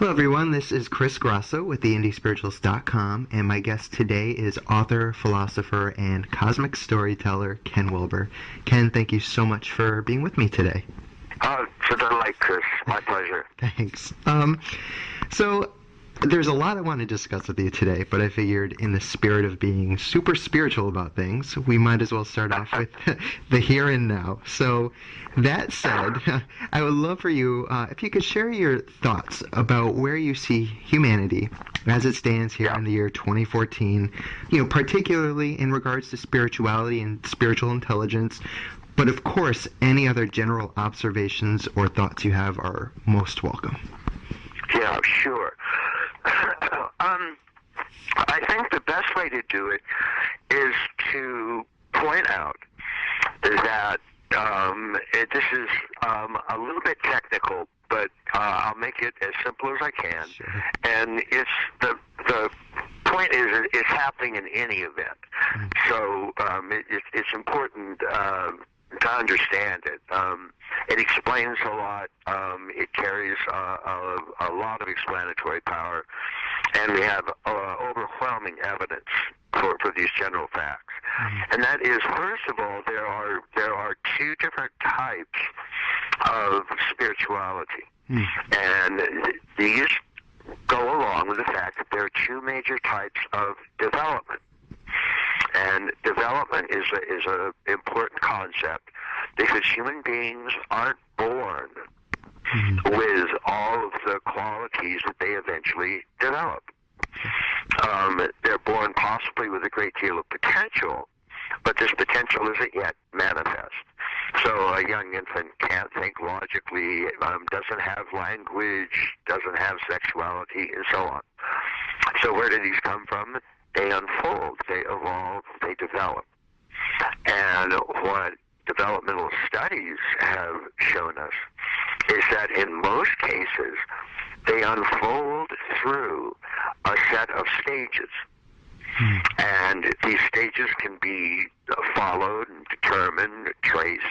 Hello, everyone. This is Chris Grosso with the IndieSpirituals.com, and my guest today is author, philosopher, and cosmic storyteller Ken Wilber. Ken, thank you so much for being with me today. It's a delight, Chris. My pleasure. Thanks. So there's a lot I want to discuss with you today, but I figured in the spirit of being super spiritual about things, we might as well start off with the here and now. So that said, I would love for you, if you could share your thoughts about where you see humanity as it stands here in the year 2014, particularly in regards to spirituality and spiritual intelligence. But of course, any other general observations or thoughts you have are most welcome. Yeah, sure. I think the best way to do it is to point out that this is a little bit technical, but I'll make it as simple as I can. Sure. And the point is it's happening in any event. So it's important to understand it. It explains a lot. It carries a lot of explanatory power, and we have overwhelming evidence for these general facts. And that is, first of all, there are two different types of spirituality, and these go along with the fact that there are two major types of development. And development is an important concept because human beings aren't born with all of the qualities that they eventually develop. They're born possibly with a great deal of potential, but this potential isn't yet manifest. So a young infant can't think logically, doesn't have language, doesn't have sexuality, and so on. So where do these come from? They unfold, they evolve, they develop. And what developmental studies have shown us is that in most cases, they unfold through a set of stages. And these stages can be followed and determined, traced,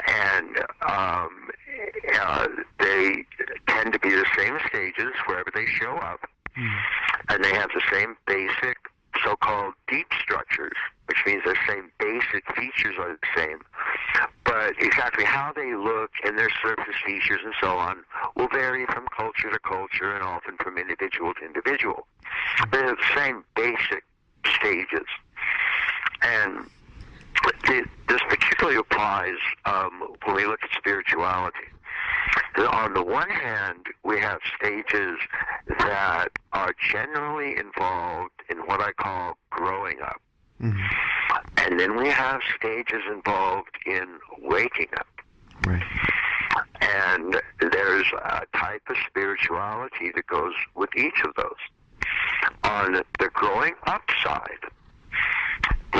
and they tend to be the same stages wherever they show up. And they have the same basic so-called deep structures, which means the same basic features are the same. But exactly how they look and their surface features and so on will vary from culture to culture and often from individual to individual. They're the same basic stages. And this particularly applies when we look at spirituality. On the one hand, we have stages that are generally involved in what I call growing up. And then we have stages involved in waking up. Right. And there's a type of spirituality that goes with each of those. On the growing up side,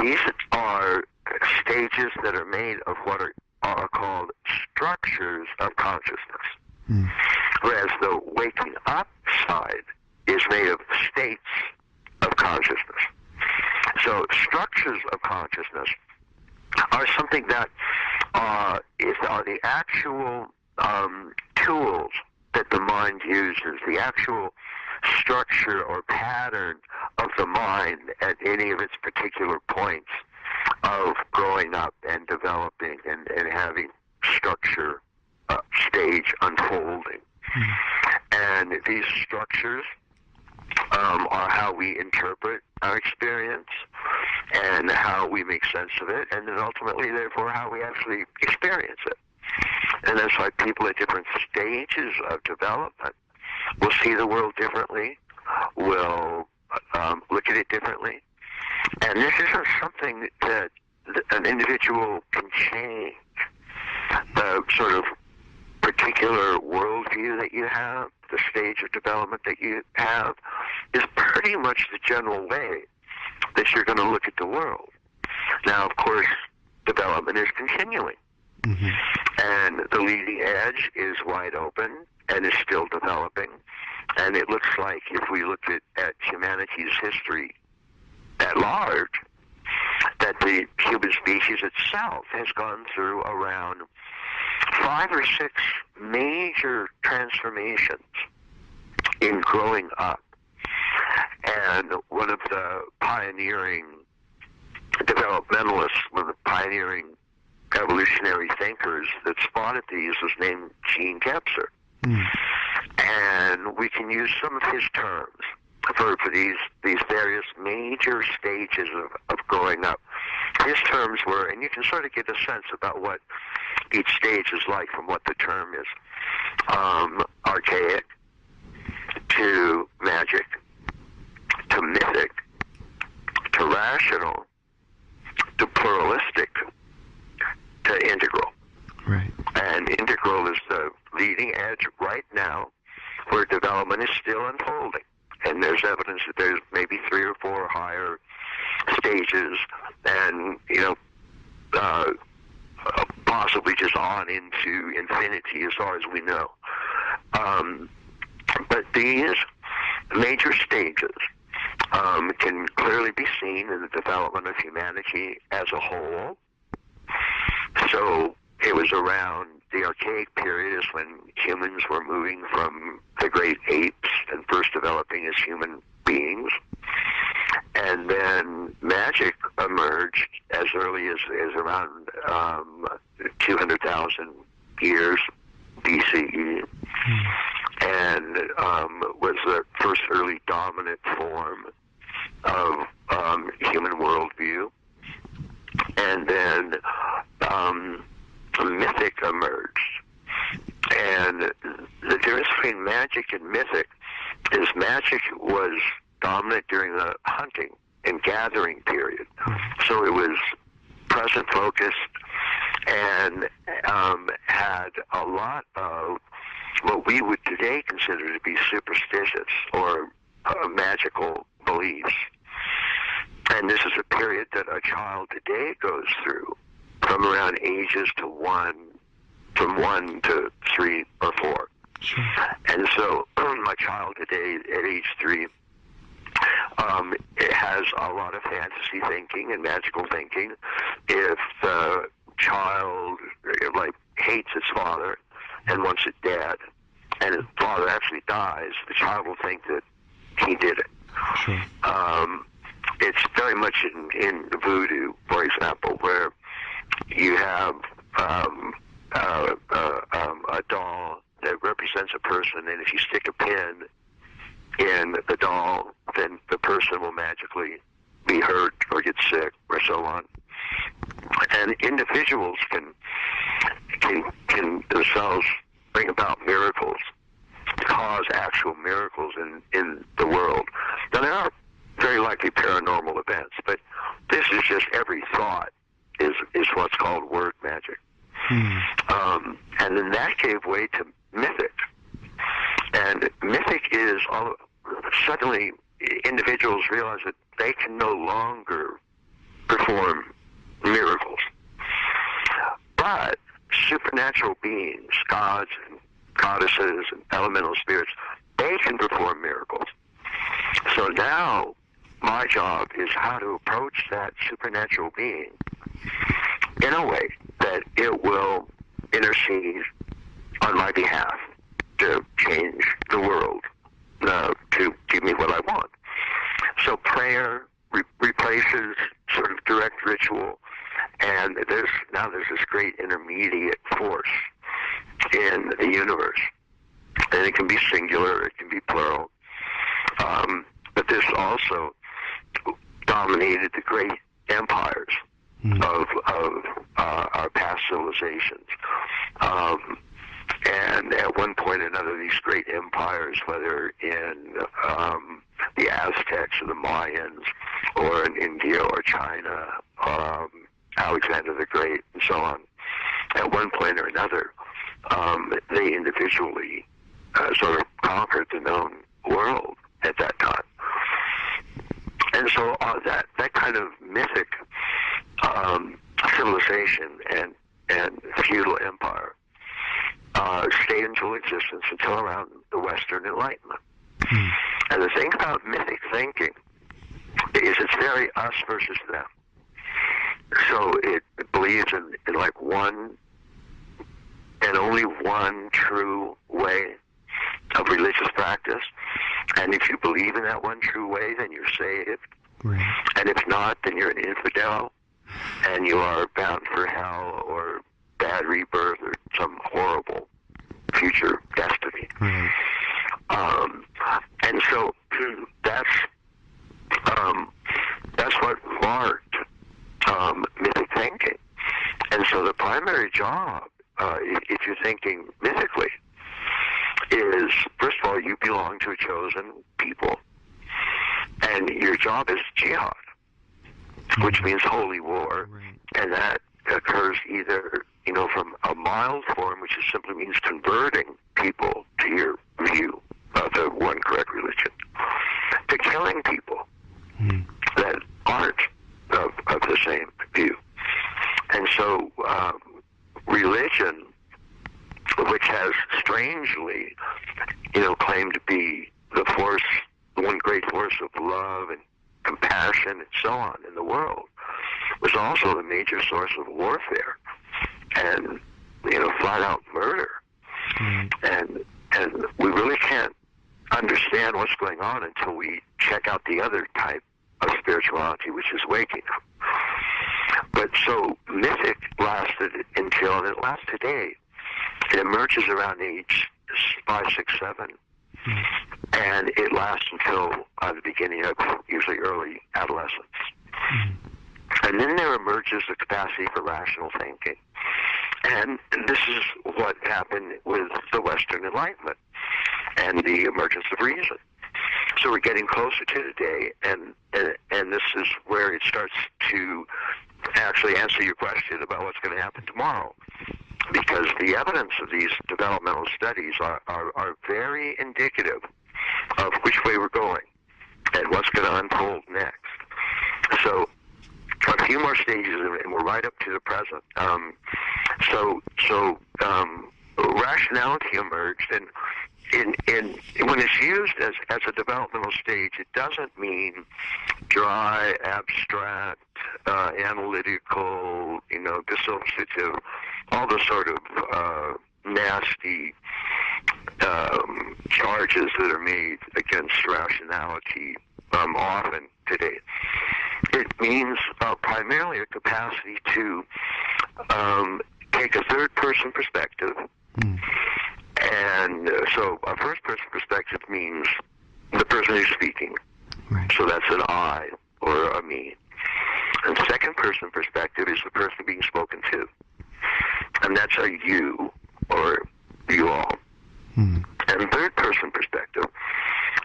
these are stages that are made of what are called structures of consciousness. Whereas the waking up side is made of states of consciousness. So structures of consciousness are something that are the actual tools that the mind uses, the actual structure or pattern of the mind at any of its particular points of growing up and developing and having structure, stage unfolding. And these structures are how we interpret our experience and how we make sense of it, and then ultimately, therefore, how we actually experience it. And that's why people at different stages of development will see the world differently, will look at it differently. And this isn't something that an individual can change. The sort of particular worldview that you have, the stage of development that you have, is pretty much the general way that you're going to look at the world. Now, of course, development is continuing. And the leading edge is wide open and is still developing. And it looks like if we look at humanity's history at large, that the human species itself has gone through around 5 or 6 major transformations in growing up. And one of the pioneering developmentalists, one of the pioneering evolutionary thinkers that spotted these was named Gene Gebser. And we can use some of his terms for these various major stages of growing up. His terms were, and you can sort of get a sense about what each stage is like from what the term is, archaic to magic to mythic to rational to pluralistic to integral. Right. And integral is the leading edge right now where development is still unfolding. And there's evidence that there's maybe 3 or 4 higher stages and, possibly just on into infinity as far as we know. But these major stages can clearly be seen in the development of humanity as a whole. So it was around the archaic period is when humans were moving from the great apes and first developing as human beings. And then magic emerged as early as around 200,000 years BCE, and was the first early dominant form of human worldview. And then mythic emerged. And the difference between magic and mythic is magic was dominant during the hunting and gathering period. So it was present focused and had a lot of what we would today consider to be superstitious or magical beliefs. And this is a period that a child today goes through from around ages from 1 to 3 or 4. Sure. And so my child today at age 3, it has a lot of fantasy thinking and magical thinking. If the child hates its father and wants it dead, and his father actually dies, the child will think that he did it. Sure. It's very much in voodoo, for example, where you have a doll that represents a person, and if you stick a pin in the doll, then the person will magically be hurt or get sick or so on. And individuals can themselves bring about miracles, cause actual miracles in the world. Now, there are very likely paranormal events, but this is just every thought is what's called word magic. And then that gave way to mythic. And mythic is suddenly individuals realize that they can no longer perform miracles. But supernatural beings, gods and goddesses and elemental spirits, they can perform miracles. So now my job is how to approach that supernatural being in a way that it will intercede on my behalf to change the world, to give me what I want. So prayer replaces sort of direct ritual, and there's this great intermediate force in the universe. And it can be singular, it can be plural. But this also dominated the great empires of our past civilizations. And at one point or another, these great empires, whether in the Aztecs or the Mayans, or in India or China, Alexander the Great, and so on, at one point or another, they individually sort of conquered the known world at that time. And so that kind of mythic civilization and feudal empire stayed into existence until around the Western Enlightenment. And the thing about mythic thinking is it's very us versus them. So it believes in like one and only one true way of religious practice. And if you believe in that one true way, then you're saved. Right. And if not, then you're an infidel, and you are bound for hell or bad rebirth or some horrible future destiny. Right. And so that's what marked mythic thinking. And so the primary job, if you're thinking mythically, is, first of all, you belong to a chosen people. And your job is jihad, which means holy war. Right. And that occurs either, from a mild form, which just simply means converting people to your view of the one correct religion, to killing people that aren't of the same view. And so religion, which has strangely, claimed to be the force, one great force of love and compassion and so on in the world, was also a major source of warfare and, flat out murder. And we really can't understand what's going on until we check out the other type of spirituality, which is waking up. But so mythic lasted until, and it lasts today. It emerges around age 5, 6, 7, and it lasts until the beginning of usually early adolescence. And then there emerges the capacity for rational thinking. And this is what happened with the Western Enlightenment and the emergence of reason. So we're getting closer to today, and this is where it starts to actually answer your question about what's going to happen tomorrow. Because the evidence of these developmental studies are very indicative of which way we're going and what's going to unfold next. So a few more stages, and we're right up to the present. So rationality emerged, and when it's used as a developmental stage, it doesn't mean dry, abstract, analytical, dissociative, all the sort of nasty charges that are made against rationality often today. It means primarily a capacity to take a third-person perspective. And so a first-person perspective means the person who's speaking. Right. So that's an I or a me. And second-person perspective is the person being spoken to. And that's a you or you all. And third-person perspective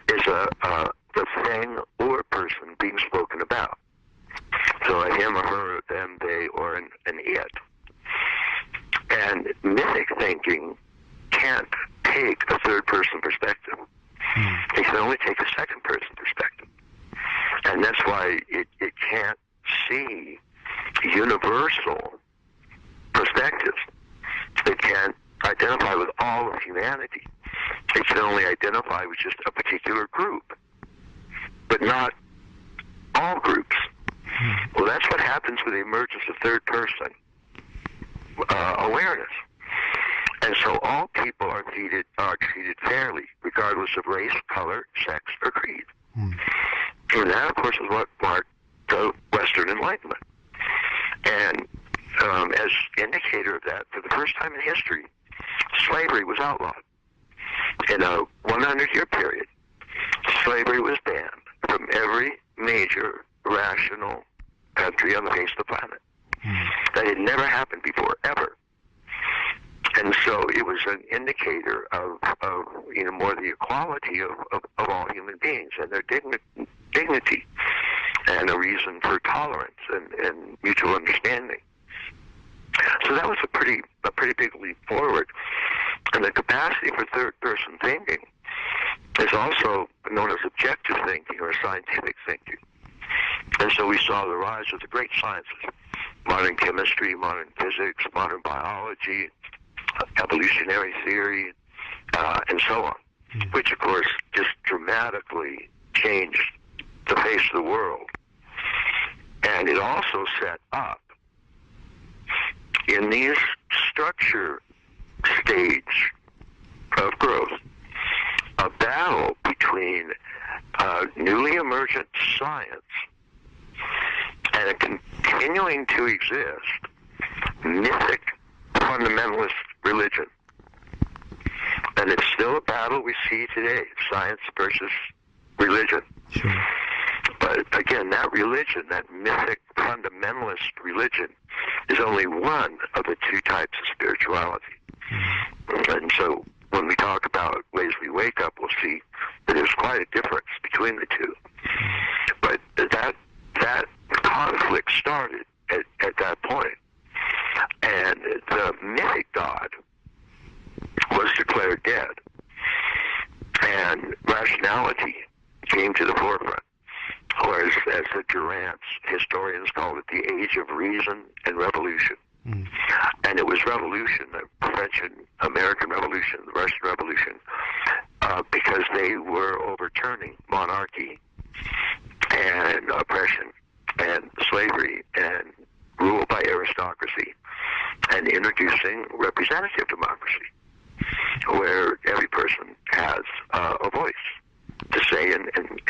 is the thing or person being spoken about. So a him or her, them, they, or an it. And mythic thinking can't take a third-person perspective. It can only take a second-person perspective. And that's why it can't see universal perspectives. It can't identify with all of humanity. It can only identify with just a particular group, but not all groups. Well, that's what happens with the emergence of third-person awareness. And so all people are treated fairly, regardless of race, color, sex, or creed. And that, of course, is what marked the Western Enlightenment. And as indicator of that, for the first time in history, slavery was outlawed. In a 100-year period, slavery was banned from every major rational country on the face of the planet. That had never happened before, ever. And so it was an indicator of more the equality of all human beings and their dignity, and a reason for tolerance and mutual understanding. So that was a pretty big leap forward. And the capacity for third-person thinking is also known as objective thinking or scientific thinking. And so we saw the rise of the great sciences: modern chemistry, modern physics, modern biology, evolutionary theory, and so on, which of course just dramatically changed the face of the world. And it also set up, in these structure stage of growth, a battle between newly emergent science and a continuing to exist mythic fundamentalist religion. And it's still a battle we see today, science versus religion. Sure. But again, that religion, that mythic fundamentalist religion, is only one of the two types of spirituality. And so when we talk about ways we wake up, we'll see that there's quite a difference between the two. But that conflict started at that point. And the mythic God was declared dead. And rationality came to the forefront. Or as the Durant's historians call it, the age of reason and revolution. And it was revolution, the French and American Revolution, the Russian Revolution, because they were overturning monarchy and oppression and slavery and rule by aristocracy and introducing representative democracy, where every person has a voice to say in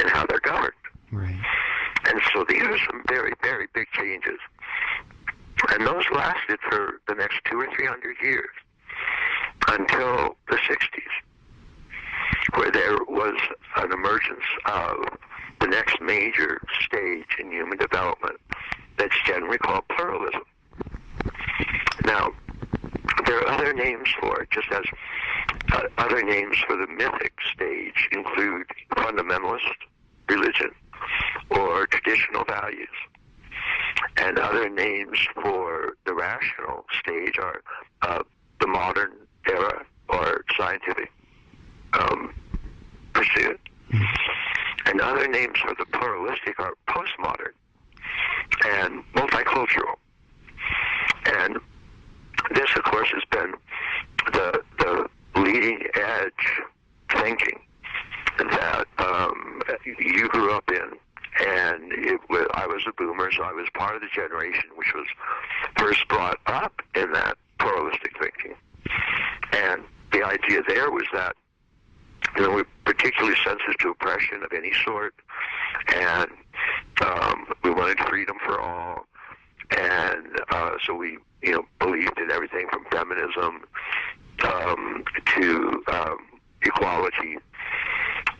how they're governed. Right. And so these are some very, very big changes. And those lasted for the next 200 or 300 years until the 60s, where there was an emergence of the next major stage in human development that's generally called pluralism. Now, there are other names for it, just as other names for the mythic stage include fundamentalist religion or traditional values. And other names for the rational stage are the modern era or scientific pursuit. And other names for the pluralistic are postmodern and multicultural. And this, of course, has been the leading edge thinking that you grew up in. And I was a boomer, so I was part of the generation which was first brought up in that pluralistic thinking. And the idea there was that, we're particularly sensitive to oppression of any sort, and we wanted freedom for all, and so we, believed in everything from feminism to equality,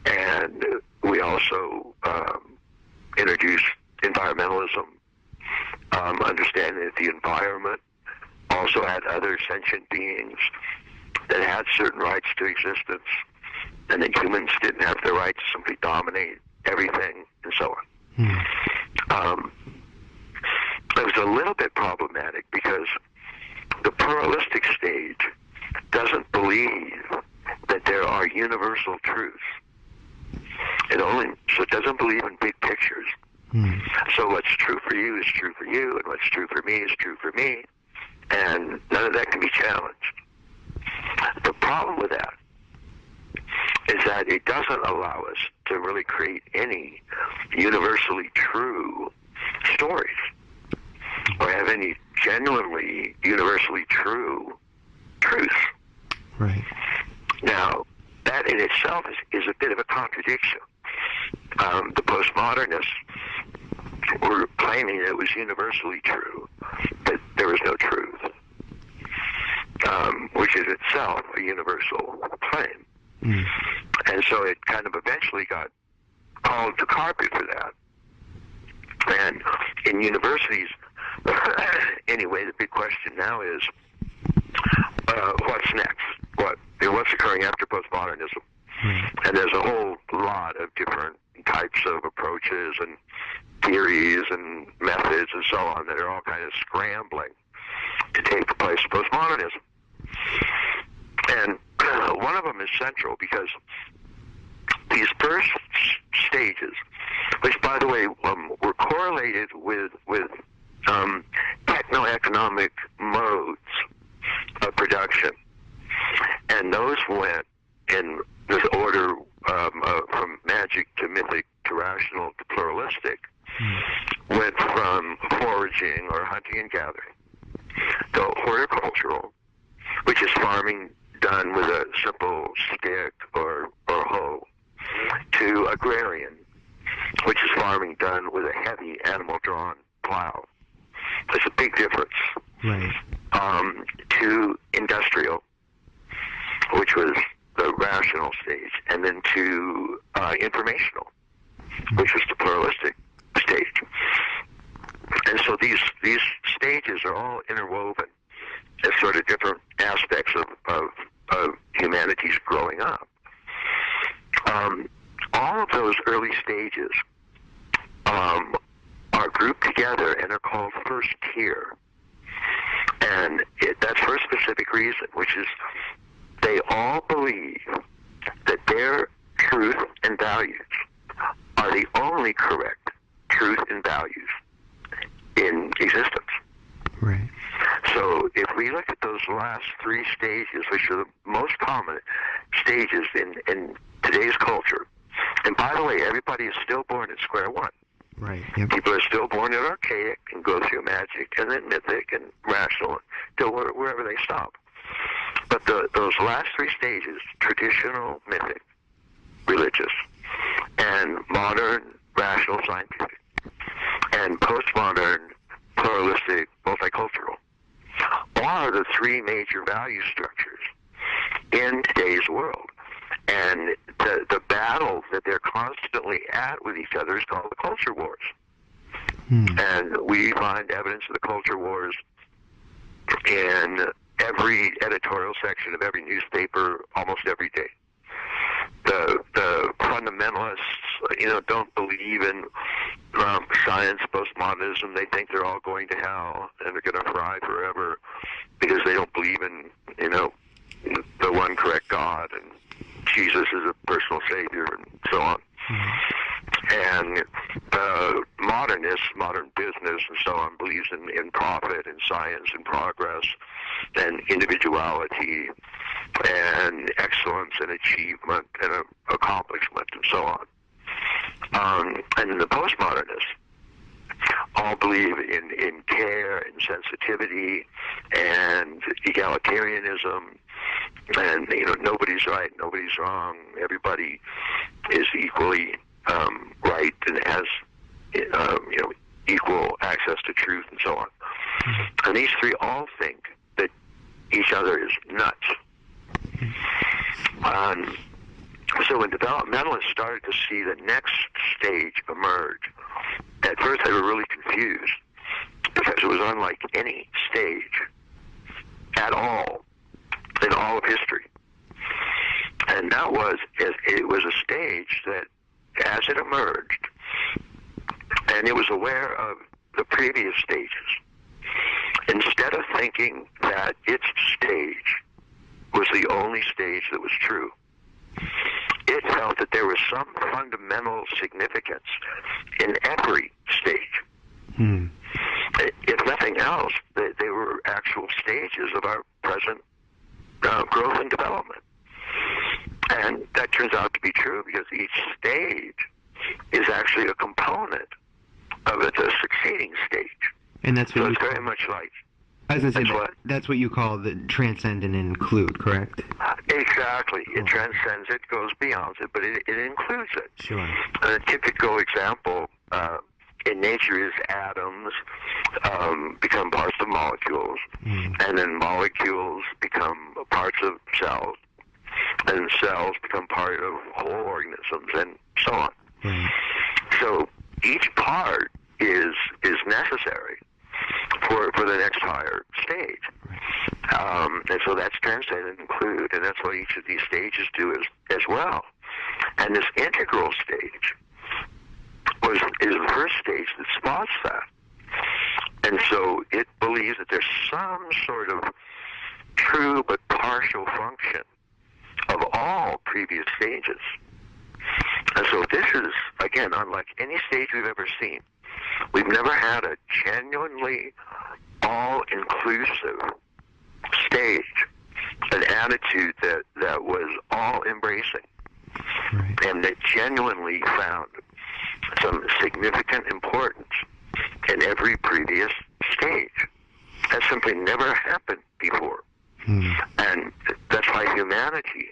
and we also introduced environmentalism, understanding that the environment also had other sentient beings that had certain rights to existence, and that humans didn't have the right to simply dominate everything, and so on. It was a little bit problematic because the pluralistic stage doesn't believe that there are universal truths. So it doesn't believe in big pictures. So what's true for you is true for you, and what's true for me is true for me, and none of that can be challenged. The problem with that is that it doesn't allow us to really create any universally true stories or have any genuinely universally true truths. Right. Now, that in itself is a bit of a contradiction. The postmodernists were claiming it was universally true, that there was no truth, which is itself a universal claim. And so it kind of eventually got called to carpet for that. And in universities, anyway, the big question now is, what's next? What's occurring after postmodernism? And there's a whole lot of different types of approaches and theories and methods and so on that are all kind of scrambling to take the place of postmodernism. And one of them is central because these first stages, which, by the way, were correlated with techno-economic modes of production, and those went in this order from magic to mythic to rational to pluralistic, went from foraging or hunting and gathering to horticultural, which is farming done with a simple stick or hoe, to agrarian, which is farming done with a heavy animal-drawn plow. There's a big difference. Right. To industrial, which was the rational stage, and then to informational, which was the pluralistic stage. And so these stages are all interwoven as sort of different aspects of humanity's growing up. All of those early stages are grouped together and are called first tier. And that's for a specific reason, which is they all believe that their truth and values are the only correct truth and values in existence. Right. So if we look at those last three stages, which are the most common stages in today's culture, and by the way, everybody is still born at square one. Right. Yep. People are still born at archaic and go through magic and then mythic and rational till wherever they stop. But those last three stages, traditional, mythic, religious, and modern, rational, scientific, and postmodern, pluralistic, multicultural, are the three major value structures in today's world. And the battle that they're constantly at with each other is called the culture wars. And we find evidence of the culture wars in every editorial section of every newspaper almost every day. The fundamentalists, don't believe in science, postmodernism. They think they're all going to hell and they're going to fry forever because they don't believe in, the one correct God and Jesus is a personal savior and so on. And modernists, modern business and so on, believes in profit and science and progress and individuality and excellence and achievement and accomplishment and so on. And the postmodernists all believe in care and sensitivity and egalitarianism and nobody's right, nobody's wrong, everybody is equally right and has equal access to truth and so on. And these three all think that each other is nuts. So when developmentalists started to see the next stage emerge, at first they were really confused because it was unlike any stage at all in all of history. And that was, it was a stage that as it emerged, and it was aware of the previous stages, instead of thinking that its stage was the only stage that was true, it felt that there was some fundamental significance in every stage. If nothing else, they were actual stages of our present growth and development. And that turns out to be true because each stage is actually a component of the succeeding stage. And that's what so it's very much like. I was going to say, that's what you call the transcend and include, correct? Exactly. It transcends it, goes beyond it, but it includes it. Sure. A typical example in nature is atoms become parts of molecules, and then molecules become parts of cells, and cells become part of whole organisms, and so on. So each part is necessary for the next higher stage. And so that's transcend and include, and that's what each of these stages do as well. And this integral stage is the first stage that spots that. And so it believes that there's some sort of true but partial function of all previous stages. And so this is, again, unlike any stage we've ever seen. We've never had a genuinely all-inclusive stage, an attitude that was all-embracing, and that genuinely found some significant importance in every previous stage. That simply never happened before. And that's why humanity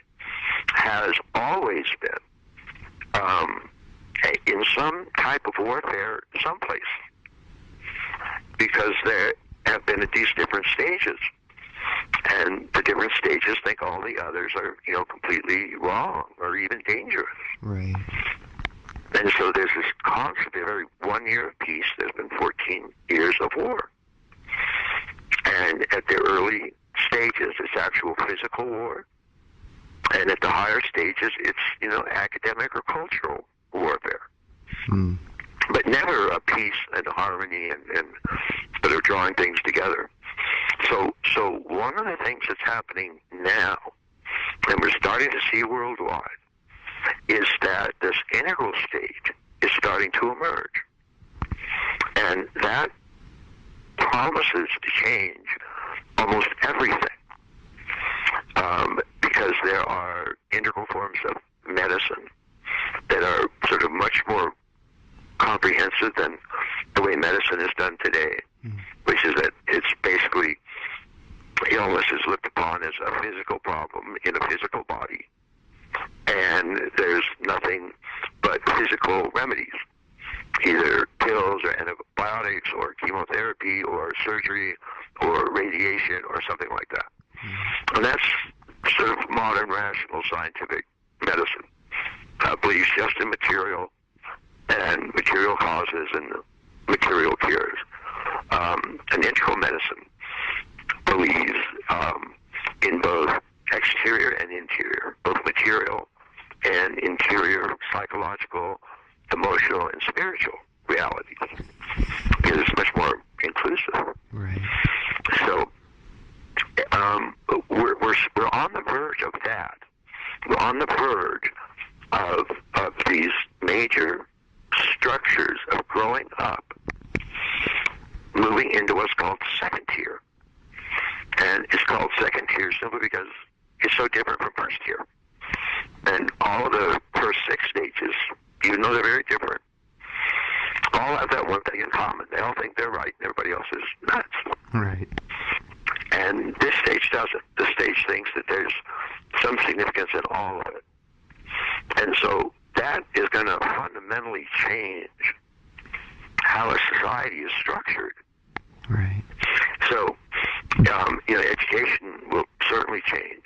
has always been in some type of warfare someplace, because there have been at these different stages, and the different stages think all the others are, completely wrong or even dangerous. Right. And so there's this concept of every 1 year of peace, there's been 14 years of war. And at the early stages, it's actual physical war. And at the higher stages, it's, academic or cultural warfare. Mm. But never a peace and harmony and sort of drawing things together. So one of the things that's happening now, and we're starting to see worldwide, is that this integral state is starting to emerge. And that promises to change almost everything. Because there are integral forms of medicine that are sort of much more comprehensive than the way medicine is done today, which is that it's basically illness is looked upon as a physical problem in a physical body, and there's nothing but physical remedies, either pills or antibiotics or chemotherapy or surgery or radiation or something like that. And that's sort of modern rational scientific medicine. Believes just in material and material causes and material cures. An integral medicine believes in both exterior and interior, both material and interior psychological, emotional, and spiritual realities. Because it's much more inclusive. Right. So we're on the verge of that. We're on the verge of these major structures of growing up, moving into what's called second tier. And it's called second tier simply because it's so different from first tier. And all of the first 6 stages, even though they're very different, all have that one thing in common. They all think they're right and everybody else is nuts. Right. And this stage doesn't. This stage thinks that there's some significance in all of it. And so that is going to fundamentally change how a society is structured. Right. So, education will certainly change.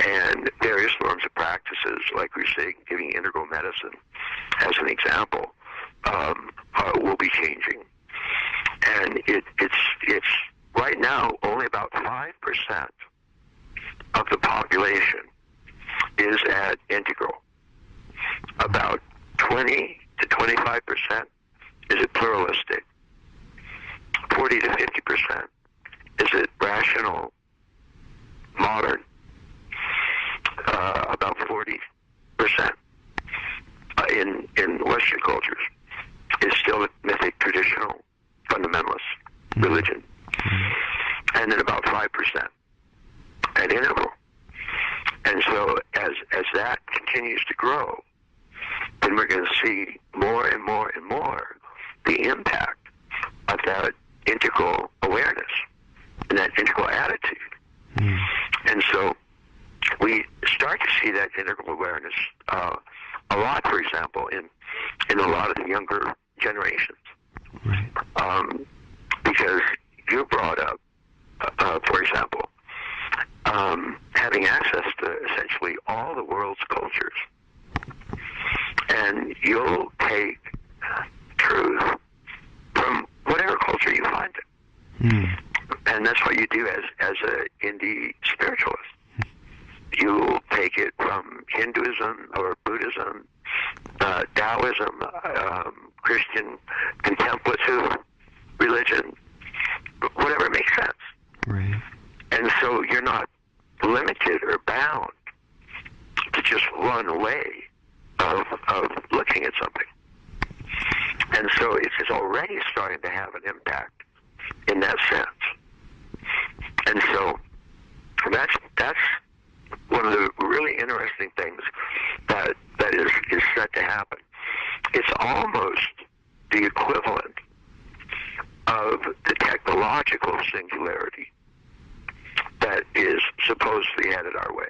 And various forms of practices, like we're saying, giving integral medicine as an example, will be changing. And it's right now only about 5% of the population is at integral. About 20 to 25% is at pluralistic. 40 to 50% is at rational, modern. About 40% in Western cultures is still a mythic, traditional, fundamentalist religion. And then about 5% at integral. And so as that continues to grow, then we're going to see more and more and more the impact of that integral awareness and that integral attitude. And so we start to see that integral awareness a lot, for example, in a lot of the younger generations. Right. Because you brought up, for example, having access to essentially all the world's cultures. And you'll take truth from whatever culture you find it. And that's what you do as an indie spiritualist. You take it from Hinduism or Buddhism, Taoism, Christian contemplative religion, whatever makes sense. Right. And so you're not limited or bound to just one way of looking at something. And so it's already starting to have an impact in that sense. And so that's one of the really interesting things that is set to happen. It's almost the equivalent of the technological singularity that is supposedly headed our way.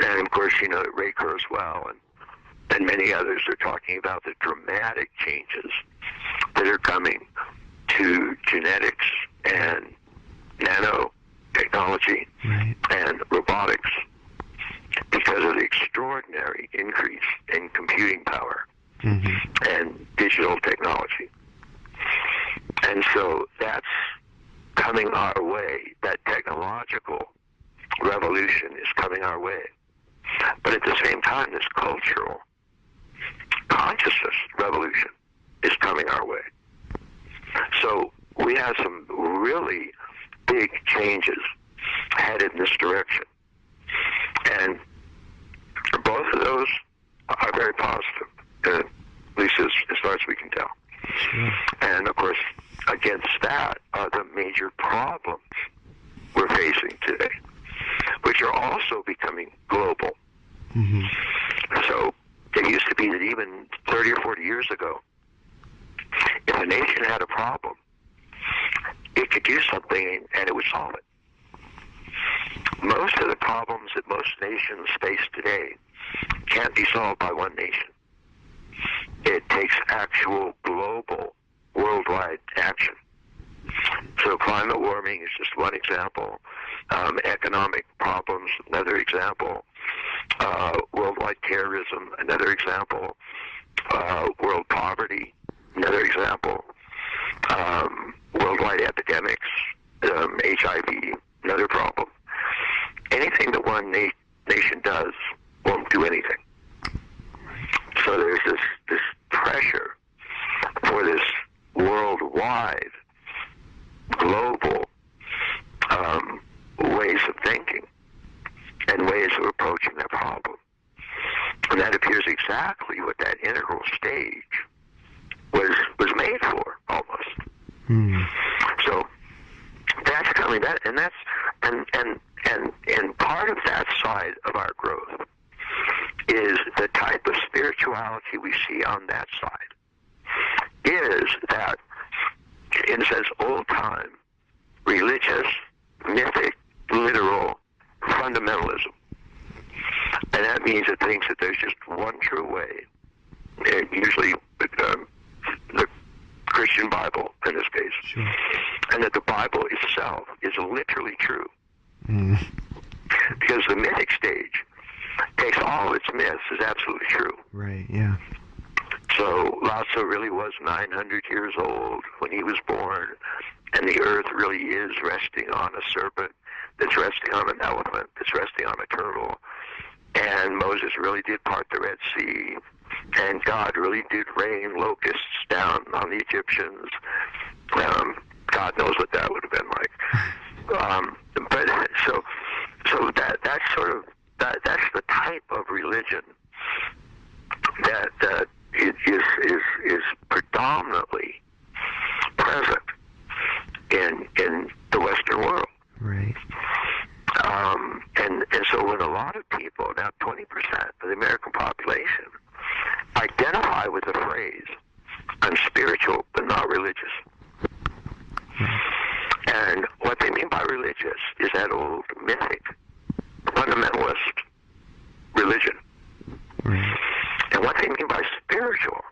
And of course, Ray Kurzweil and many others are talking about the dramatic changes that are coming to genetics and nanotechnology and robotics because of the extraordinary increase in computing power and digital technology. And so that's coming our way. That technological revolution is coming our way. But at the same time, this cultural consciousness revolution is coming our way. So we have some really big changes headed in this direction. And both of those are very positive, at least as far as we can tell. Sure. And of course, against that are the major problems we're facing today, which are also becoming global. So it used to be that even 30 or 40 years ago, if a nation had a problem, it could do something and it would solve it. Most of the problems that most nations face today can't be solved by one nation. It takes actual global, worldwide action. So climate warming is just one example. Economic problems, another example. Worldwide terrorism, another example. World poverty, another example. Worldwide epidemics, HIV, another problem. Anything that one nation does won't do anything. So there's this pressure for this worldwide, global ways of thinking and ways of approaching that problem. And that appears exactly what that integral stage was made for, almost. So that's coming. And part of that side of our growth is the type of spirituality we see on that side. Is that, in a sense, old-time, religious, mythic, literal fundamentalism. And that means it thinks that there's just one true way, and usually the Christian Bible in this case, Sure. and that the Bible itself is literally true. Because the mythic stage takes all its myths as absolutely true. Right, yeah. So Lao Tzu really was 900 years old when he was born, and the earth really is resting on a serpent, that's resting on an elephant, that's resting on a turtle, and Moses really did part the Red Sea, and God really did rain locusts down on the Egyptians. God knows what that would have been like. But so that's sort of that's the type of religion that is predominantly present in the Western world. Right. And so when a lot of people, now 20% of the American population, identify with the phrase, I'm spiritual but not religious. And what they mean by religious is that old mythic, fundamentalist religion. Right. And what they mean by spiritual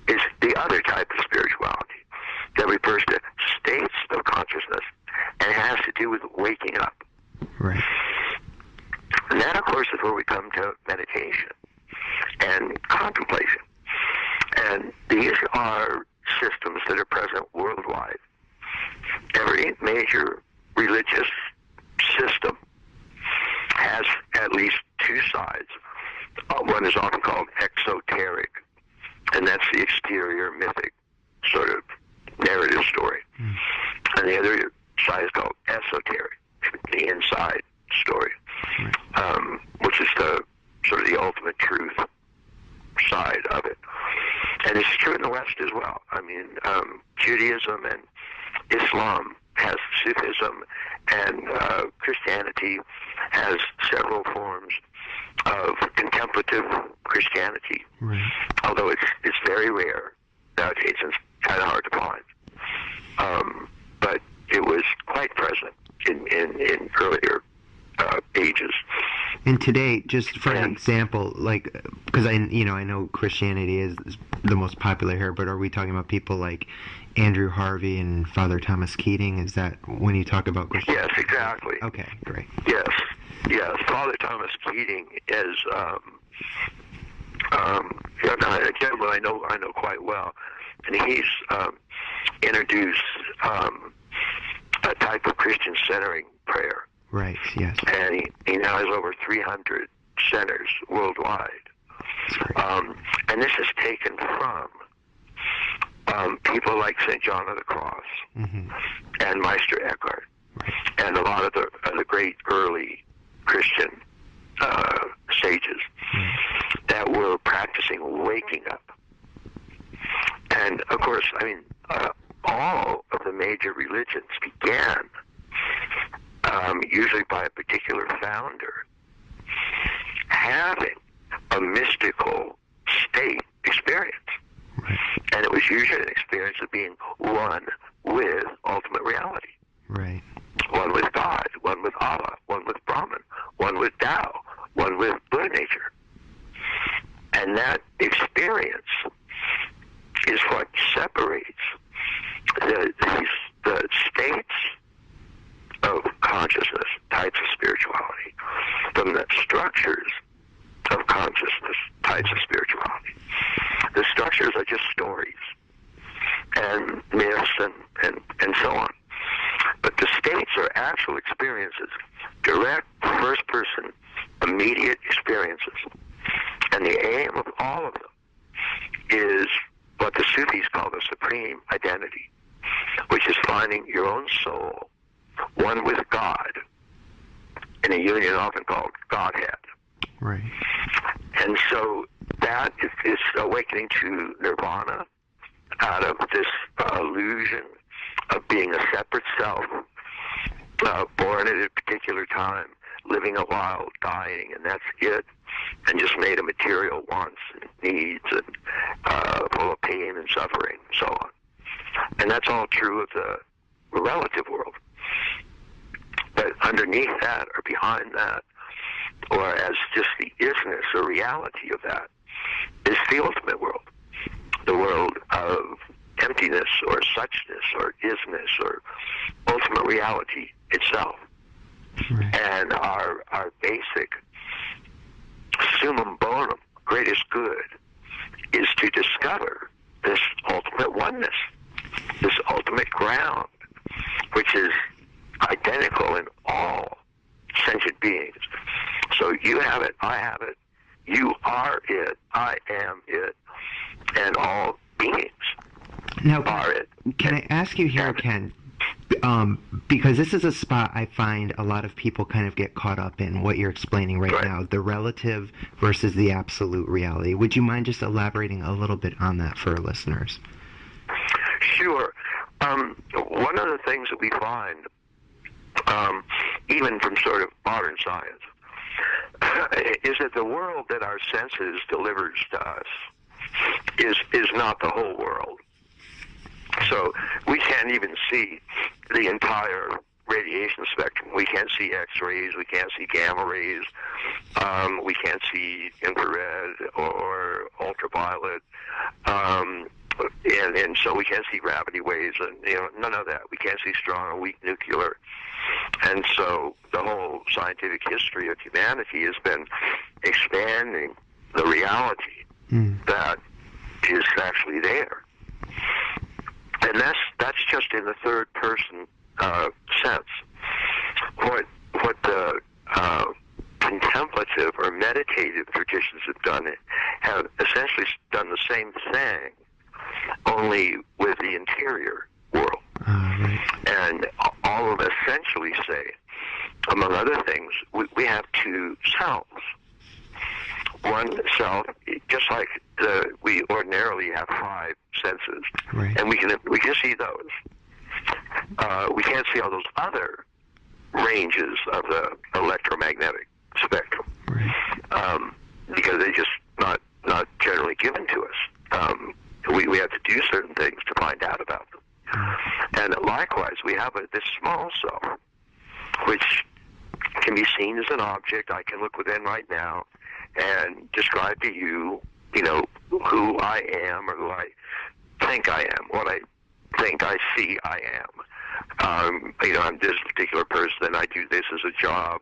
is the other type of spirituality that refers to states of consciousness and has to do with waking up. Right. And that, of course, is where we come to meditation and contemplation. And these are systems that are present worldwide. Every major religious system has at least two sides. One is often called exoteric, and that's the exterior mythic sort of narrative story. And the other side is called esoteric, the inside story, which is the sort of the ultimate truth side of it. And it's true in the West as well. I mean, Judaism and Islam has Sufism, and Christianity has several forms of contemplative Christianity. Right. Although it's very rare nowadays, and it's kind of hard to find. But it was quite present in earlier ages. And today, just for an And example, like, because I know Christianity is the most popular here, but are we talking about people like Andrew Harvey and Father Thomas Keating? Is that when you talk about Christianity? yes, exactly. Okay, great. Yes, yes. Father Thomas Keating is a gentleman I know quite well, and he's introduced a type of Christian centering prayer. Right. Yes. And he now has over 300 centers worldwide. And this is taken from people like St. John of the Cross and Meister Eckhart and a lot of the great early Christian sages that were practicing waking up. And of course, I mean, all of the major religions began usually by a particular founder having a mystical state experience. And it was usually an experience of being one with ultimate reality. Right. One with God, one with Allah, one with Brahman, one with Tao, one with Buddha nature. And that experience is what separates the states of consciousness, types of spirituality, from the structures of consciousness, types of spirituality. The structures are just stories and myths and so on. But the states are actual experiences, direct, first-person, immediate experiences. And the aim of all of them is what the Sufis call the supreme identity, which is finding your own soul, one with God, in a union often called Godhead. Right. And so that is awakening to nirvana out of this illusion of being a separate self, born at a particular time, living a while, dying, and that's it, and just made of material wants and needs and full of pain and suffering and so on. And that's all true of the relative world. But underneath that or behind that, or as just the isness or reality of that, is the ultimate world. The world of emptiness or suchness or isness or ultimate reality itself. Right. And our basic summum bonum, greatest good, is to discover this ultimate oneness, this ultimate ground, which is identical in all sentient beings. So you have it, I have it, you are it, I am it, and all beings Now, are it. can I ask you here, Ken? Because this is a spot I find a lot of people kind of get caught up in, what you're explaining right now, the relative versus the absolute reality. Would you mind just elaborating a little bit on that for our listeners? Sure. One of the things that we find, even from sort of modern science, is that the world that our senses delivers to us is not the whole world. So we can't even see the entire radiation spectrum. We can't see X-rays, we can't see gamma rays, we can't see infrared or ultraviolet, and so we can't see gravity waves, and none of that. We can't see strong or weak nuclear. And so the whole scientific history of humanity has been expanding the reality that is actually there. And that's just in the third person sense. What the contemplative or meditative traditions have essentially done the same thing, only with the interior world. Right. And all of them essentially say, among other things, we have two selves. One self, just like we ordinarily have five senses, Right. and we can see those. We can't see all those other ranges of the electromagnetic spectrum, Right. because they're just not generally given to us. We have to do certain things to find out about them. And likewise, we have this small self, which can be seen as an object. I can look within right now and describe to you, who I am or who I think I am, what I think I see I am. I'm this particular person. I do this as a job.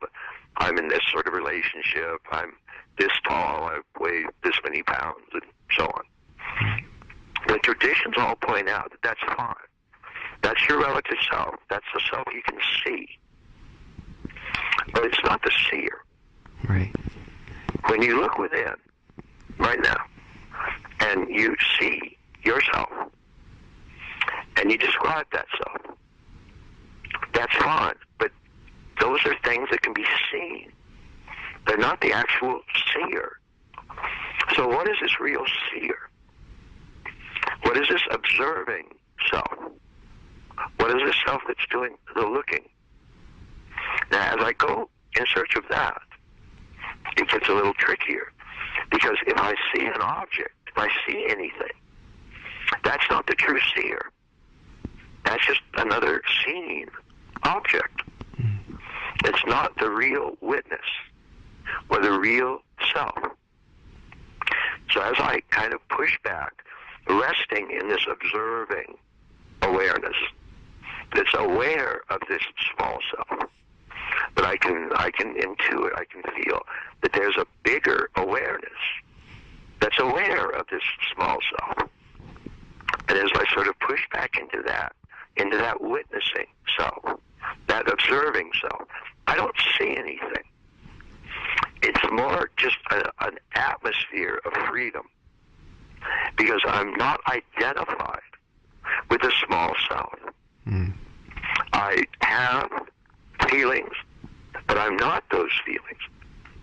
I'm in this sort of relationship. I'm this tall. I weigh this many pounds, and so on. The traditions all point out that that's fine. That's your relative self. That's the self you can see. But it's not the seer. Right. When you look within, right now, and you see yourself, and you describe that self, that's fine. But those are things that can be seen. They're not the actual seer. So what is this real seer? What is this observing self? What is this self that's doing the looking? Now, as I go in search of that, it gets a little trickier. Because if I see an object, if I see anything, that's not the true seer. That's just another seen object. It's not the real witness or the real self. So as I kind of push back, resting in this observing awareness that's aware of this small self, but I can intuit, I can feel that there's a bigger awareness that's aware of this small self. And as I sort of push back into that witnessing self, that observing self, I don't see anything. It's more just an atmosphere of freedom, because I'm not identified with a small self. I have feelings, but I'm not those feelings.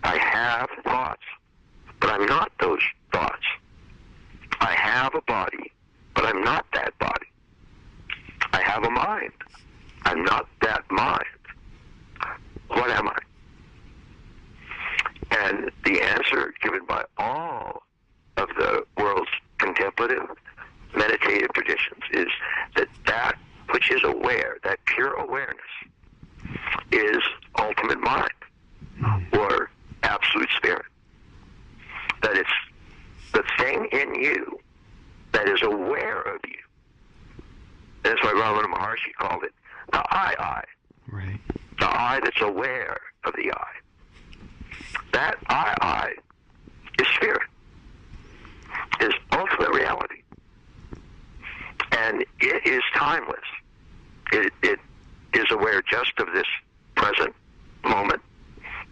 I have thoughts, but I'm not those thoughts. I have a body, but I'm not that body. I have a mind. I'm not that mind. What am I? And the answer given by all of the world's contemplative, meditative traditions is that which is aware, that pure awareness, is ultimate mind, or absolute spirit. That it's the thing in you that is aware of you. And that's why Ramana Maharshi called it the I. Right. The I that's aware of the I. That I is spirit, is ultimate reality. And it is timeless. It is aware just of this present moment,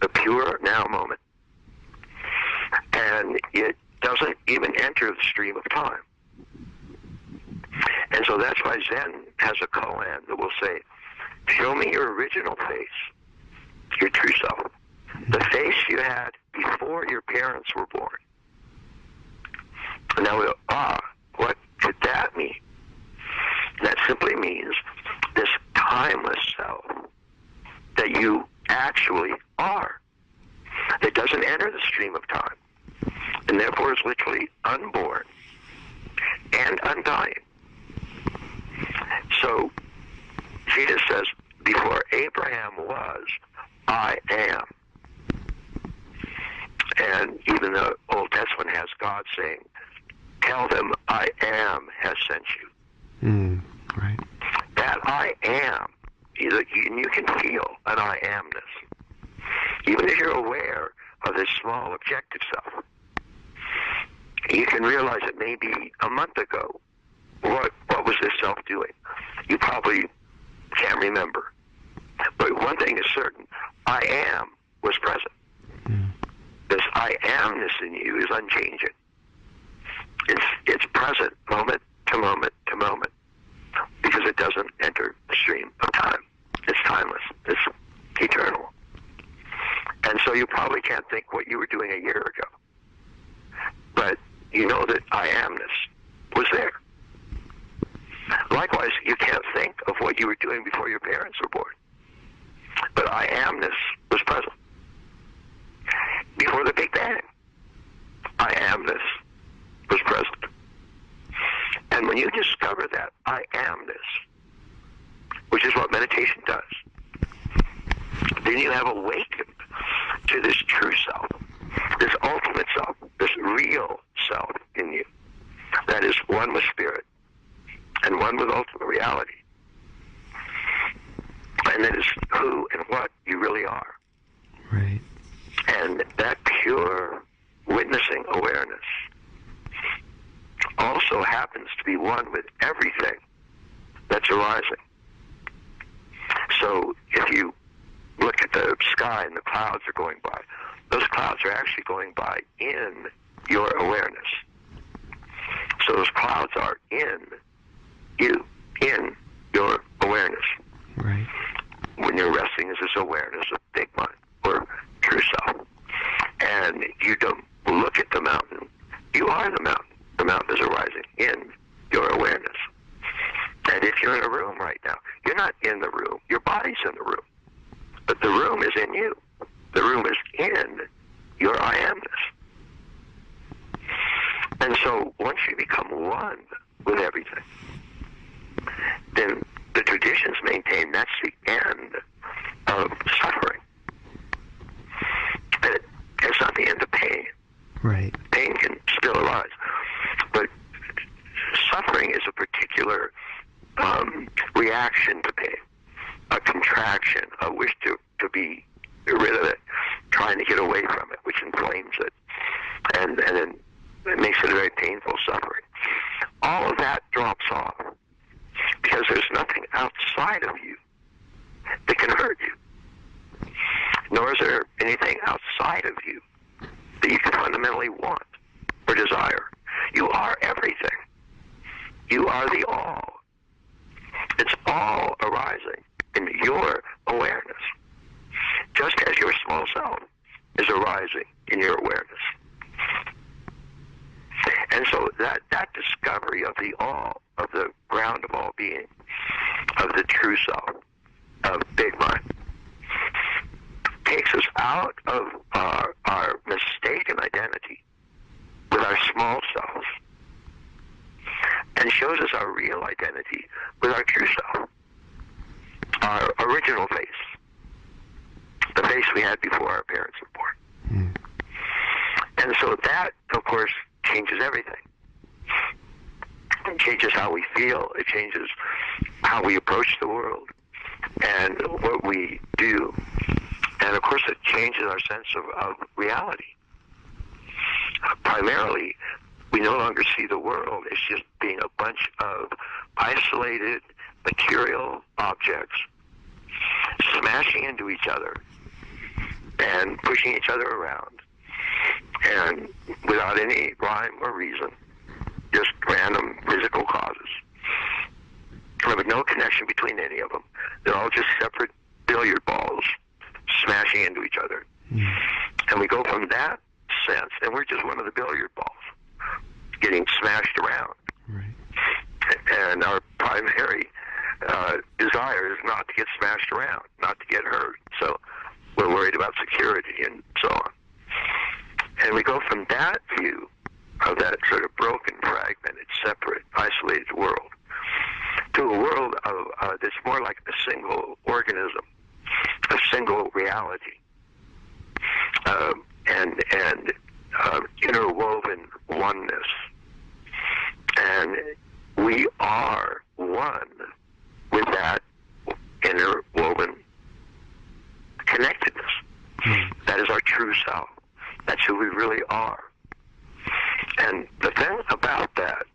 the pure now moment. And it doesn't even enter the stream of time. And so that's why Zen has a koan that will say, show me your original face, your true self, the face you had before your parents were born. And now we go, what could that mean? That simply means this timeless self that you actually are, that doesn't enter the stream of time, and therefore is literally unborn and undying. So Jesus says, before Abraham was, I am. And even the Old Testament has God saying, tell them I am has sent you. Right. That I am, you can feel an I amness. Even if you're aware of this small objective self, you can realize it maybe a month ago. What was this self doing? You probably can't remember. But one thing is certain, I am was present. This I amness in you is unchanging. It's present moment to moment to moment, because it doesn't enter the stream of time. It's timeless. It's eternal. And so you probably can't think what you were doing a year ago. But you know that I amness was there. Likewise, you can't think of what you were doing before your parents were born. But I amness was present. Before the Big Bang, I amness was present. And when you discover that I amness, which is what meditation does, then you have awakened to this true self, this ultimate self, this real self in you that is one with spirit and one with ultimate reality. And that is who and what you really are. Right. And that pure witnessing awareness also happens to be one with everything that's arising. So if you look at the sky and the clouds are going by, those clouds are actually going by in your awareness. So those clouds are in you, in your awareness. Right. When you're resting is this awareness of big mind or true self. And you don't look at the mountain. You are the mountain. The mountain is arising in your awareness. And if you're in a room right now, you're not in the room. Your body's in the room. But the room is in you. The room is in your I amness. And so once you become one with everything, then the traditions maintain that's the end of suffering. It's not the end of pain. Right. Pain can still arise. But suffering is a particular reaction to pain, a contraction, a wish to be rid of it, trying to get away from it, which inflames it. And then it makes it a very painful suffering. All of that drops off because there's nothing outside of you that can hurt you. Nor is there anything outside of you that you can fundamentally want or desire. You are everything. You are the all. It's all arising in your awareness, just as your small self is arising in your awareness. And so that discovery of the all, of the ground of all being, of the true self, of big mind, takes us out of our mistaken identity with our small selves and shows us our real identity with our true self, our original face, the face we had before our parents were born. And so that, of course, changes everything. It changes how we feel. It changes how we approach the world and what we do. And, of course, it changes our sense of reality. Primarily, we no longer see the world as just being a bunch of isolated material objects smashing into each other and pushing each other around, and without any rhyme or reason, just random physical causes. With no connection between any of them. They're all just separate billiard balls smashing into each other. And we go from that sense, and we're just one of the billiard balls getting smashed around. Right. And our primary desire is not to get smashed around, not to get hurt. So we're worried about security and so on. And we go from that view of that sort of broken, fragmented, separate, isolated world to a world of that's more like a single organism, a single reality, and interwoven oneness. And we are one with that interwoven connectedness. That is our true self. That's who we really are. And the thing about that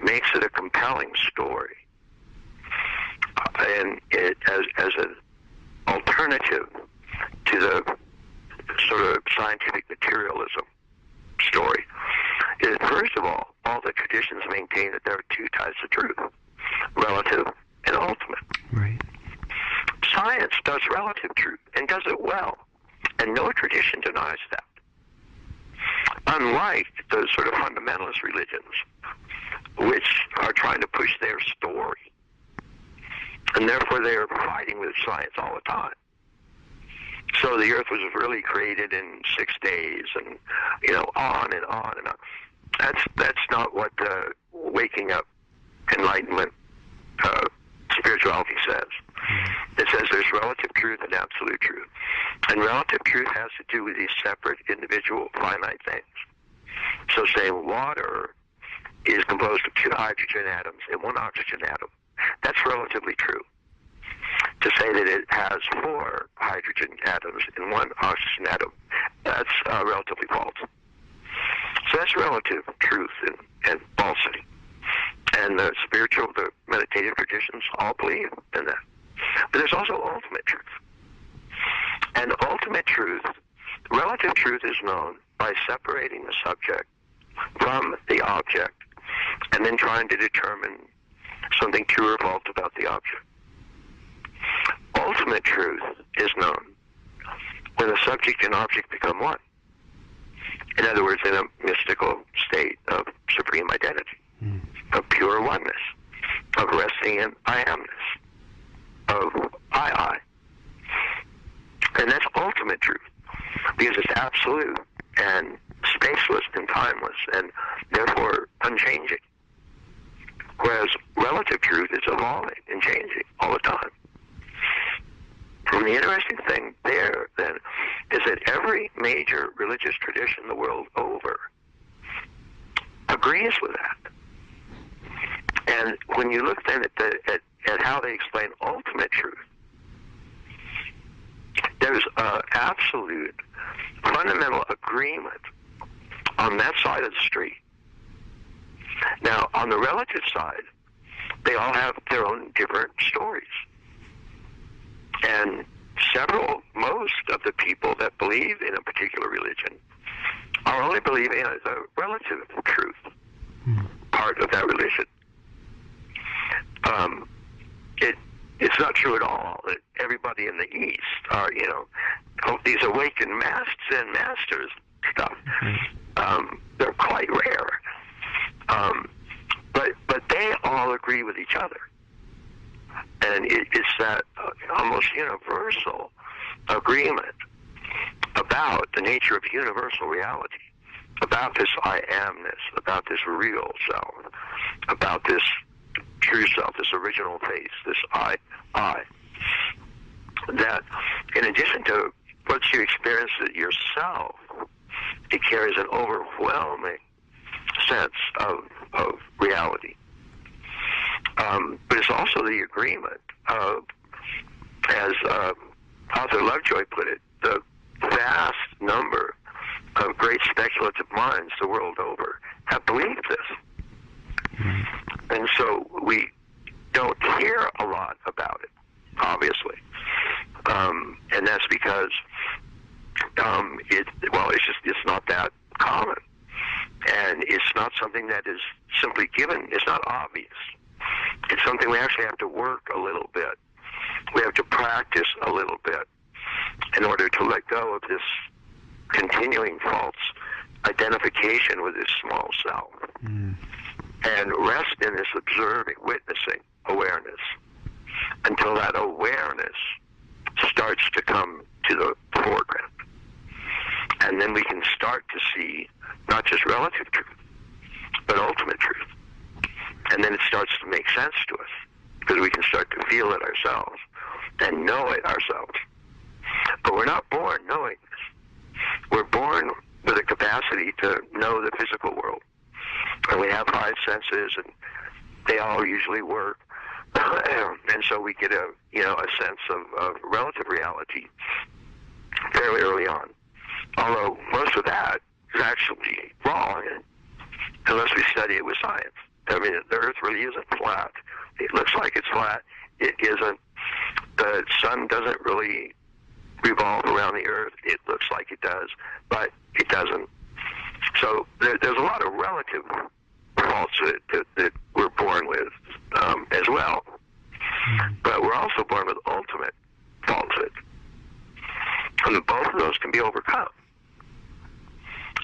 makes it a compelling story, and it as an alternative to the sort of scientific materialism story, is first of all the traditions maintain that there are two types of truth: relative and ultimate. Right. Science does relative truth and does it well, and no tradition denies that. Unlike the sort of fundamentalist religions, which are trying to push their story, and therefore they are fighting with science all the time. So the earth was really created in 6 days, and on and on and on. That's not what waking up enlightenment spirituality says. It says there's relative truth and absolute truth. And relative truth has to do with these separate individual finite things. So saying water is composed of 2 hydrogen atoms and 1 oxygen atom, that's relatively true. To say that it has 4 hydrogen atoms and 1 oxygen atom, that's relatively false. So that's relative truth and falsity. And the spiritual, the meditative traditions all believe in that. But there's also ultimate truth. And ultimate truth, relative truth, is known by separating the subject from the object and then trying to determine something true or false about the object. Ultimate truth is known when the subject and object become one. In other words, in a mystical state of supreme identity, of pure oneness, of resting in I amness, of I. And that's ultimate truth, because it's absolute and spaceless and timeless and therefore unchanging. Whereas relative truth is evolving and changing all the time. And the interesting thing there, then, is that every major religious tradition the world over agrees with that. And when you look then at how they explain ultimate truth, there's absolute, fundamental agreement on that side of the street. Now, on the relative side, they all have their own different stories. And most of the people that believe in a particular religion are only believing in the relative truth part of that religion. It's not true at all that everybody in the East are, these awakened masters stuff. They're quite rare. But they all agree with each other. And it's that almost universal agreement about the nature of universal reality, about this I amness, about this real self, about this true self, this original face, this I, that in addition to once you experience it yourself, it carries an overwhelming sense of reality. But it's also the agreement of, as Arthur Lovejoy put it, the vast number of great speculative minds the world over have believed this. And so we don't hear a lot about it, obviously. And that's because it's not that common. And it's not something that is simply given. It's not obvious. It's something we actually have to work a little bit. We have to practice a little bit in order to let go of this continuing false identification with this small self and rest in this observing, witnessing awareness until that awareness starts to come to the foreground. And then we can start to see not just relative truth, but ultimate truth. And then it starts to make sense to us because we can start to feel it ourselves and know it ourselves. But we're not born knowing this. We're born with a capacity to know the physical world. And we have 5 senses, and they all usually work. And so we get a sense of relative reality fairly early on. Although most of that is actually wrong unless we study it with science. I mean, the Earth really isn't flat. It looks like it's flat. It isn't. The sun doesn't really revolve around the Earth. It looks like it does, but it doesn't. So there's a lot of relative falsehood that we're born with as well. But we're also born with ultimate falsehood. And both of those can be overcome.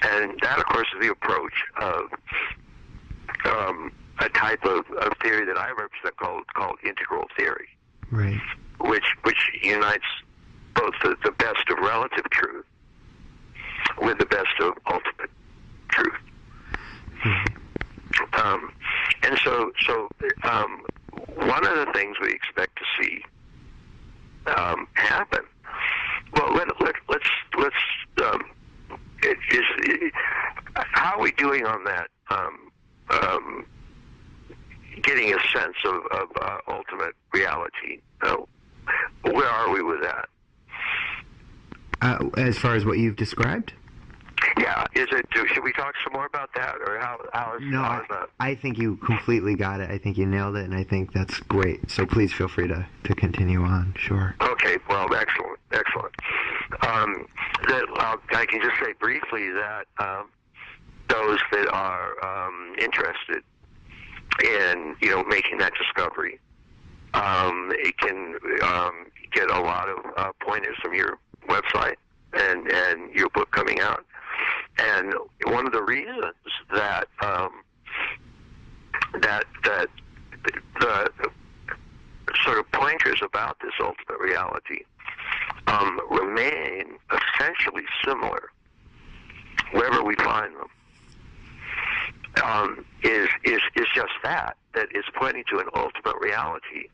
And that, of course, is the approach of a type of theory that I represent called integral theory, right? Which unites both the best of relative truth with the best of ultimate truth. And so one of the things we expect to see happen. Well, let's how are we doing on that? Getting a sense of ultimate reality. Where are we with that? As far as what you've described? Yeah, should we talk some more about that, or how is that? I think you completely got it. I think you nailed it, and I think that's great. So please feel free to continue on. Sure. Okay, well, excellent. I can just say briefly that those that are interested in making that discovery, it can get a lot of pointers from your website and your book coming out. And one of the reasons that the sort of pointers about this ultimate reality remain essentially similar wherever we find them, is just that it's pointing to an ultimate reality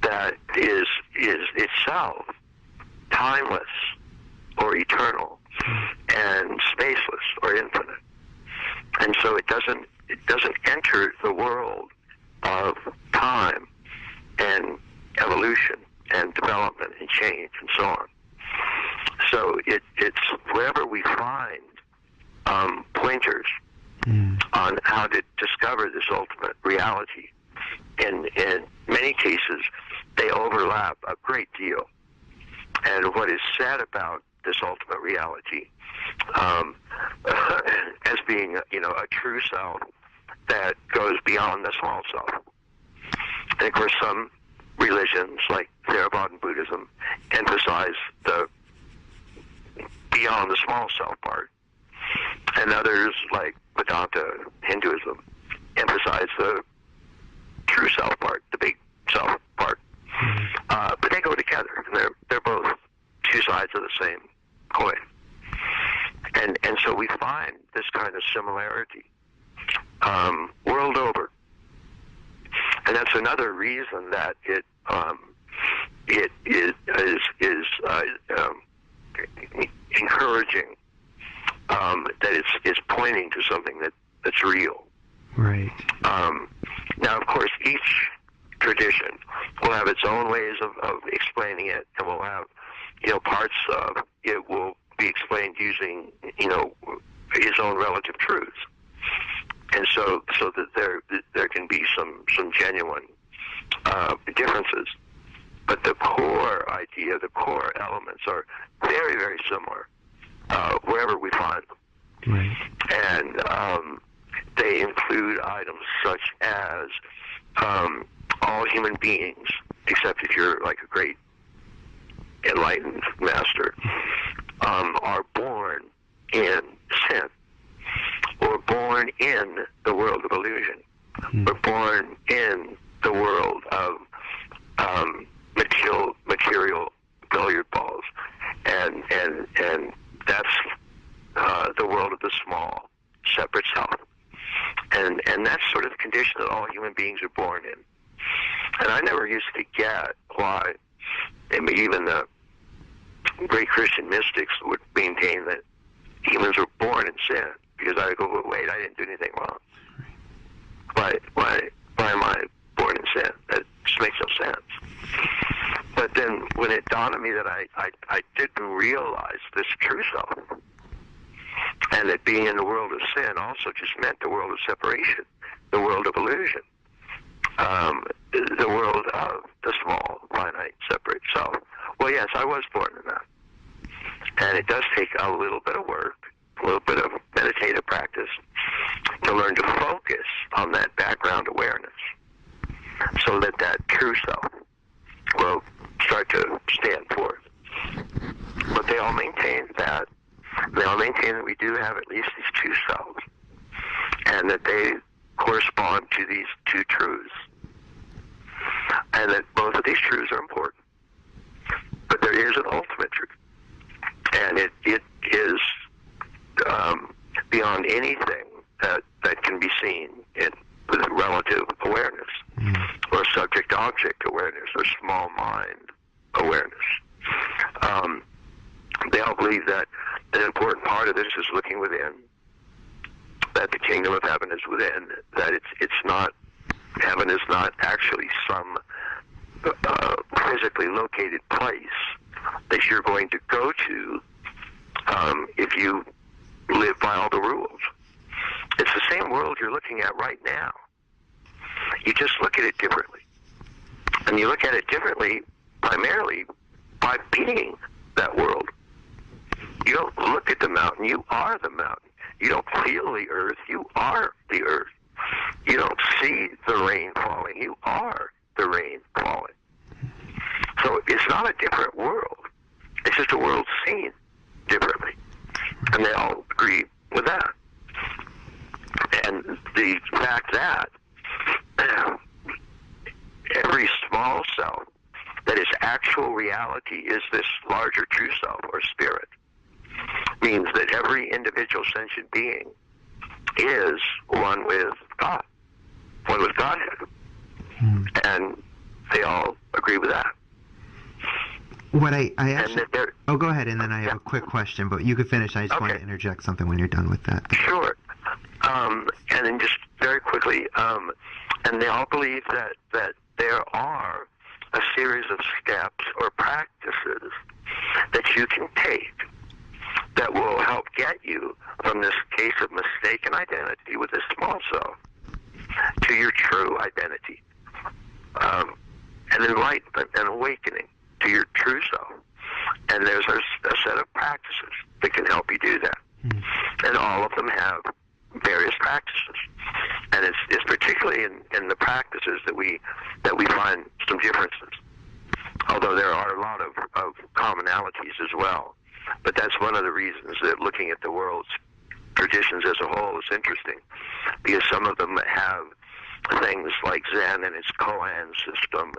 that is itself timeless or eternal and spaceless or infinite. And so it doesn't enter the world of time and evolution and development and change and so on. So it's wherever we find pointers on how to discover this ultimate reality. In many cases, they overlap a great deal. And what is said about this ultimate reality as being, a true self that goes beyond the small self. And of course, some religions, like Theravada Buddhism, emphasize the beyond the small self part. And others, like Vedanta Hinduism, emphasize the true self part, the big self part. But they go together. They're both two sides of the same coin. And so we find this kind of similarity world over. And that's another reason that it is encouraging that it's pointing to something that's real. Right. Now, of course, each tradition will have its own ways of explaining it, and will have, parts of it will be explained using, his own relative truths. And so that there can be some genuine differences. But the core idea, the core elements are very, very similar wherever we find them. Right. And they include items such as all human beings, except if you're like a great enlightened master, are born in sin, or born in the world of illusion, or born in the world of material billiard balls, and that's the world of the small, separate self. And that's sort of the condition that all human beings are born in. And I never used to get why, even the great Christian mystics would maintain that humans were born in sin, because I go, well, wait, I didn't do anything wrong. Why am I born in sin? That just makes no sense. But then when it dawned on me that I didn't realize this true self, and that being in the world of sin also just meant the world of separation, the world of illusion, the world of the small, finite, separate self. Well, yes, I was born in that. And it does take a little bit of work, a little bit of meditative practice to learn to focus on that background awareness, so that true self will start to stand forth. But they all maintain that. They all maintain that we do have at least these two selves, and that they correspond to these two truths, and that both of these truths are important. But there is an ultimate truth, and it is beyond anything that can be seen with relative awareness, or subject-object awareness, or small mind awareness. They all believe that an important part of this is looking within, that the kingdom of heaven is within, that it's not, heaven is not actually some physically located place that you're going to go to if you live by all the rules. It's the same world you're looking at right now. You just look at it differently. And you look at it differently primarily by being that world. You don't look at the mountain, you are the mountain. You don't feel the earth, you are the earth. You don't see the rain falling, you are the rain falling. So it's not a different world. It's just a world seen differently. And they all agree with that. And the fact that every small self that is actual reality is this larger true self or spirit means that every individual sentient being is one with God, one with Godhead. And they all agree with that. What I actually... Oh, go ahead, and then I have a quick question, but you could finish. I just want to interject something when you're done with that. Sure. And then just very quickly, and they all believe that there are a series of steps or practices that you can take that will help get you from this case of mistaken identity with this small self to your true identity, and enlightenment and awakening to your true self. And there's a set of practices that can help you do that. And all of them have various practices. And it's particularly in the practices that we find some differences. Although there are a lot of commonalities as well. But that's one of the reasons that looking at the world's traditions as a whole is interesting, because some of them have things like Zen and its koan system,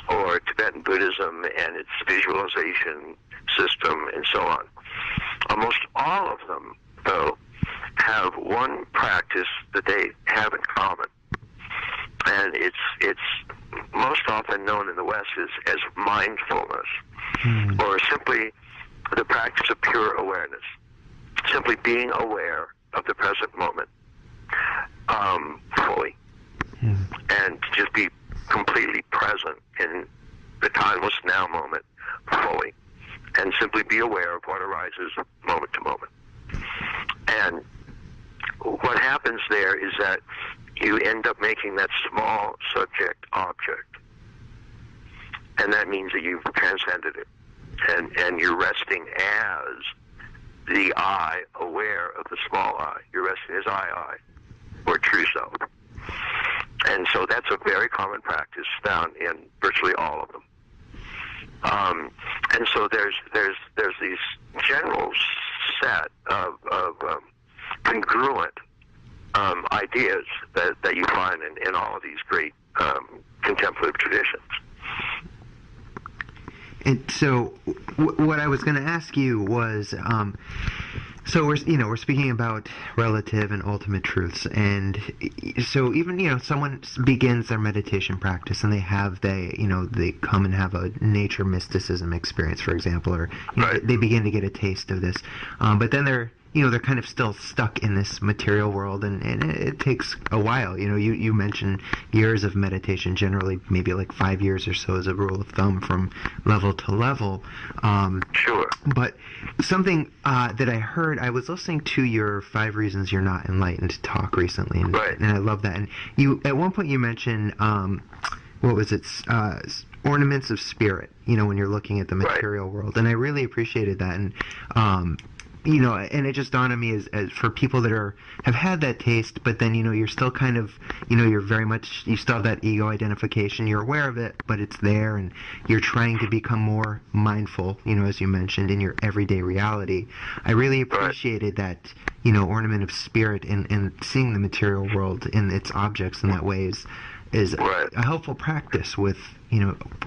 or Tibetan Buddhism and its visualization system, and so on. Almost all of them, though, have one practice that they have in common, and it's most often known in the West as mindfulness, or simply the practice of pure awareness, simply being aware of the present moment fully, and to just be completely present in the timeless now moment fully, and simply be aware of what arises moment to moment. And what happens there is that you end up making that small subject object, and that means that you've transcended it, and you're resting as the I, aware of the small I. You're resting as I, or true self. And so that's a very common practice found in virtually all of them. And so there's these general set of congruent ideas that you find in all of these great contemplative traditions. And so, what I was going to ask you was, so we're speaking about relative and ultimate truths, and so even someone begins their meditation practice and they come and have a nature mysticism experience, for example, or right. They begin to get a taste of this, but then they're kind of still stuck in this material world, and it takes a while. You mentioned years of meditation, generally maybe like 5 years or so as a rule of thumb from level to level. Sure. But something that I heard, I was listening to your 5 Reasons You're Not Enlightened talk recently, and, right. and I love that. And at one point you mentioned, what was it? Ornaments of spirit, when you're looking at the material right. world. And I really appreciated that. And, and it just dawned on me as for people that have had that taste, but then, you're still kind of, you're very much, you still have that ego identification, you're aware of it, but it's there, and you're trying to become more mindful, as you mentioned, in your everyday reality. I really appreciated that, ornament of spirit and seeing the material world in its objects in that way is a helpful practice with,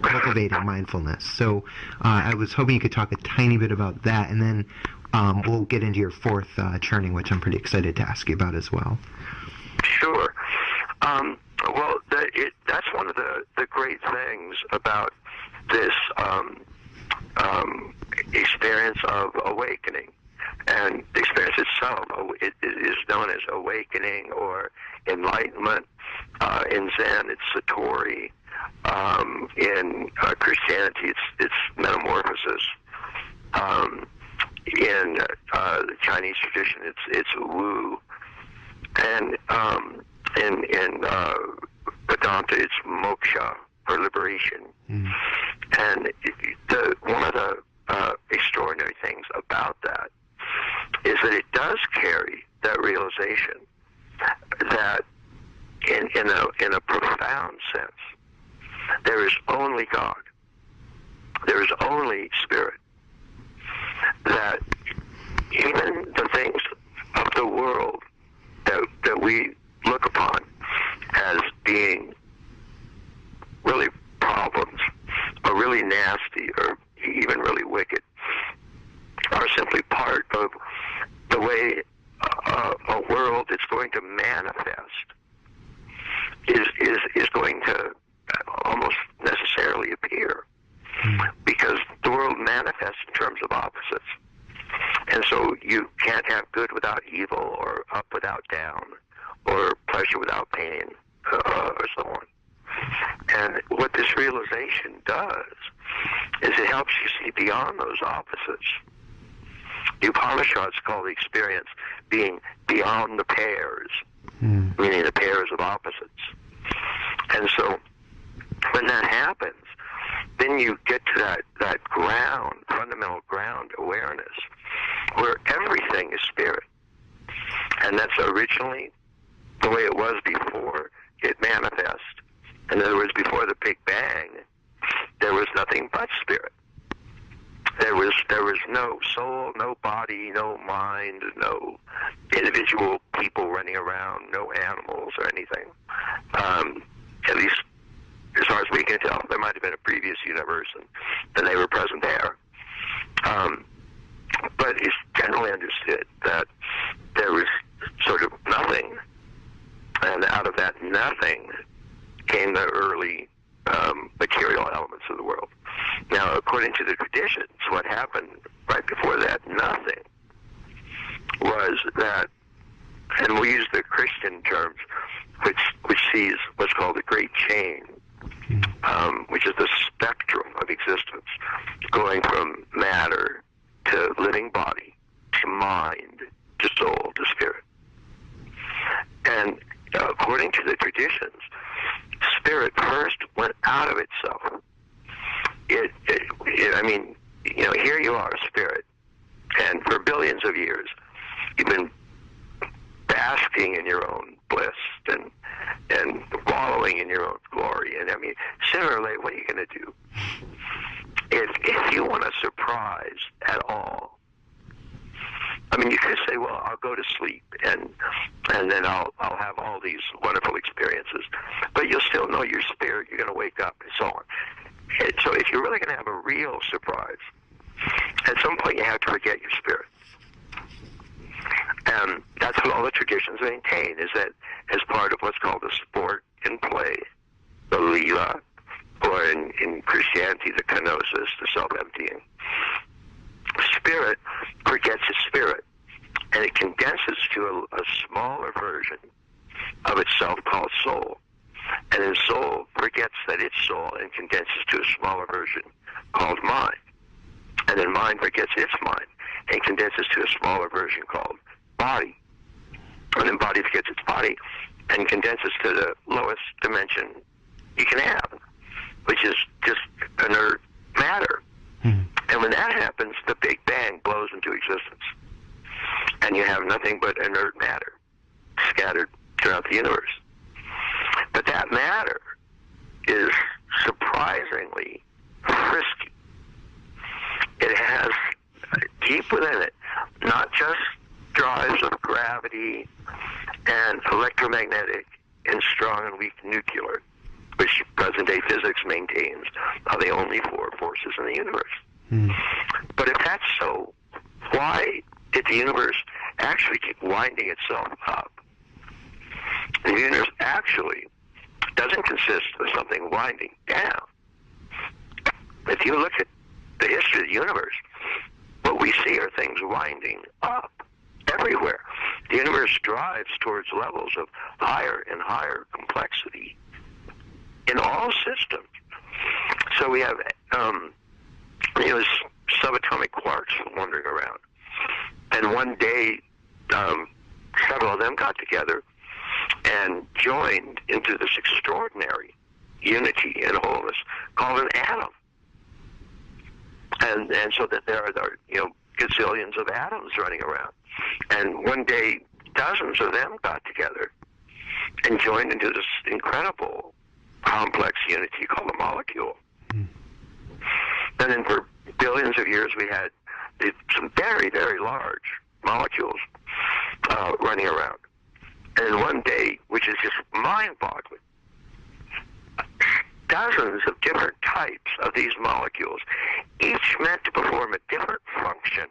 cultivating mindfulness. So I was hoping you could talk a tiny bit about that, and then we'll get into your fourth churning, which I'm pretty excited to ask you about as well. Sure. Well, that's one of the great things about this experience of awakening. And the experience itself it is known as awakening or enlightenment. In Zen, it's satori. In Christianity, it's metamorphosis. In the Chinese tradition, it's wu. And in Vedanta, it's moksha, or liberation. And one of the extraordinary things about that is that it does carry that realization that in a profound sense, there is only God. There is only Spirit. That even the things of the world that we look upon as being really problems, or really nasty, or even really wicked, are simply part of the way a world that's going to manifest is going to almost necessarily appear, because the world manifests in terms of opposites. And so you can't have good without evil, or up without down, or pleasure without pain, or so on. And what this realization does is it helps you see beyond those opposites. The Upanishads call the experience being beyond the pairs, meaning the pairs of opposites. And so when that happens, then you get to that ground, fundamental ground awareness, where everything is spirit. And that's originally the way it was before it manifests. In other words, before the Big Bang, there was nothing but spirit. There was no soul, no body, no mind, no individual people running around, no animals or anything. At least as far as we can tell, there might have been a previous universe and they were present there. But it's generally understood that there was sort of nothing, and out of that nothing came the early material elements of the world. Now, according to the traditions, what happened right before that nothing was that, and we use the Christian terms, which sees what's called the Great Chain, which is the spectrum of existence, going from matter to living body, to mind, to soul, to spirit. And according to the traditions, spirit first went out of itself. I mean, here you are, spirit, and for billions of years, you've been basking in your own bliss and wallowing in your own glory. And I mean, sooner or later, what are you going to do? If you want a surprise at all, I mean, you could say, well, I'll go to sleep and then I'll have all these wonderful experiences. But you'll still know your spirit. You're going to wake up and so on. And so if you're really going to have a real surprise, at some point you have to forget your spirit. And that's what all the traditions maintain, is that as part of what's called the sport and play, the lila, or in Christianity, the kenosis, the self-emptying, spirit forgets its spirit, and it condenses to a smaller version of itself called soul. And then soul forgets that it's soul and condenses to a smaller version called mind. And then mind forgets its mind and condenses to a smaller version called body. And then body forgets its body and condenses to the lowest dimension you can have, which is just inert matter. And when that happens, the Big Bang blows into existence. And you have nothing but inert matter scattered throughout the universe. But that matter is surprisingly frisky. It has deep within it not just drives of gravity and electromagnetic and strong and weak nuclear, which present-day physics maintains are the only four forces in the universe. But if that's so, why did the universe actually keep winding itself up? The universe actually doesn't consist of something winding down. if you look at the history of the universe, what we see are things winding up everywhere. The universe drives towards levels of higher and higher complexity in all systems. So we have subatomic quarks wandering around. And one day, several of them got together and joined into this extraordinary unity and wholeness called an atom. And so that there are gazillions of atoms running around. And one day, dozens of them got together and joined into this incredible complex unity called a molecule. And then for billions of years, we had some very, very large molecules running around. And then one day, which is just mind-boggling, dozens of different types of these molecules, each meant to perform a different function.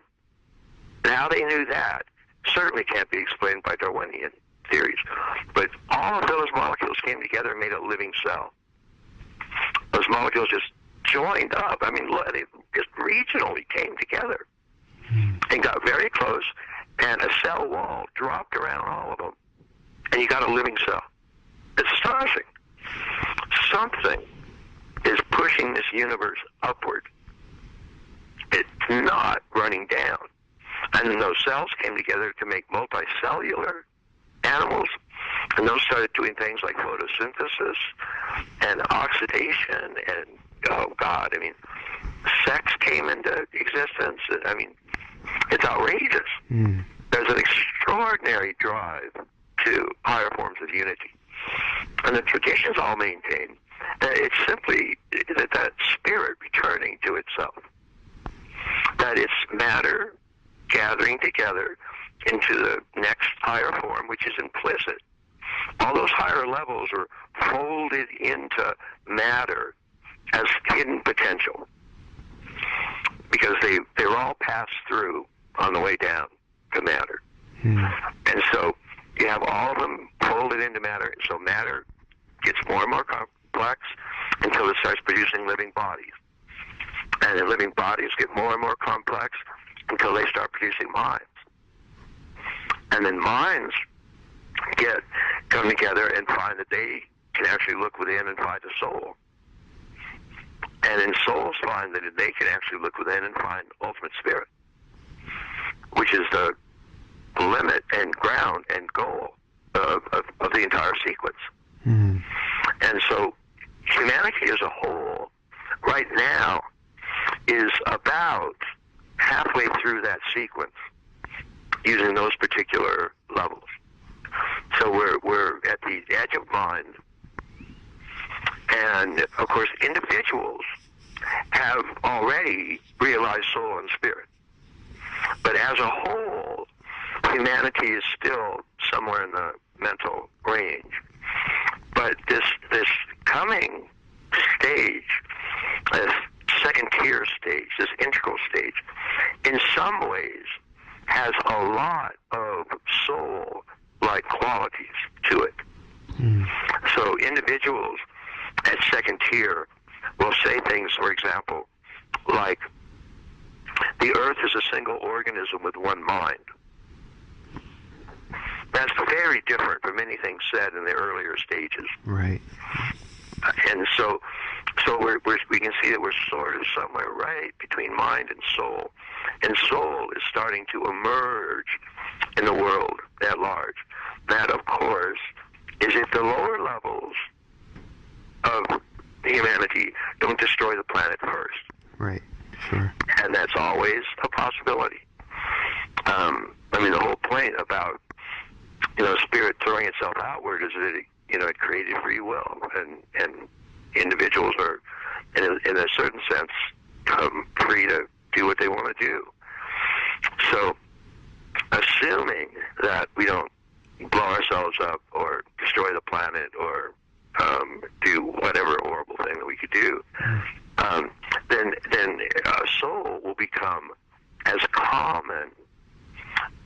And how they knew that certainly can't be explained by Darwinian theories. But all of those molecules came together and made a living cell. Those molecules just joined up. I mean, they just regionally came together and got very close, and a cell wall dropped around all of them, and you got a living cell. It's astonishing. Something is pushing this universe upward. It's not running down. And then those cells came together to make multicellular animals, and those started doing things like photosynthesis and oxidation and, oh God, I mean, sex came into existence. I mean, it's outrageous. There's an extraordinary drive to higher forms of unity. And the traditions all maintain that it's simply that spirit returning to itself. That it's matter gathering together into the next higher form, which is implicit. All those higher levels are folded into matter as hidden potential, because they're all passed through on the way down to matter. And so you have all of them folded into matter. So matter gets more and more complex until it starts producing living bodies. And then living bodies get more and more complex until they start producing minds. And then minds come together and find that they can actually look within and find a soul. And then souls find that they can actually look within and find ultimate spirit, which is the limit and ground and goal of the entire sequence. And so humanity as a whole right now is about halfway through that sequence using those particular levels. So we're at the edge of mind, and of course individuals have already realized soul and spirit. But as a whole, humanity is still somewhere in the mental range. But this coming stage, this second tier stage, this integral stage, in some ways has a lot of soul-like qualities to it. So individuals at second tier will say things, for example, like, the earth is a single organism with one mind. That's very different from anything said in the earlier stages. Right. And so we can see that we're sort of somewhere right between mind and soul. And soul is starting to emerge in the world at large. That, of course, is if the lower levels of humanity don't destroy the planet first. Right, sure. And that's always a possibility. I mean, the whole point about, spirit throwing itself outward is that it created free will, and individuals are, in a certain sense, free to do what they want to do. So, assuming that we don't blow ourselves up or destroy the planet or do whatever horrible thing that we could do, then a soul will become as common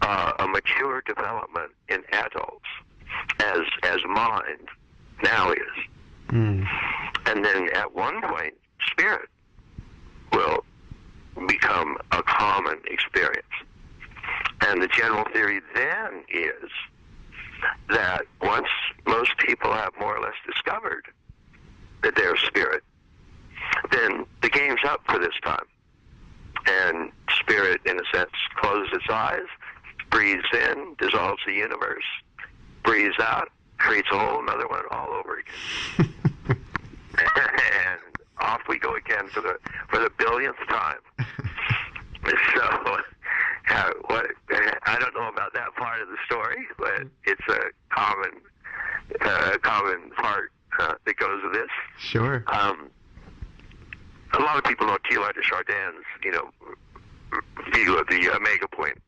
a mature development in adults as mind now is. And then at one point, spirit will become a common experience. And the general theory then is that once most people have more or less discovered that they're spirit, then the game's up for this time. And spirit, in a sense, closes its eyes, breathes in, dissolves the universe, breathes out, creates a whole another one all over again. And off we go again for the billionth time. So, I don't know about that part of the story, but it's a common part that goes with this. Sure. A lot of people know Teilhard de Chardin's, view of the omega point,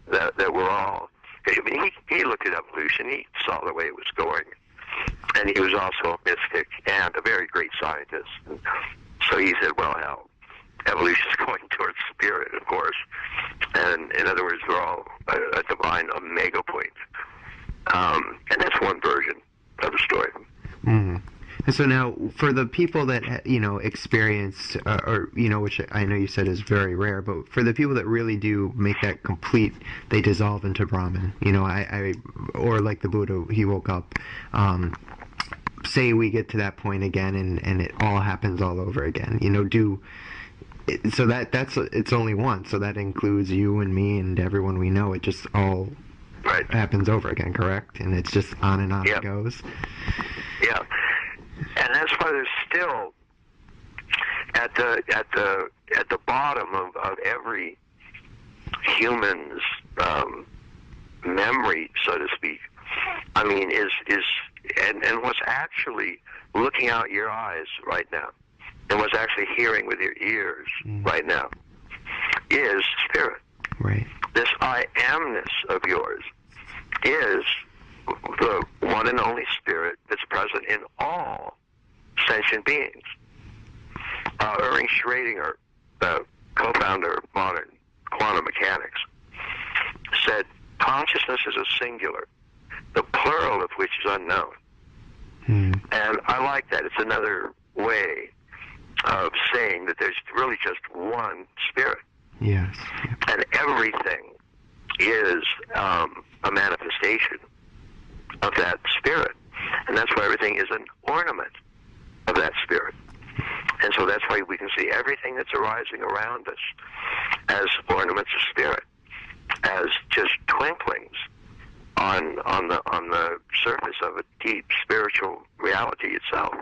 that we're all. I mean, he looked at evolution. He saw the way it was going, and he was also a mystic and a very great scientist. And so he said, "Well, hell, evolution is going towards spirit, of course, and in other words, we're all a divine omega point." And that's one version of the story. Mm. And so now, for the people that experience, which I know you said is very rare, but for the people that really do make that complete, they dissolve into Brahman. Or like the Buddha, he woke up. Say we get to that point again, and it all happens all over again. So that's it's only one. So that includes you and me and everyone we know. It just all happens over again, correct? And it's just on and on it goes. Yeah. And that's why there's still at the bottom of every human's memory, so to speak. I mean, is what's actually looking out your eyes right now, and what's actually hearing with your ears right now, is spirit. Right. This I amness of yours is the one and only spirit that's present in all sentient beings. Erwin Schrödinger, the co-founder of modern quantum mechanics, said consciousness is a singular, the plural of which is unknown. And I like that. It's another way of saying that there's really just one spirit. Yes. And everything is a manifestation of that spirit. And that's why everything is an ornament of that spirit. And so that's why we can see everything that's arising around us as ornaments of spirit, as just twinklings on the surface of a deep spiritual reality itself.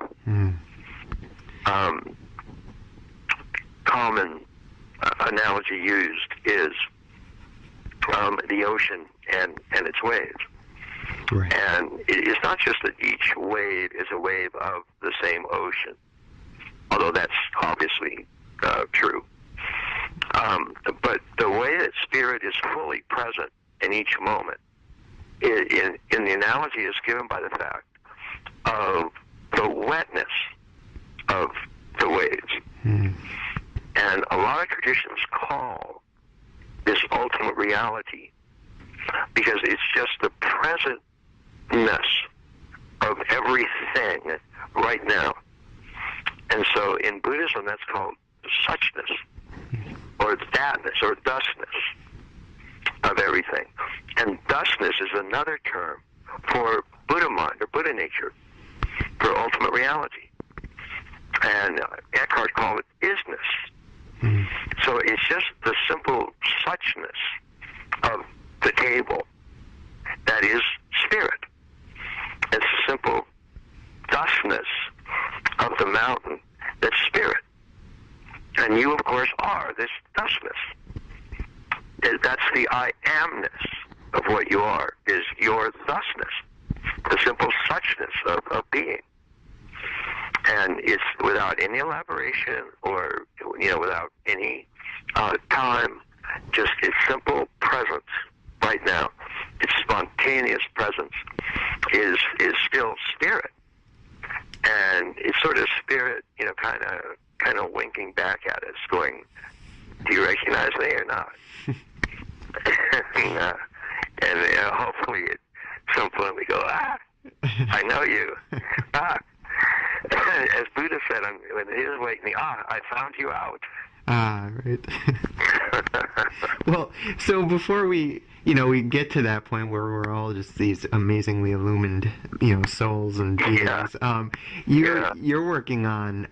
Common analogy used is the ocean and its waves. Right. And it's not just that each wave is a wave of the same ocean, although that's obviously true. But the way that spirit is fully present in each moment, in the analogy, is given by the fact of the wetness of the waves. And a lot of traditions call this ultimate reality because it's just the presentness of everything right now. And so in Buddhism, that's called suchness, or thatness, or thusness of everything. And thusness is another term for Buddha mind, or Buddha nature, for ultimate reality. And Eckhart called it isness. So it's just the simple suchness of the table that is spirit. It's the simple thusness of the mountain that's spirit. And you, of course, are this thusness. That's the I amness of what you are, is your thusness, the simple suchness of being. And it's without any elaboration or, without any time, just its simple presence right now. Its spontaneous presence is still spirit. And it's sort of spirit, kind of winking back at us, going, "Do you recognize me or not?" and hopefully at some point we go, "I know you." As Buddha said when he was awakening, "I found you out." Right. Well, so before we get to that point where we're all just these amazingly illumined, souls and beings, you're working on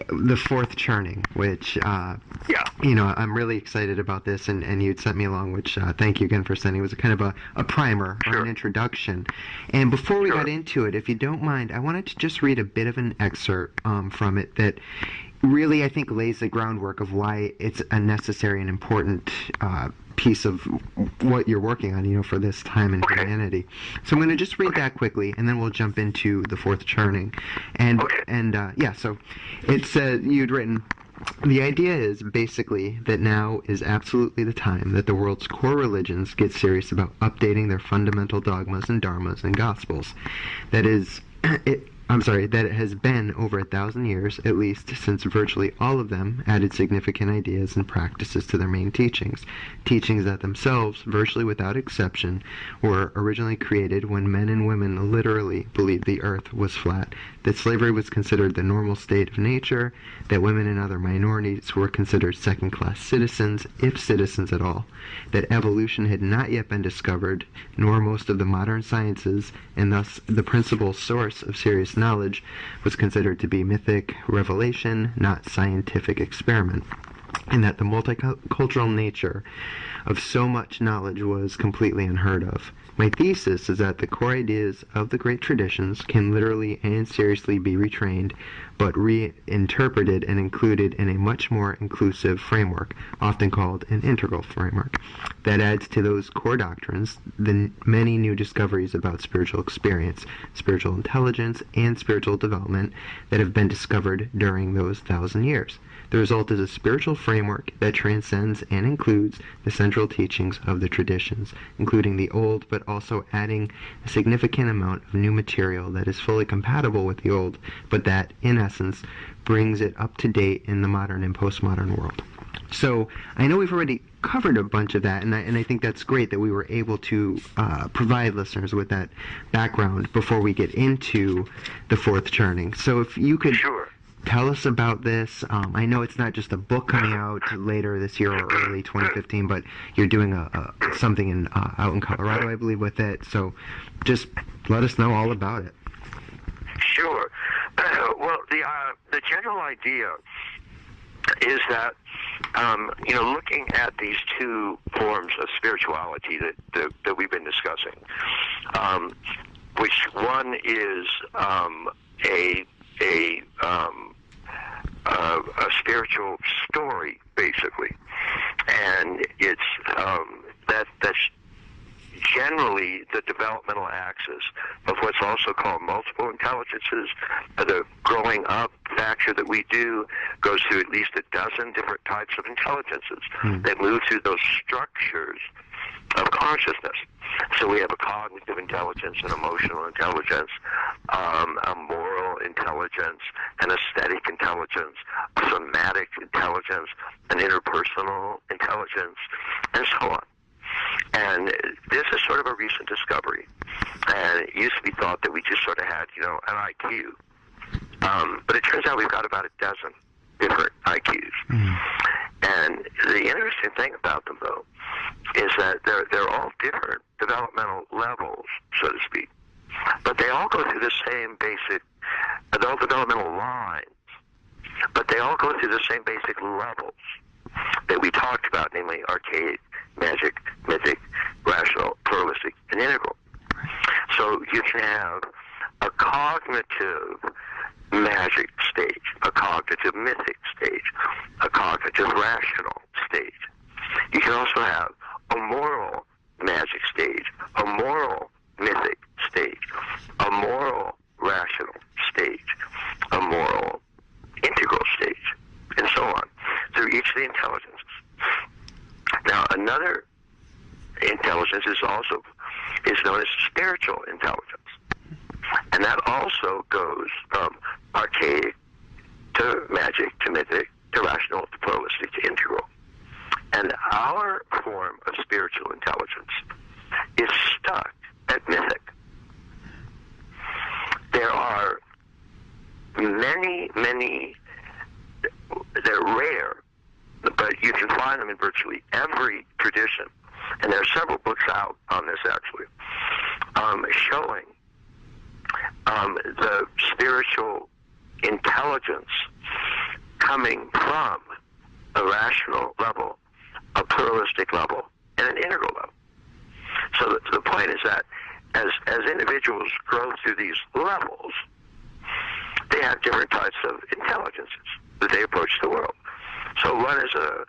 the fourth churning, which, I'm really excited about this, and you'd sent me along, which thank you again for sending. It was kind of a primer or an introduction. And before we got into it, if you don't mind, I wanted to just read a bit of an excerpt from it that really, I think, lays the groundwork of why it's a necessary and important piece of what you're working on, for this time in humanity. So I'm going to just read that quickly, and then we'll jump into the fourth churning. So it's you'd written, the idea is basically that now is absolutely the time that the world's core religions get serious about updating their fundamental dogmas and dharmas and gospels. That it has been over 1,000 years, at least, since virtually all of them added significant ideas and practices to their main teachings. Teachings that themselves, virtually without exception, were originally created when men and women literally believed the earth was flat, that slavery was considered the normal state of nature, that women and other minorities were considered second-class citizens, if citizens at all, that evolution had not yet been discovered, nor most of the modern sciences, and thus the principal source of serious knowledge was considered to be mythic revelation, not scientific experiment, and that the multicultural nature of so much knowledge was completely unheard of. My thesis is that the core ideas of the great traditions can literally and seriously be retrained, but reinterpreted and included in a much more inclusive framework, often called an integral framework, that adds to those core doctrines the many new discoveries about spiritual experience, spiritual intelligence, and spiritual development that have been discovered during those 1,000 years. The result is a spiritual framework that transcends and includes the central teachings of the traditions, including the old, but also adding a significant amount of new material that is fully compatible with the old, but that, in essence, brings it up to date in the modern and postmodern world. So I know we've already covered a bunch of that, and I think that's great that we were able to provide listeners with that background before we get into the fourth churning. So if you could tell us about this. I know it's not just a book coming out later this year or early 2015, but you're doing something out in Colorado, I believe, with it. So just let us know all about it. Sure. Well, the general idea is that looking at these two forms of spirituality that we've been discussing, which one is a spiritual story, basically, and it's that's generally the developmental axis of what's also called multiple intelligences. The growing up factor that we do goes through at least a dozen different types of intelligences that move through those structures of consciousness. So we have a cognitive intelligence, an emotional intelligence, a moral intelligence, an aesthetic intelligence, a somatic intelligence, an interpersonal intelligence, and so on. And this is sort of a recent discovery. And it used to be thought that we just sort of had, an IQ. But it turns out we've got about a dozen different IQs. And the interesting thing about them, though, is that they're all different developmental levels, so to speak. But they all go through the same basic, they're all developmental lines, but they all go through the same basic levels that we talked about, namely archaic, magic, mythic, rational, pluralistic, and integral. So you can have a cognitive magic stage, a cognitive mythic stage, a cognitive rational stage. You can also have a moral magic stage, a moral mythic stage, a moral rational stage, a moral integral stage, and so on, through each of the intelligences. Now, another intelligence is known as spiritual intelligence. And that also goes from archaic to magic to mythic to rational to pluralistic to integral. And our form of spiritual intelligence is stuck at mythic. There are many, they're rare, time in virtually every tradition, and there are several books out on this actually, showing the spiritual intelligence coming from a rational level, a pluralistic level, and an integral level. So the point is that as individuals grow through these levels, they have different types of intelligences that they approach the world. So one is a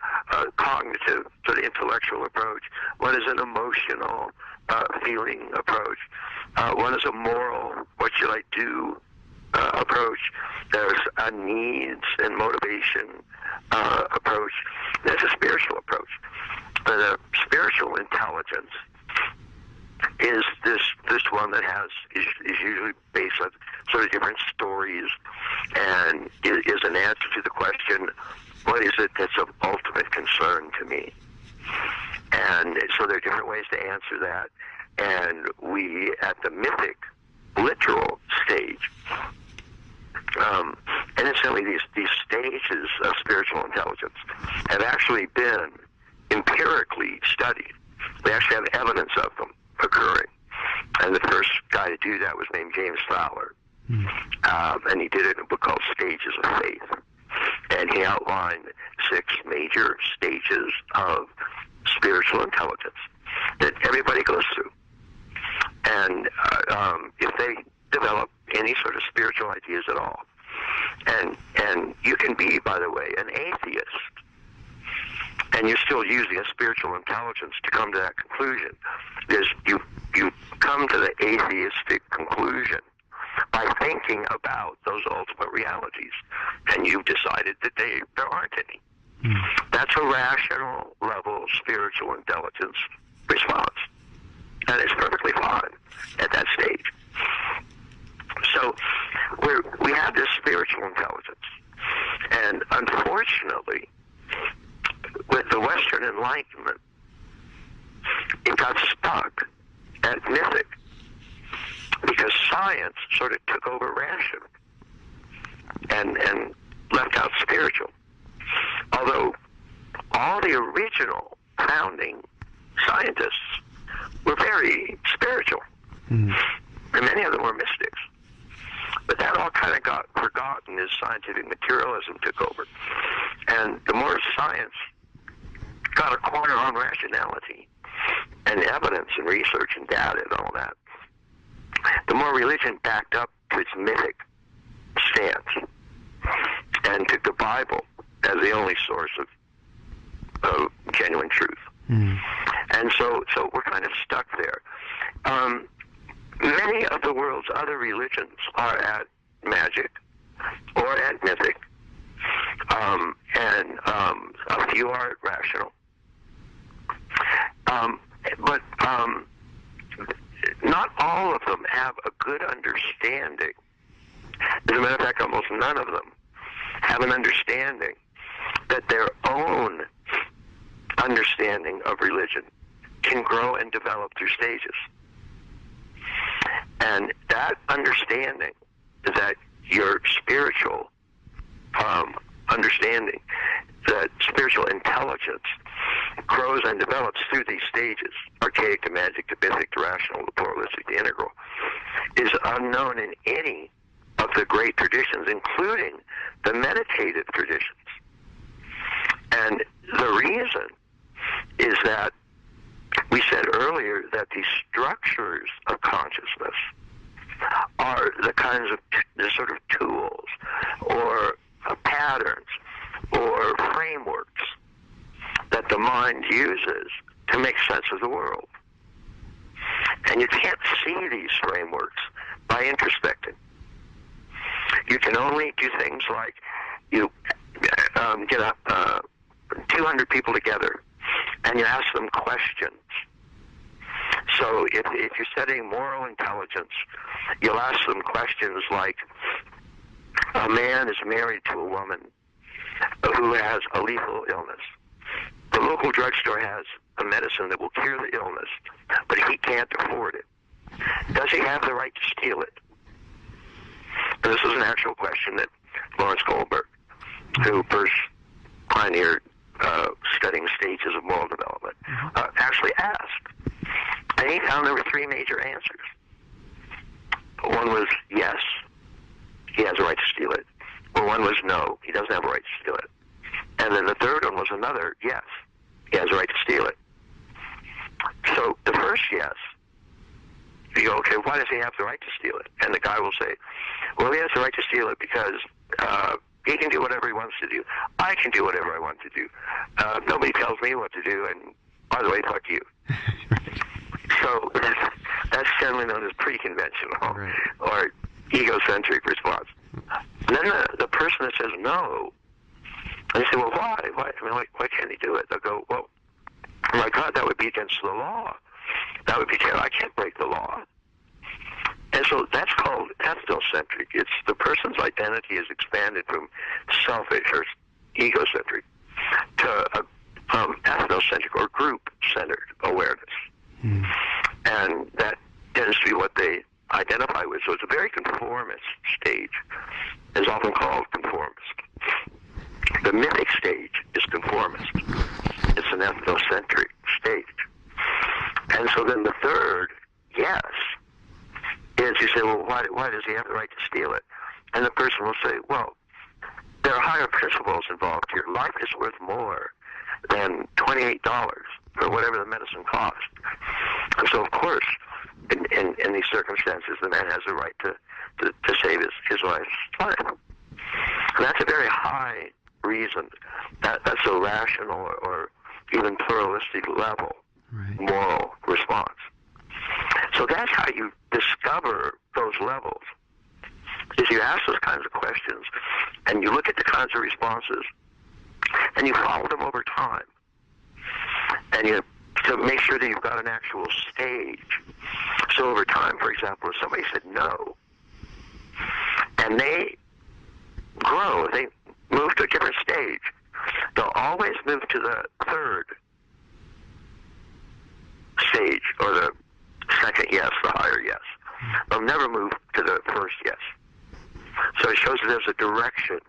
cognitive, sort of intellectual approach. One is an emotional, feeling approach. One is a moral, what should I do approach. There's a needs and motivation approach. There's a spiritual approach. The spiritual intelligence is this one that is usually based on sort of different stories and is an answer to the question, what is it that's of ultimate concern to me? And so there are different ways to answer that. And we, at the mythic, literal stage, and incidentally, these stages of spiritual intelligence have actually been empirically studied. We actually have evidence of them occurring. And the first guy to do that was named James Fowler. And he did it in a book called Stages of Faith. And he outlined 6 major stages of spiritual intelligence that everybody goes through. And if they develop any sort of spiritual ideas at all, and you can be, by the way, an atheist, and you're still using a spiritual intelligence to come to that conclusion, because you come to the atheistic conclusion by thinking about those ultimate realities, and you've decided that there aren't any. That's a rational level spiritual intelligence response, and it's perfectly fine at that stage. So we have this spiritual intelligence, and unfortunately, with the Western Enlightenment, it got stuck at mythic because science sort of took over rational and left out spiritual. Although all the original founding scientists were very spiritual, and many of them were mystics. But that all kind of got forgotten as scientific materialism took over. And the more science got a corner on rationality and evidence and research and data and all that, the more religion backed up to its mythic stance and took the Bible as the only source of genuine truth. And so we're kind of stuck there. Many of the world's other religions are at magic or at mythic, and a few are at rational. But not all of them have a good understanding. As a matter of fact, almost none of them have an understanding that their own understanding of religion can grow and develop through stages. And that understanding, that your spiritual understanding, that spiritual intelligence grows and develops through these stages, archaic to magic to mythic to rational to pluralistic to integral, is unknown in any of the great traditions, including the meditative traditions. And the reason is that we said earlier that the structures of consciousness are the kinds of the sort of tools or patterns or frameworks that the mind uses to make sense of the world. And you can't see these frameworks by introspecting. You can only do things like you get 200 people together and you ask them questions. So if you're studying moral intelligence, you'll ask them questions like, a man is married to a woman who has a lethal illness. The local drugstore has a medicine that will cure the illness, but he can't afford it. Does he have the right to steal it? And this is an actual question that Lawrence Goldberg, who first pioneered studying stages of moral development, actually asked. And he found there were three major answers. One was yes, he has a right to steal it. Or one was no, he doesn't have a right to steal it. And then the third one was another yes, he has a right to steal it. So the first yes, you go, okay, why does he have the right to steal it? And the guy will say, well, he has the right to steal it because he can do whatever he wants to do. I can do whatever I want to do. Nobody tells me what to do, and by the way, fuck you. So that's generally known as pre-conventional or egocentric response. And then the person that says no, and they say, well, why? I mean, why can't he do it? They'll go, well, oh my God, that would be against the law. That would be terrible. I can't break the law. And so that's called ethnocentric. It's the person's identity is expanded from selfish or egocentric to ethnocentric or group-centered awareness. And that tends to be what they identify with. So it's a very conformist stage. It's often called conformist. The mythic stage is conformist. It's an ethnocentric stage. And so then the third, yes, is you say, well, why does he have the right to steal it? And the person will say, well, there are higher principles involved here. Life is worth more than $28 for whatever the medicine cost. And so, of course, in these circumstances, the man has the right to save his wife's life. And that's a very high reason. That's a rational or even pluralistic level moral response. So that's how you discover those levels, is you ask those kinds of questions, and you look at the kinds of responses, and you follow them over time. And you to make sure that you've got an actual stage. So over time, for example, if somebody said no, and they grow, they move to a different stage, they'll always move to the third stage, or the second yes, the higher yes. They'll never move to the first yes. So it shows that there's a direction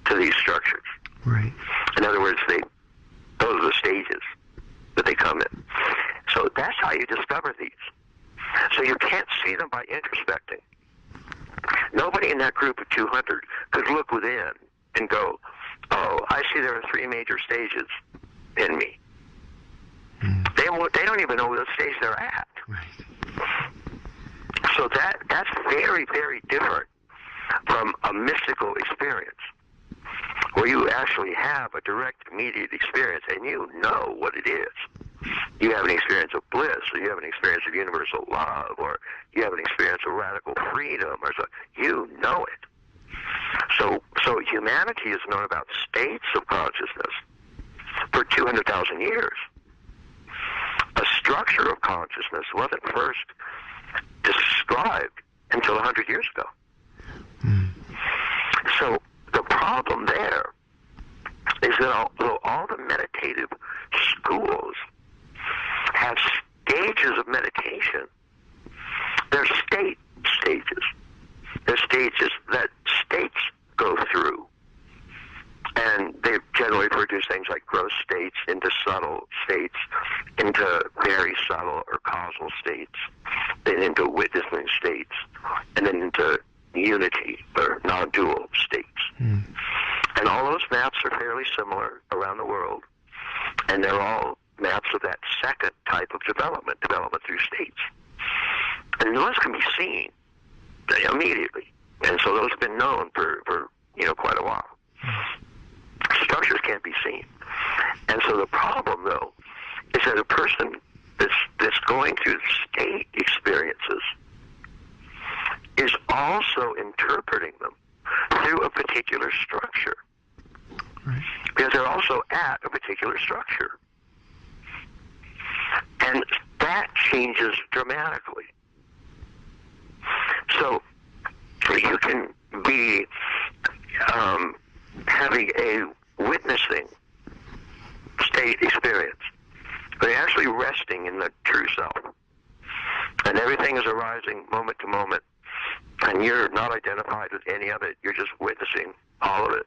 to these structures. Right. In other words, those are the stages that they come in. So that's how you discover these. So you can't see them by introspecting. Nobody in that group of 200 could look within and go, oh, I see there are three major stages in me. They don't even know what stage they're at. Right. So that's very, very different from a mystical experience, where you actually have a direct, immediate experience, and you know what it is. You have an experience of bliss, or you have an experience of universal love, or you have an experience of radical freedom, or so. You know it. So humanity has known about states of consciousness for 200,000 years. A structure of consciousness wasn't first described until 100 years ago. So the problem there is that although all the meditative schools have stages of meditation, they're stages. They're stages that states go through. And they generally produce things like gross states into subtle states, into very subtle or causal states, then into witnessing states, and then into unity or non-dual states. And all those maps are fairly similar around the world, and they're all maps of that second type of development through states. And those can be seen immediately, and so those have been known for quite a while. Structures can't be seen. And so the problem, though, is that a person that's going through state experiences is also interpreting them through a particular structure. Right. Because they're also at a particular structure. And that changes dramatically. So you can be having a witnessing state experience, but actually resting in the true self. And everything is arising moment to moment, and you're not identified with any of it. You're just witnessing all of it.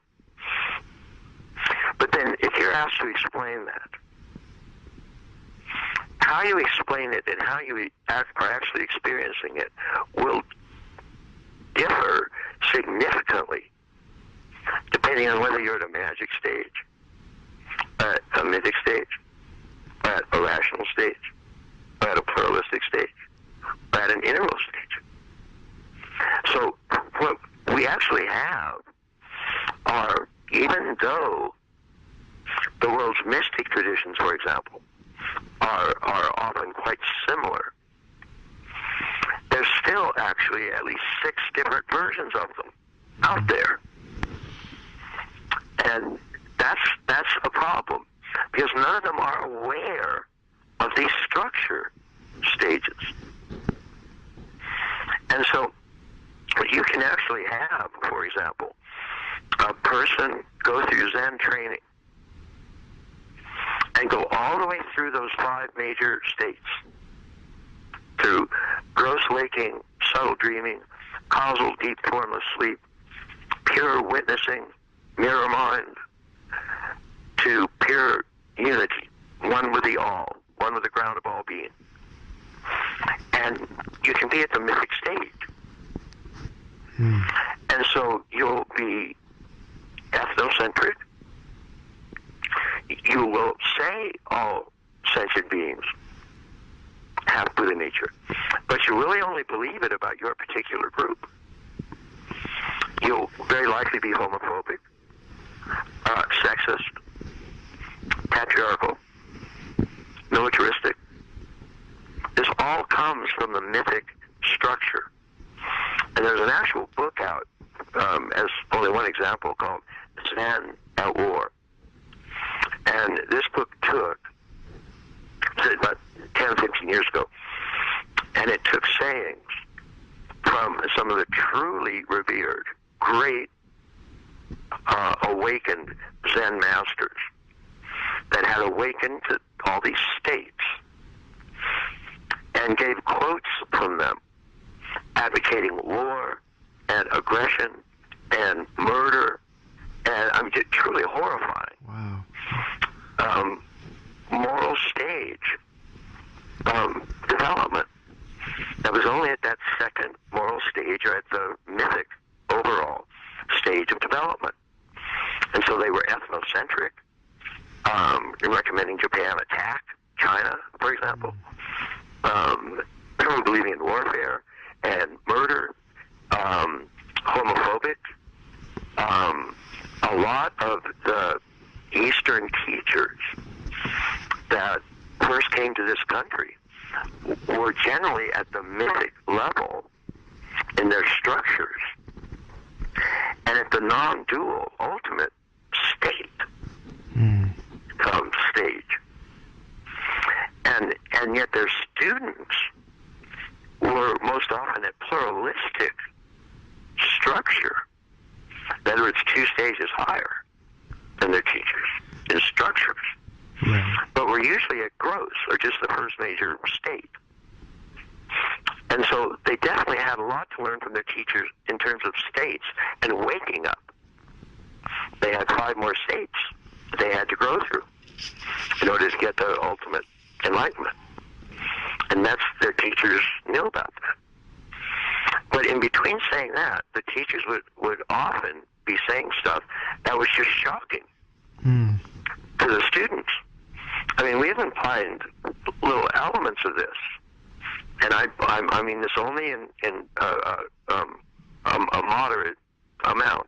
But then if you're asked to explain that, how you explain it and how you are actually experiencing it will differ significantly depending on whether you're at a magic stage, at a mythic stage, at a rational stage, at a pluralistic stage, at an innermost stage. So what we actually have are, even though the world's mystic traditions, for example, are often quite similar, there's still actually at least 6 different versions of them out there. And that's a problem, because none of them are aware of these structure stages. And so you can actually have, for example, a person go through Zen training and go all the way through those 5 major states, through gross waking, subtle dreaming, causal deep formless sleep, pure witnessing, mirror mind, to pure unity, one with the all, one with the ground of all being. And you can be at the mythic stage. And so you'll be ethnocentric. You will say all sentient beings have Buddha nature, but you really only believe it about your particular group. You'll very likely be homophobic, sexist, patriarchal, militaristic. This all comes from the mythic structure. And there's an actual book out, as only one example, called Zen at War. And this book took, about 10, 15 years ago, and it took sayings from some of the truly revered, great, awakened Zen masters that had awakened to all these states, and gave quotes from them advocating war and aggression and murder, and I mean, truly horrifying. Wow. Moral stage development. That was only at that second moral stage, or at the mythic overall stage of development. And so they were ethnocentric, recommending Japan attack China, for example, believing in warfare and murder, homophobic. A lot of the Eastern teachers that first came to this country were generally at the mythic level in their structures, and at the non-dual ultimate state stage. And yet their students were most often at pluralistic structure. In other words, 2 stages higher than their teachers in structures. Right. But we're usually at gross, or just the first major state. And so they definitely had a lot to learn from their teachers in terms of states and waking up. They had 5 more states that they had to grow through in order to get the ultimate enlightenment. And that's, their teachers knew about that. But in between saying that, the teachers would often be saying stuff that was just shocking to the students. I mean, we even find little elements of this, and I mean this only in a moderate amount.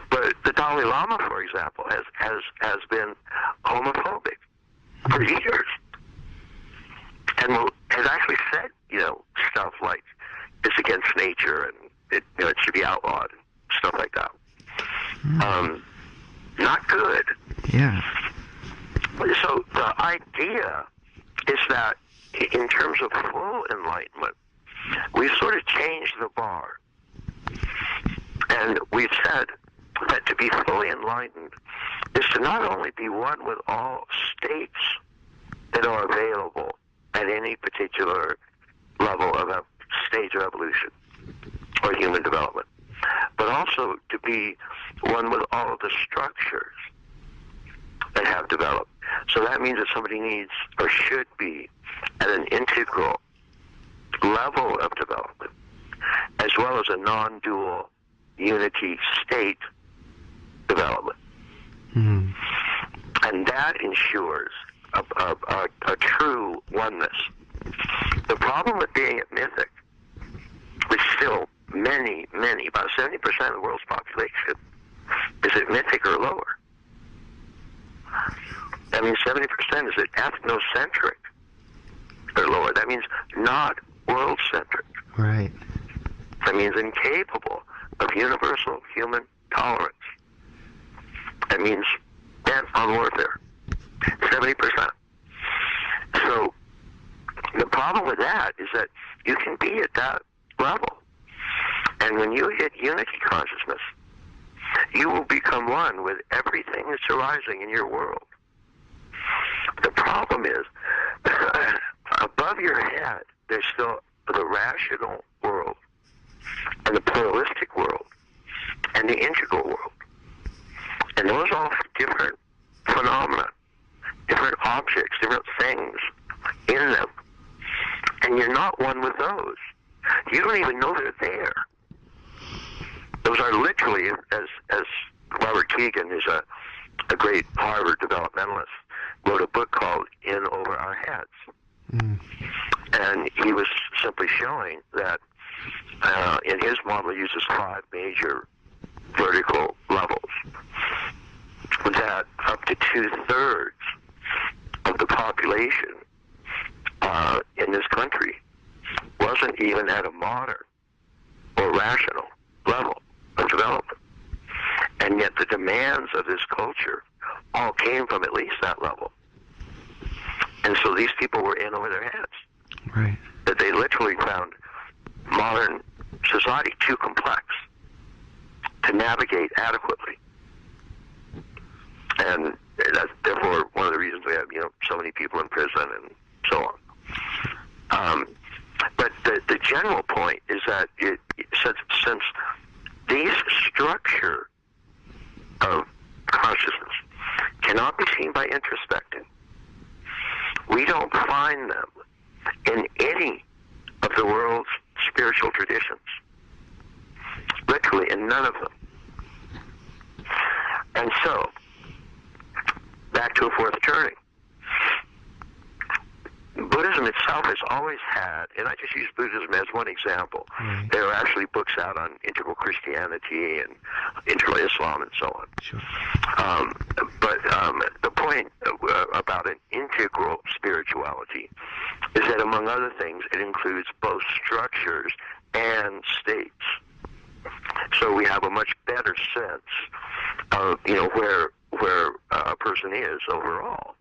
But the Dalai Lama, for example, has been homophobic for years, and has actually said, stuff like it's against nature and it should be outlawed, and stuff like that. Not good. Yeah. So the idea is that in terms of full enlightenment, we've sort of changed the bar. And we've said that to be fully enlightened is to not only be one with all states that are available at any particular level of a stage of evolution or human development, but also to be one with all of the structures that have developed. So that means that somebody needs or should be at an integral level of development, as well as a non-dual unity state development. Mm. And that ensures a true oneness. The problem with being at mythic is still many, about 70% of the world's population is at mythic or lower. That means 70% is at ethnocentric or lower. That means not world-centric. Right. That means incapable of universal human tolerance. That means bent on warfare. 70%. So the problem with that is that you can be at that level. And when you hit unity consciousness, you will become one with everything that's arising in your world. The problem is, above your head, there's still the rational world, and the pluralistic world, and the integral world. And those all have different phenomena, different objects, different things in them. And you're not one with those. You don't even know they're there. Those are literally, as Robert Keegan, who's a great Harvard developmentalist, wrote a book called In Over Our Heads. Mm. And he was simply showing that in his model, he uses 5 major vertical levels, that up to 2/3 of the population in this country wasn't even at a modern or rational level of development. And yet the demands of this culture all came from at least that level. And so these people were in over their heads. Right. That they literally found modern society too complex to navigate adequately. And that's therefore one of the reasons we have, so many people in prison and so on. But the general point is that since these structure of consciousness cannot be seen by introspecting, we don't find them in any of the world's spiritual traditions. Literally in none of them. And so, back to a fourth turning. Buddhism itself has always had, and I just use Buddhism as one example. Right. There are actually books out on integral Christianity and integral Islam and so on. Sure. But the point about an integral spirituality is that, among other things, it includes both structures and states. So we have a much better sense of where a person is overall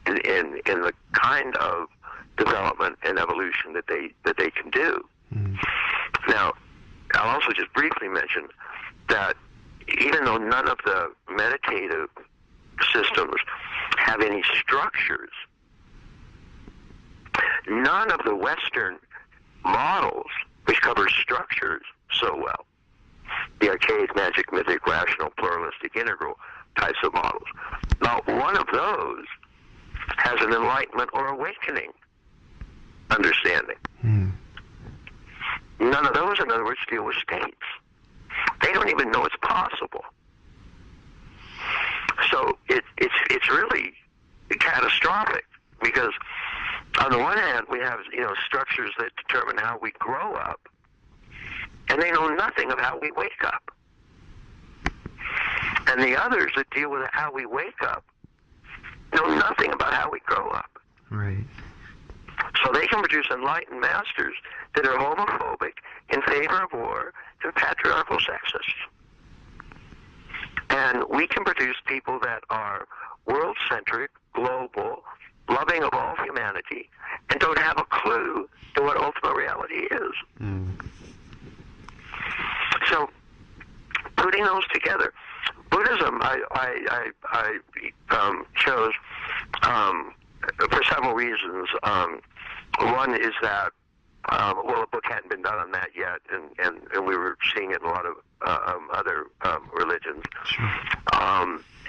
in the kind of development and evolution that they can do. Mm. Now, I'll also just briefly mention that even though none of the meditative systems have any structures, none of the Western models, which cover structures so well, the archaic, magic, mythic, rational, pluralistic, integral types of models, not one of those has an enlightenment or awakening understanding. Hmm. None of those, in other words, deal with states. They don't even know it's possible. So it's really catastrophic, because on the one hand we have structures that determine how we grow up, and they know nothing of how we wake up. And the others that deal with how we wake up know nothing about how we grow up. Right. So they can produce enlightened masters that are homophobic, in favor of war, and patriarchal sexists. And we can produce people that are world-centric, global, loving of all humanity, and don't have a clue to what ultimate reality is. Mm. So, putting those together, Buddhism, I chose for several reasons. One is that, a book hadn't been done on that yet, and we were seeing it in a lot of other religions. Sure.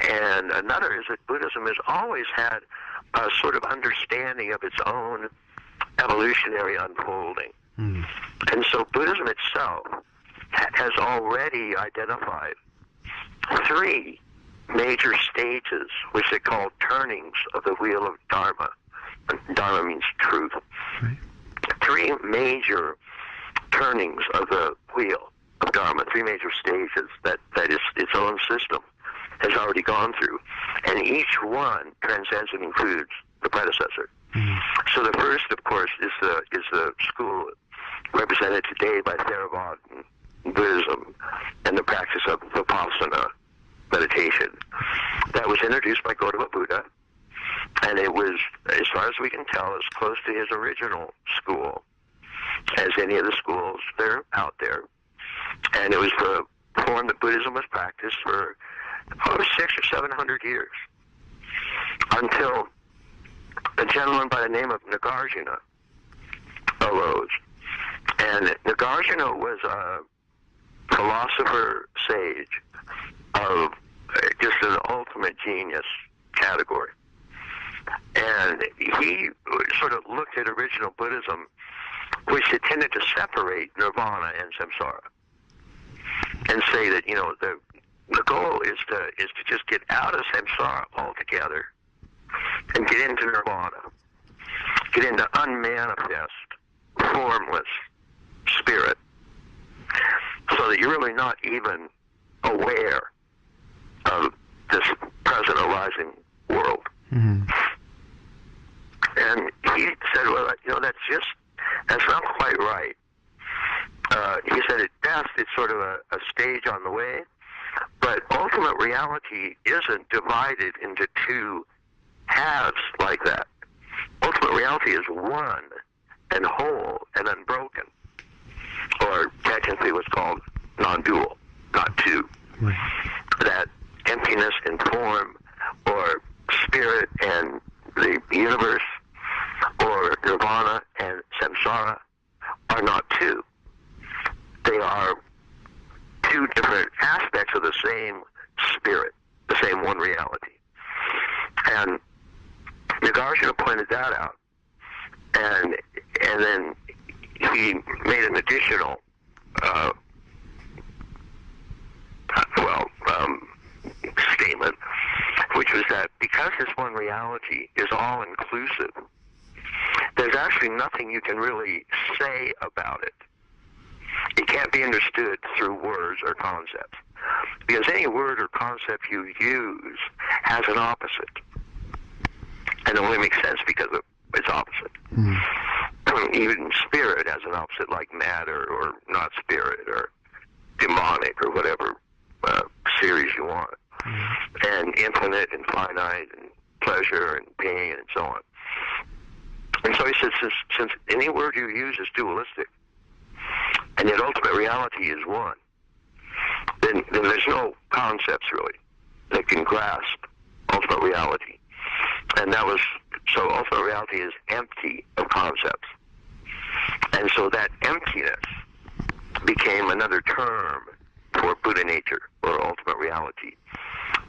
And another is that Buddhism has always had a sort of understanding of its own evolutionary unfolding. And so Buddhism itself has already identified three major stages, which they call turnings of the wheel of Dharma. Dharma means truth. Right. Three major turnings of the wheel of Dharma, three major stages that is its own system has already gone through. And each one transcends and includes the predecessor. So the first, of course, is the school represented today by Theravada Buddhism and the practice of Vipassana meditation. That was introduced by Gautama Buddha, and it was, as far as we can tell, as close to his original school as any of the schools that are out there. And it was the form that Buddhism was practiced for 600 or 700 years, until a gentleman by the name of Nagarjuna arose. And Nagarjuna was a philosopher sage of just an ultimate genius category. And he sort of looked at original Buddhism, which had tended to separate nirvana and samsara, and say that, you know, the goal is to just get out of samsara altogether and get into nirvana, get into unmanifest, formless spirit, so that you're really not even aware of this present arising world. And he said, well, you know, that's not quite right. He said, at best, it's sort of a stage on the way, but ultimate reality isn't divided into two halves like that. Ultimate reality is one and whole and unbroken, or technically what's called non-dual, not two. Right. That emptiness in form, or spirit and the universe, or nirvana and samsara are not two. They are two different aspects of the same spirit, the same one reality. And Nagarjuna pointed that out, and then he made an additional statement, which was that because this one reality is all inclusive, there's actually nothing you can really say about it. It can't be understood through words or concepts, because any word or concept you use has an opposite, and it only makes sense because of its opposite. Even spirit has an opposite, like matter or not spirit or demonic or whatever series you want, and infinite and finite and pleasure and pain and so on. And so he said, since any word you use is dualistic, and yet ultimate reality is one, then there's no concepts really that can grasp ultimate reality. And that was, so ultimate reality is empty of concepts. And so that emptiness became another term for Buddha nature, or ultimate reality.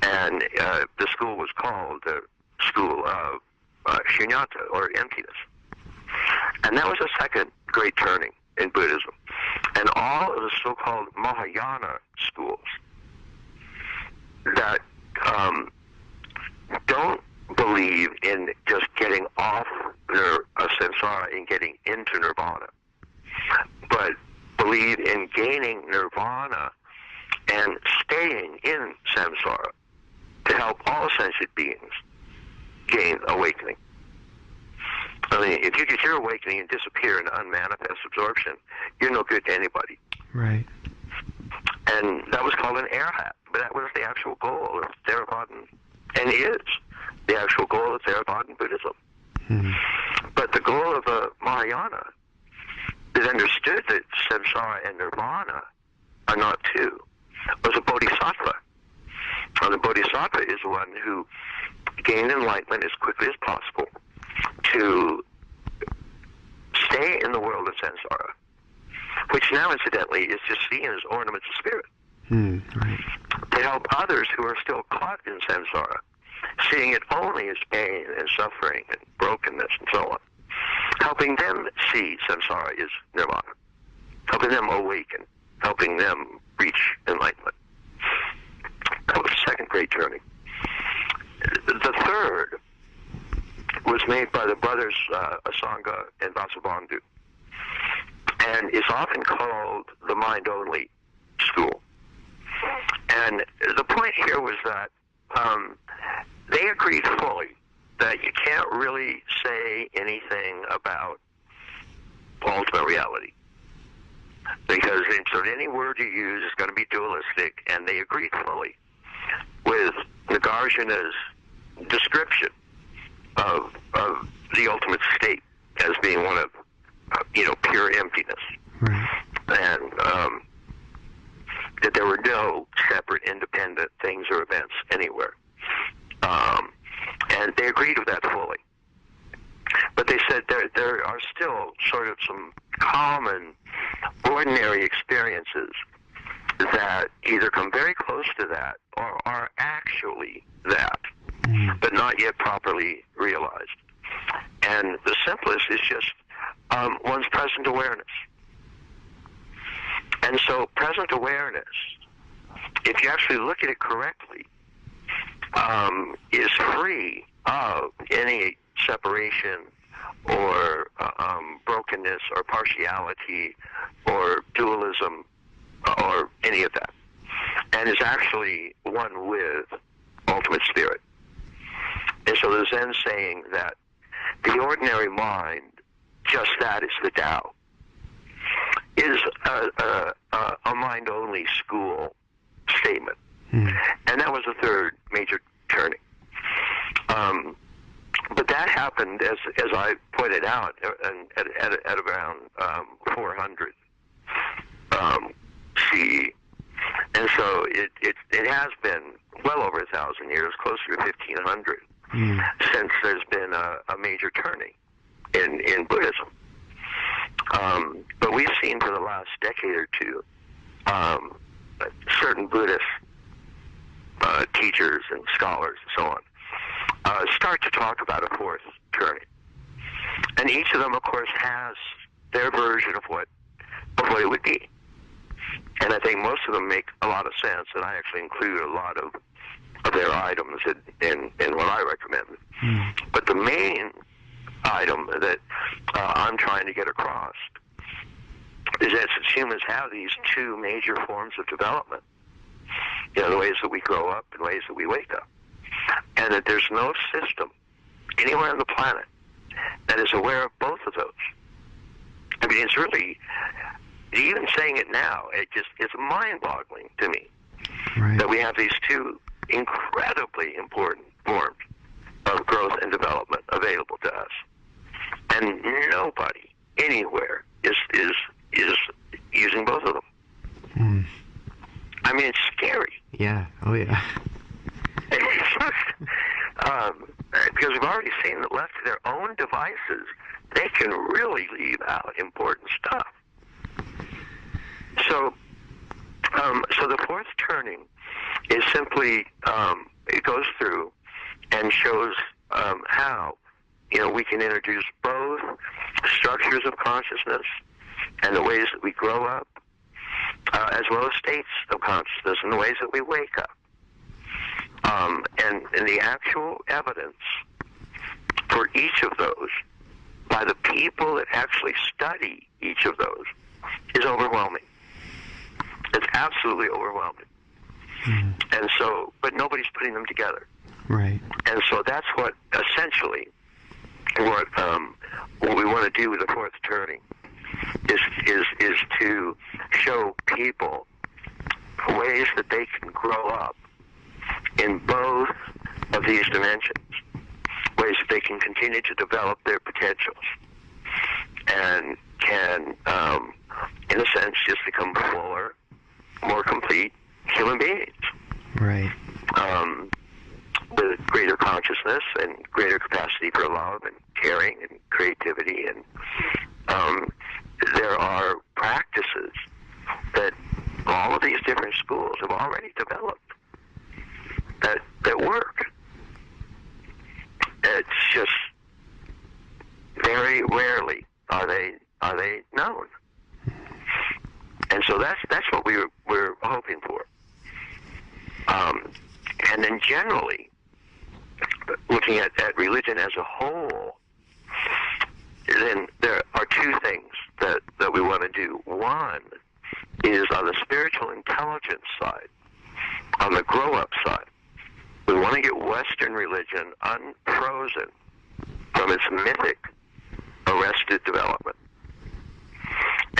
And the school was called the school of shunyata, or emptiness. And that was a second great turning in Buddhism. And all of the so-called Mahayana schools that don't believe in just getting off samsara and getting into nirvana, but believe in gaining nirvana and staying in samsara to help all sentient beings gain awakening. I mean, if you get your awakening and disappear in unmanifest absorption, you're no good to anybody. Right. And that was called an arahat, but that was the actual goal of Theravadan, and is the actual goal of Theravadan Buddhism. But the goal of Mahayana that understood that samsara and nirvana are not two was a bodhisattva. And the bodhisattva is the one who gained enlightenment as quickly as possible to stay in the world of samsara, which now incidentally is just seen as ornaments of spirit. Right. to help others who are still caught in samsara, seeing it only as pain and suffering and brokenness and so on, helping them see samsara is nirvana, helping them awaken, helping them reach enlightenment. That was the second great turning. The third was made by the brothers Asanga and Vasubandhu, and is often called the mind-only school. And the point here was that they agreed fully that you can't really say anything about ultimate reality, because so any word you use is going to be dualistic, and they agreed fully with Nagarjuna's description of the ultimate state as being one of pure emptiness, right. And that there were no separate, independent things or events anywhere, and they agreed with that fully. But they said there are still sort of some common, ordinary experiences that either come very close to that or are actually that, but not yet properly realized. And the simplest is just one's present awareness. And so present awareness, if you actually look at it correctly, is free of any separation or brokenness or partiality or dualism or any of that, and is actually one with ultimate spirit. And so the Zen saying that the ordinary mind, just that is the Tao, is a mind-only school statement. And that was the third major turning. But that happened, as I pointed out, at around 400 CE. And so it has been well over 1,000 years, closer to 1,500, since there's been a major turning in Buddhism. But we've seen for the last decade or two certain Buddhist teachers and scholars and so on start to talk about a fourth turning. And each of them, of course, has their version of what it would be. And I think most of them make a lot of sense, and I actually include a lot of their items in what I recommend. But the main item that I'm trying to get across is that since humans have these two major forms of development, the ways that we grow up and ways that we wake up, and that there's no system anywhere on the planet that is aware of both of those. I mean, it's really, even saying it now, it's mind-boggling to me, right, that we have these two incredibly important forms of growth and development available to us, and nobody anywhere is using both of them. I mean, it's scary. Yeah. Oh, yeah. Because we've already seen that left to their own devices, they can really leave out important stuff. So the fourth turning is simply, it goes through and shows how, we can introduce both structures of consciousness and the ways that we grow up, as well as states of consciousness and the ways that we wake up. And the actual evidence for each of those by the people that actually study each of those is overwhelming. It's absolutely overwhelming. And so, but nobody's putting them together. Right. And so that's what essentially what we want to do with the fourth turning is to show people ways that they can grow up in both of these dimensions, ways that they can continue to develop their potentials and can, in a sense, just become fuller, more complete human beings. Right. With greater consciousness and greater capacity for love and caring and creativity. And there are practices that all of these different schools have already developed are they known? And so that's what we're hoping for. And then generally, looking at religion as a whole, then there are two things that we want to do. One is on the spiritual intelligence side, on the grow-up side. We want to get Western religion unfrozen from its mythic, arrested development.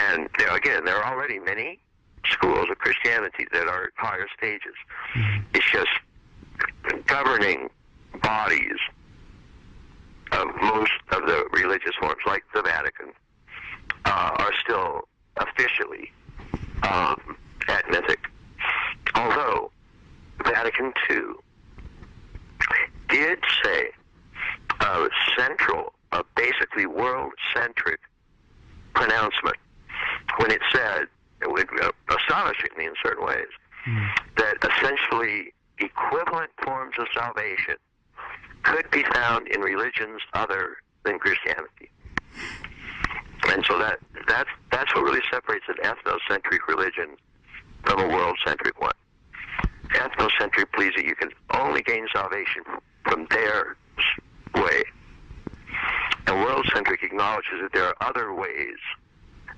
And there are already many schools of Christianity that are at higher stages. It's just governing bodies of most of the religious forms, like the Vatican, are still officially at mythic. Although Vatican II did say a central, basically world-centric pronouncement when it said, astonishingly in certain ways, that essentially equivalent forms of salvation could be found in religions other than Christianity. And so that's what really separates an ethnocentric religion from a world-centric one. Ethnocentric believes that you can only gain salvation from their way. And world-centric acknowledges that there are other ways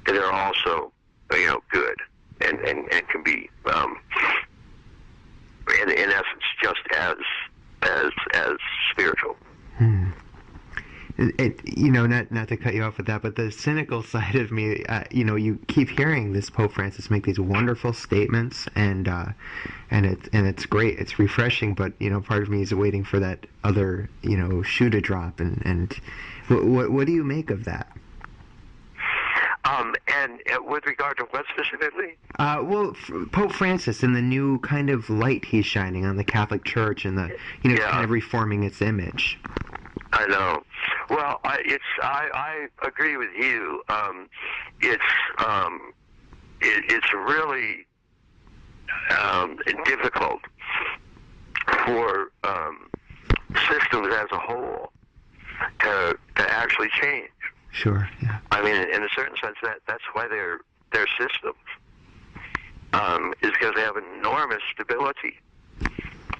that are also, good and can be, in essence, just as spiritual. Not to cut you off with that, but the cynical side of me, you keep hearing this Pope Francis make these wonderful statements, and it's great, it's refreshing, but part of me is waiting for that other shoe to drop, and what do you make of that? And with regard to what specifically? Pope Francis and the new kind of light he's shining on the Catholic Church and the kind of reforming its image. I know. Well, I agree with you. It's really difficult for systems as a whole to actually change. Sure. Yeah. I mean, in a certain sense, that's why they're systems. Is because they have enormous stability,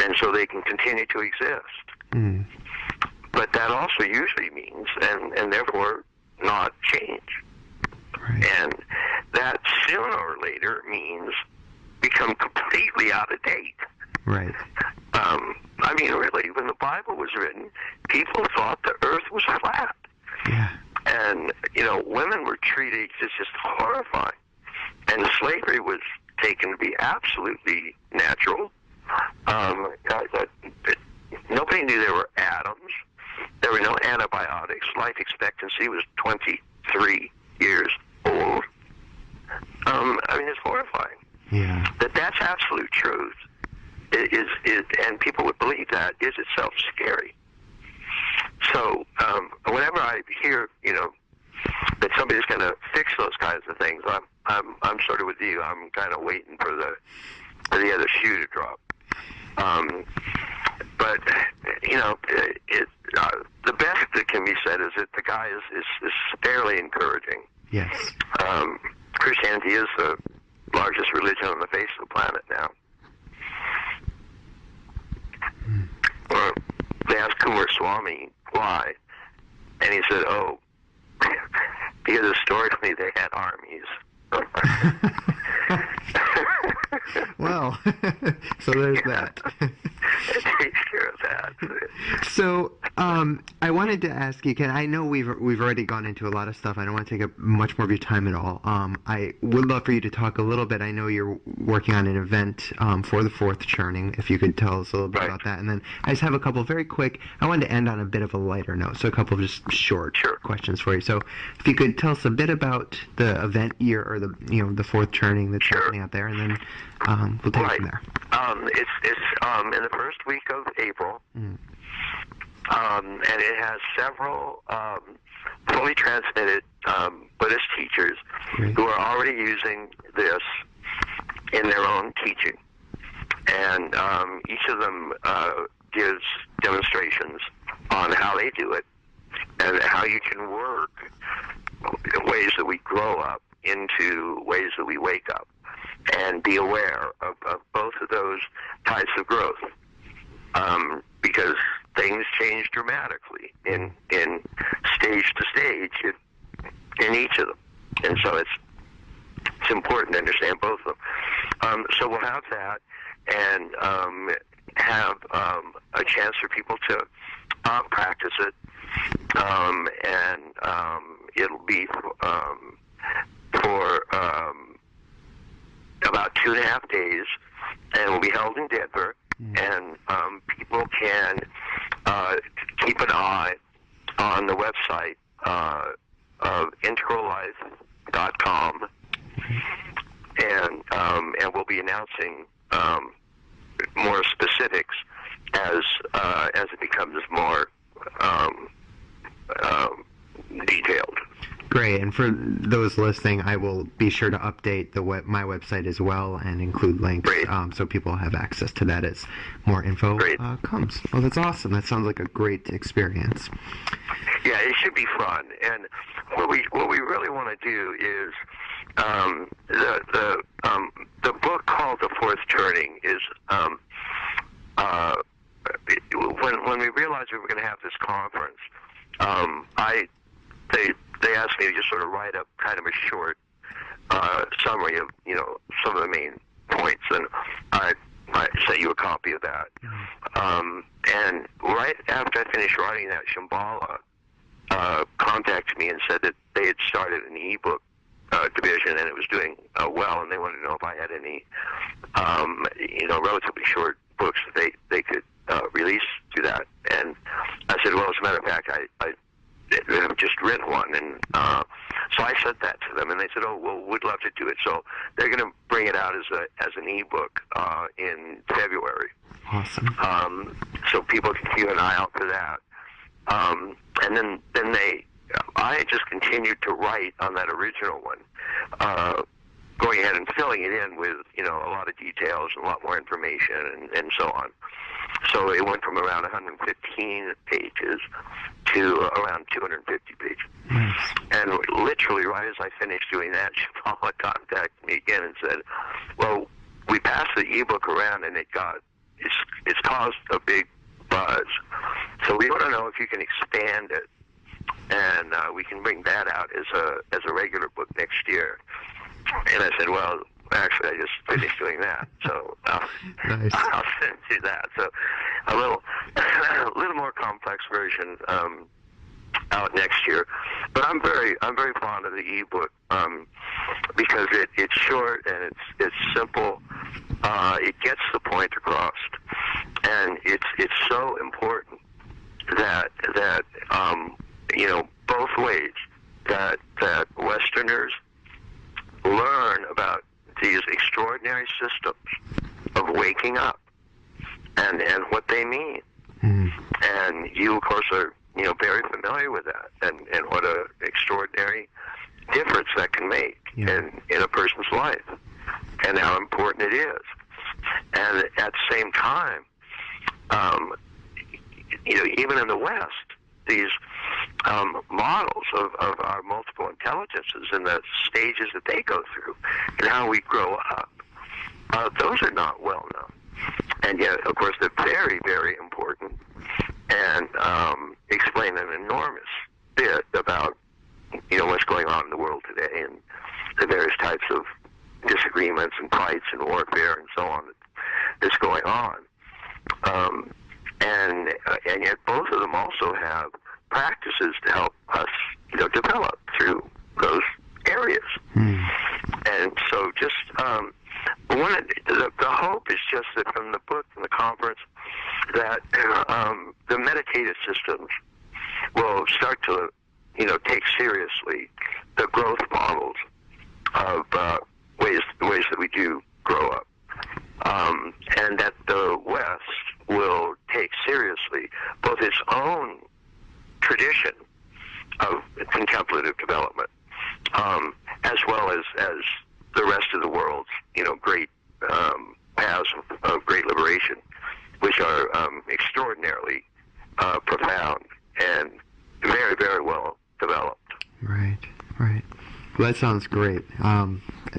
and so they can continue to exist. But that also usually means, and therefore, not change. Right. And that sooner or later means become completely out of date. Right. I mean, really, when the Bible was written, people thought the earth was flat. Yeah. And, women were treated as just horrifying. And slavery was taken to be absolutely natural. Nobody knew there were atoms. There were no antibiotics. Life expectancy was 23 years old. I mean, it's horrifying. Yeah. That's absolute truth. And people would believe that is itself scary. So whenever I hear, that somebody's going to fix those kinds of things, I'm sort of with you. I'm kind of waiting for the other shoe to drop. But the best that can be said is that the guy is fairly encouraging. Yes. Christianity is the largest religion on the face of the planet now. Or they asked Kumar Swami why, and he said, "Oh, because historically they had armies." Well, so there's that. It takes care of that. So, I wanted to ask you, I know we've already gone into a lot of stuff. I don't want to take up much more of your time at all. I would love for you to talk a little bit. I know you're working on an event for the fourth churning, if you could tell us a little bit about that. And then I just have a couple very quick, I wanted to end on a bit of a lighter note, so a couple of just short questions for you. So, if you could tell us a bit about the event year, or the fourth churning that's happening out there, and then we'll take it from there. It's in the first week of April, and it has several fully transmitted Buddhist teachers who are already using this in their own teaching. And each of them gives demonstrations on how they do it and how you can work in ways that we grow up into ways that we wake up, and be aware of both of those types of growth, because things change dramatically in stage to stage in each of them, and so it's important to understand both of them. So we'll have that, and have a chance for people to practice it, and it'll be for about 2.5 days, and will be held in Denver, and people can keep an eye on the website of integrallife.com, and we'll be announcing more specifics as it becomes more detailed. Great, and for those listening, I will be sure to update my website as well and include links, so people have access to that as more info comes. Well, that's awesome. That sounds like a great experience. Yeah, it should be fun. And what we really want to do is the book called The Fourth Turning is when we realized we were going to have this conference, they asked me to just sort of write up kind of a short summary of some of the main points, and I sent you a copy of that. And right after I finished writing that, Shambhala contacted me and said that they had started an ebook division, and it was doing well, and they wanted to know if I had any relatively short books that they could release through that. And I said, well, as a matter of fact, I have just written one, and so I sent that to them, and they said, oh, well, we'd love to do it. So they're going to bring it out as an ebook in February. Awesome. So people can keep an eye out for that. And then I just continued to write on that original one, going ahead and filling it in with a lot of details and a lot more information and so on. So it went from around 115 pages to around 250 pages. Nice. And literally right as I finished doing that, Shambhala contacted me again and said, well, we passed the ebook around, and it's caused a big buzz. So we want to know if you can expand it, and we can bring that out as a regular book next year. And I said, well, actually, I just finished doing that, so Nice. I'll send you that. So a little more complex version out next year. But I'm very fond of the ebook because it's short and it's simple. It gets the point across, and it's so important that both ways that Westerners learn about these extraordinary systems of waking up and what they mean. And you, of course, are very familiar with that, and what an extraordinary difference that can make in a person's life, and how important it is. And at the same time, even in the West, these models of our multiple intelligences and the stages that they go through and how we grow up, those are not well known. And yet, of course, they're very, very important, and explain an enormous bit about what's going on in the world today, and the various types of disagreements and fights and warfare and so on that's going on. And yet both of them also have practices to help us, develop through those areas. And so just the hope is just that from the book and the conference that the meditative systems will start to, take seriously the growth models of ways that we do grow up, and that the West will take seriously both its own tradition of contemplative development, as well as the rest of the world's, great paths of great liberation, which are extraordinarily profound and very, very well developed. Right. Well, that sounds great.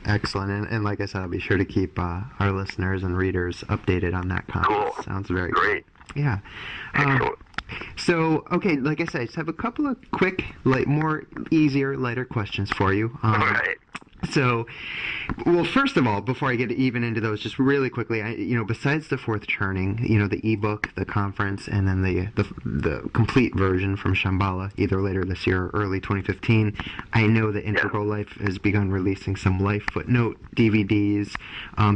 Excellent. And like I said, I'll be sure to keep our listeners and readers updated on that conference. Cool. Sounds very great. Cool. Yeah. Excellent. So, okay, like I said, I just have a couple of quick, more easier, lighter questions for you. All right. So, well, first of all, before I get even into those, just really quickly, besides the fourth churning, the ebook, the conference, and then the complete version from Shambhala, either later this year or early 2015, I know that Integral Life has begun releasing some Life Footnote DVDs.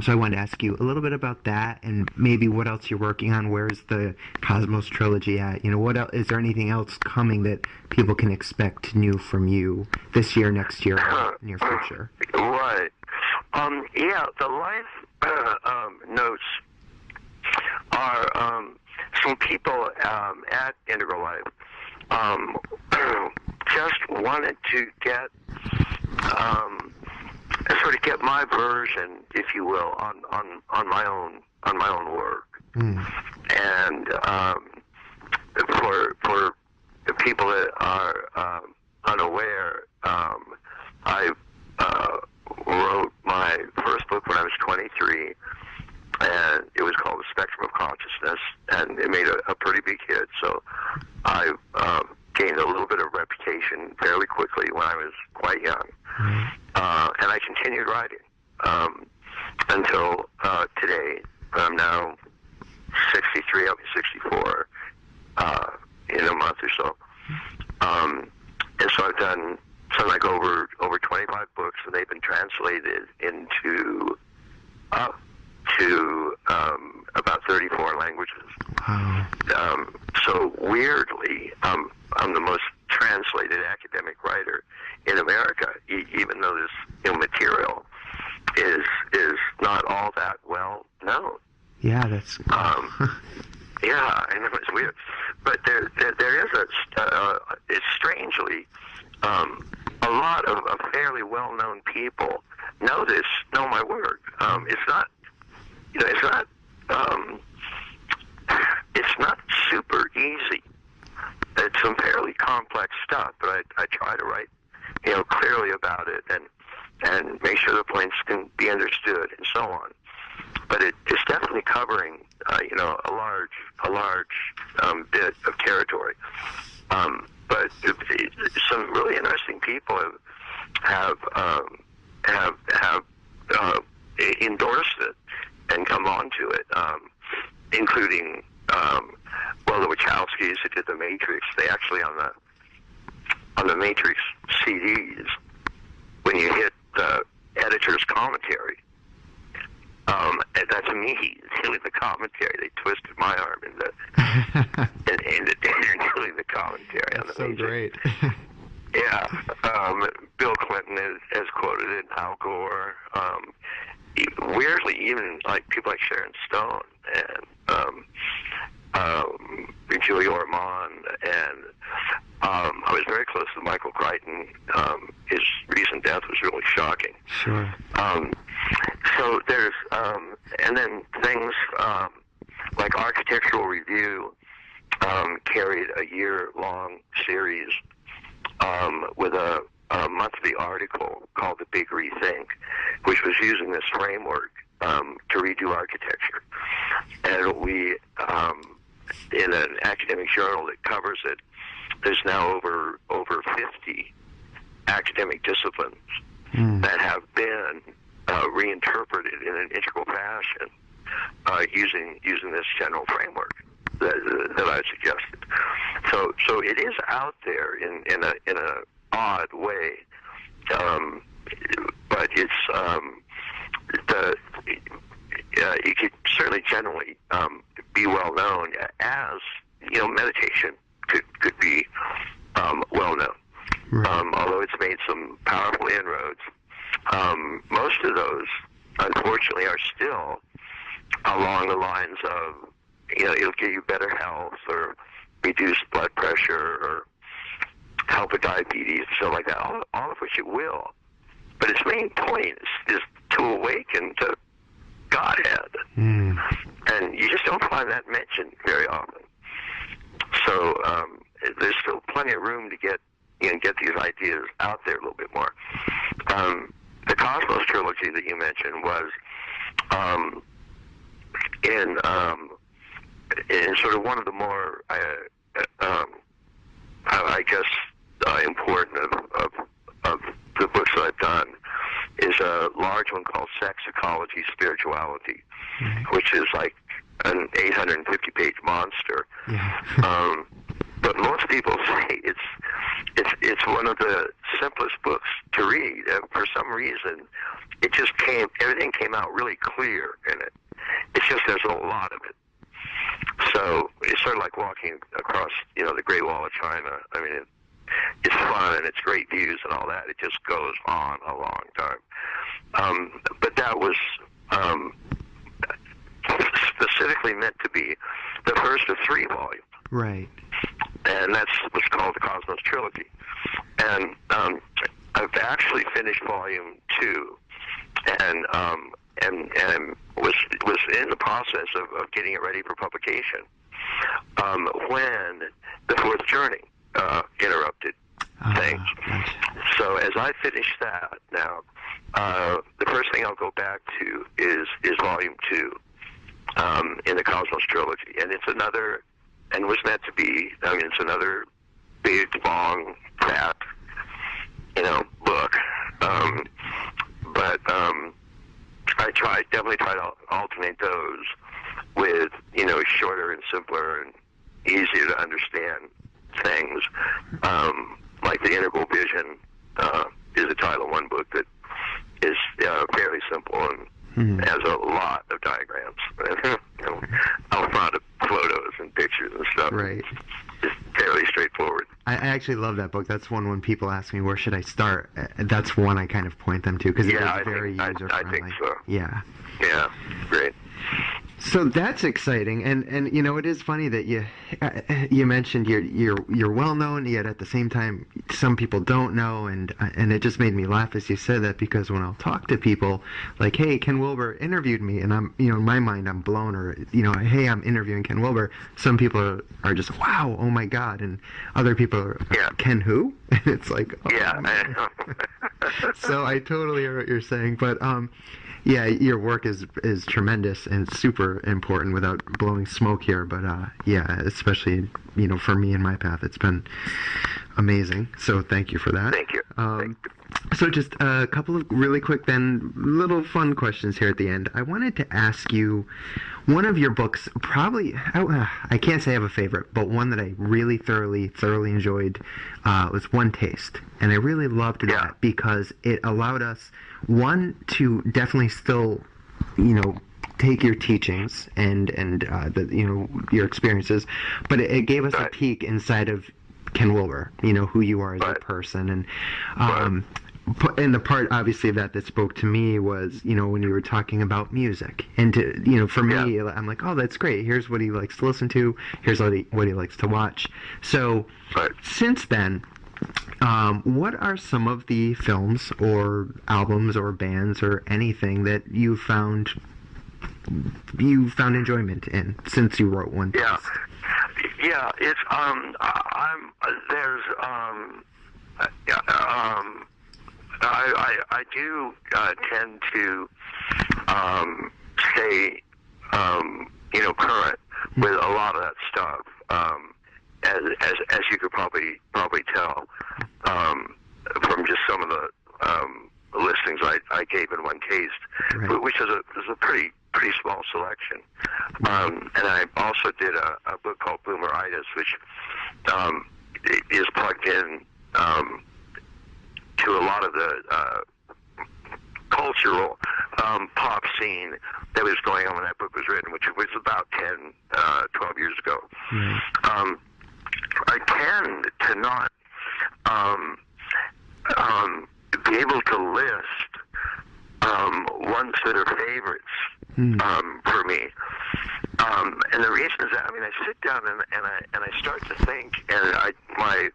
So I wanted to ask you a little bit about that, and maybe what else you're working on. Where's the Cosmos trilogy at? What else, is there anything else coming that people can expect new from you this year, next year, near future? Right. The Life notes are some people at Integral Life just wanted to get get my version, if you will, on my own work. And for the people that are unaware, I wrote my first book when I was 23, and it was called The Spectrum of Consciousness, and it made a pretty big hit. So I gained a little bit of reputation fairly quickly when I was quite young, and I continued writing until today. I'm now 63. I'll be 64 in a month or so. And so I've done something like over 25 books, and they've been translated into to about 34 languages. So weirdly, I'm the most translated academic writer in America, even though this material is not all that well known. Yeah, that's. Yeah, I know it's weird, but there is it's strangely a lot of fairly well-known people know my work. It's not super easy. It's some fairly complex stuff, but I try to write, clearly about it and make sure the points can be understood and so on. But it's definitely covering, a large bit of territory. But some really interesting people have endorsed it and come on to it, including the Wachowskis who did The Matrix. They actually on the Matrix CDs, when you hit the editor's commentary, that's me doing the commentary. They twisted my arm into doing the commentary. That's on the so Matrix. Great. Yeah, Bill Clinton has quoted it, Al Gore. Weirdly, even people like Sharon Stone and Julie Ormond, and I was very close to Michael Crichton. His recent death was really shocking. Sure. So there's, and then things like Architectural Review carried a year-long series with a monthly article called The Big Rethink, which was using this framework to redo architecture. And we, in an academic journal that covers it, there's now over 50 academic disciplines that have been reinterpreted in an integral fashion using this general framework that I suggested. So it is out there in a odd way, but it's it could certainly generally be well known as meditation could be well known. Right. Although it's made some powerful inroads, most of those, unfortunately, are still along the lines of, it'll give you better health or reduce blood pressure or help with diabetes and stuff like that, all of which it will. But its main point is to awaken to Godhead. And you just don't find that mentioned very often. So there's still plenty of room to get get these ideas out there a little bit more. The Cosmos trilogy that you mentioned was in sort of one of the more, I guess, important of the books that I've done is a large one called Sex, Ecology, Spirituality, which is like an 850-page monster. But most people say it's one of the simplest books to read. For some reason, everything came out really clear in it. It's just there's a lot of it. So it's sort of like walking across, the Great Wall of China. I mean, it's fun and it's great views and all that. It just goes on a long time. But that was specifically meant to be the first of 3 volumes. Right. And that's what's called the Cosmos Trilogy. And I've actually finished volume 2, and was in the process of getting it ready for publication when the 4th journey interrupted things. Gotcha. So as I finish that now, the first thing I'll go back to is volume 2 in the Cosmos Trilogy, and it's another, and was meant to be. I mean, it's another big, long, fat, book. But I definitely try to alternate those with, shorter and simpler and easier to understand things. Like the Integral Vision is a title of one book that is fairly simple and has a lot of diagrams. A lot of photos and pictures and stuff. Right. It's fairly straightforward. I actually love that book. That's one when people ask me, where should I start? That's one I kind of point them to, because it is very user-friendly. I think so. Yeah. Yeah, great. So that's exciting, and it is funny that you mentioned you're well known, yet at the same time some people don't know, and it just made me laugh as you said that, because when I'll talk to people like, hey, Ken Wilber interviewed me, and I'm in my mind I'm blown, or hey, I'm interviewing Ken Wilber. Some people are just, wow, oh my God, and other people are, Ken who? And it's like, oh, yeah. So I totally hear what you're saying, but yeah, your work is tremendous and super important, without blowing smoke here, but yeah, especially for me in my path, it's been amazing. So thank you for that. Thank you. So just a couple of really quick, then little fun questions here at the end. I wanted to ask you, one of your books, probably I can't say I have a favorite, but one that I really thoroughly enjoyed was One Taste, and I really loved that because it allowed us, one, to definitely still take your teachings and your experiences, but it gave us a peek inside of Ken Wilber, who you are as a person, and and the part obviously that spoke to me was when you were talking about music, and to for me, I'm like, oh, that's great, here's what he likes to listen to, here's what he likes to watch. So since then, what are some of the films or albums or bands or anything that you found enjoyment in since you wrote One Taste? Yeah, it's I do tend to stay current with a lot of that stuff, as you could probably tell from just some of the listings I gave in One Taste, which is a pretty small selection. And I also did a book called Boomeritis, which is plugged in to a lot of the cultural pop scene that was going on when that book was written, which was about 10, 12 years ago. I tend to not be able to list ones that are favorites for me. And the reason is that, I sit down and I start to think, and my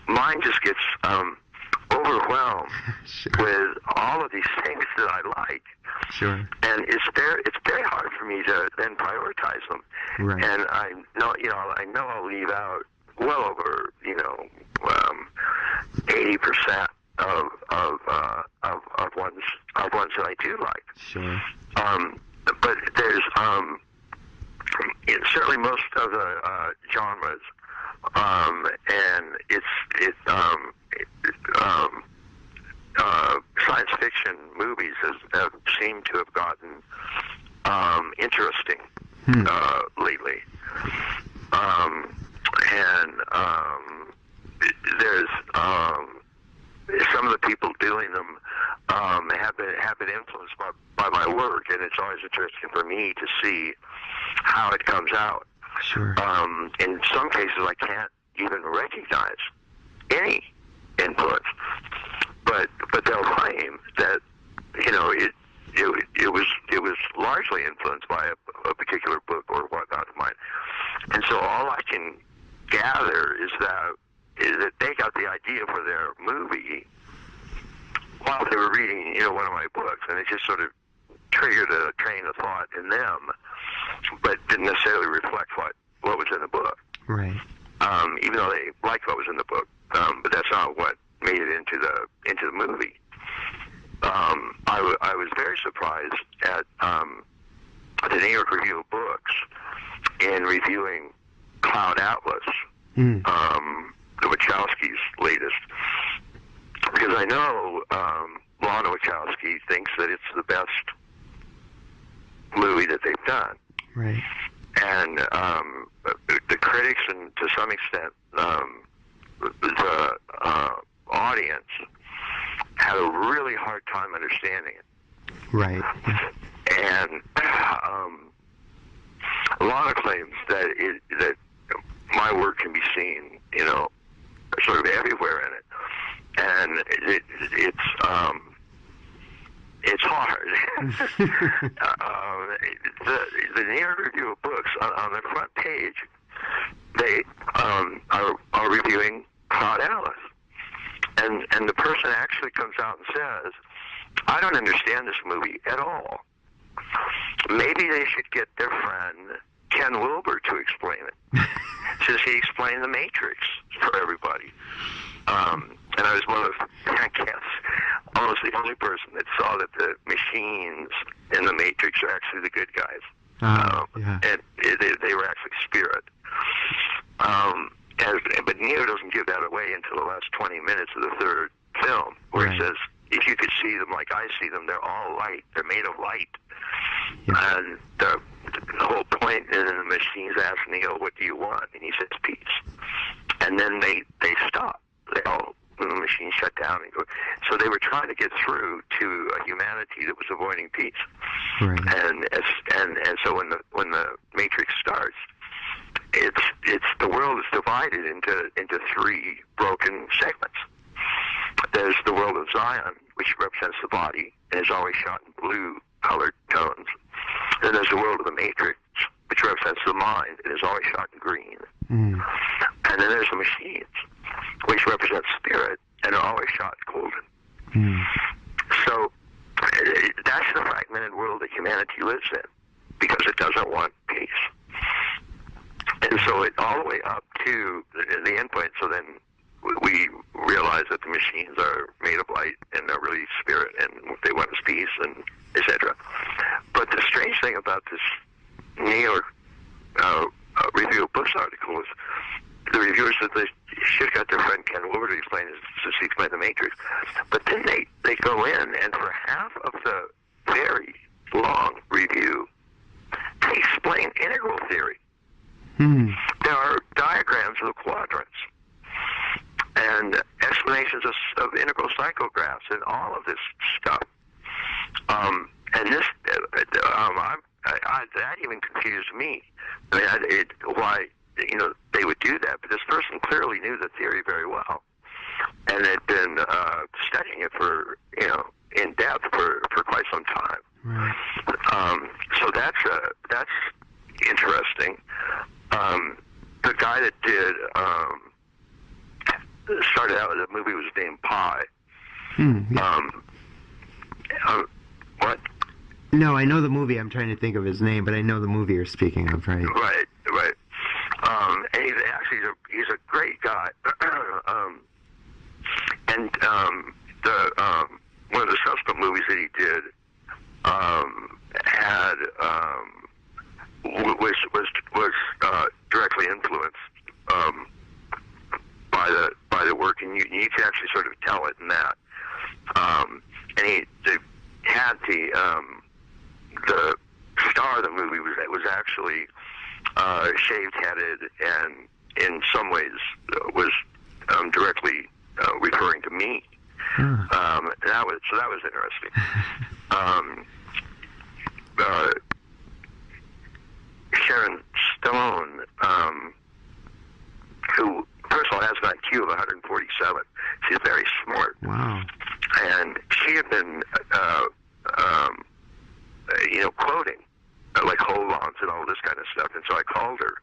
mind just gets overwhelmed with all of these things that I like. Sure. And it's very hard for me to then prioritize them. Right. And I know I'll leave out well over 80% of ones that I do like. Sure. But there's certainly most of the genres, and science fiction movies have seemed to have gotten interesting lately. And there's some of the people doing them have been influenced by my work, and it's always interesting for me to see how it comes out. Sure. In some cases, I can't even recognize any influence, but they'll claim that it was largely influenced by a particular book or whatnot of mine, and so all I can gather is that they got the idea for their movie while they were reading one of my books, and it just sort of triggered a train of thought in them, but didn't necessarily reflect what was in the book. Right. Even though they liked what was in the book, but that's not what made it into the movie. I was very surprised at the New York Review of Books in reviewing Cloud Atlas, the Wachowski's latest, because I know Lana Wachowski thinks that it's the best movie that they've done. Right. And the critics, and to some extent the audience, had a really hard time understanding it. Right. And Lana claims that my work can be seen, sort of everywhere in it, and it's hard. The New York Review of Books, on the front page, they are reviewing Cloud Atlas, and the person actually comes out and says, "I don't understand this movie at all. Maybe they should get their friend Ken Wilber to explain it, since he explained The Matrix for everybody." And I was one of, I guess, almost the only person that saw that the machines in The Matrix are actually the good guys. Yeah. And they were actually spirit. But Neo doesn't give that away until the last 20 minutes of the third film, where Right. he says, if you could see them like I see them, they're all light. They're made of light. Yeah. And the whole point, and then the machines ask Neo, what do you want? And he says, peace. And then they stop. The machines shut down and go. So they were trying to get through to a humanity that was avoiding peace. Right. And so when the Matrix starts, it's the world is divided into three broken segments. There's the world of Zion, which represents the body and is always shot in blue colored tones. Then there's the world of the Matrix, which represents the mind and is always shot in green. And then there's the machines, which represent spirit and are always shot in golden. So that's the fragmented world that humanity lives in, because it doesn't want peace. And so it all the way up to the end point. So then we realize that the machines are made of light and they're really spirit, and they want us peace, and etc. But the strange thing about this New York Review of Books article is the reviewers said they should have got their friend Ken Wilber to explain it, since he explained the Matrix. But then they go in, and for half of the very long review, they explain integral theory. There are diagrams of the quadrants and explanations of integral psychographs and all of this stuff. And this, that even confused me. I mean, why they would do that? But this person clearly knew the theory very well, and had been studying it for in depth for quite some time. Right. So that's interesting. The guy that did started out with the movie was named Pi. Yeah. What? No, I know the movie. I'm trying to think of his name, but I know the movie you're speaking of, right? Right. And he's a great guy. And one of the subsequent movies that he did had was directly influenced by the work, and you can actually sort of tell it in that. And he had the star of the movie was actually shaved-headed, and in some ways was directly referring to me. That was interesting. Sharon Stone, who first of all has an IQ of 147. She's very smart. Wow. And she had been, quoting like hold-ons and all this kind of stuff. And so I called her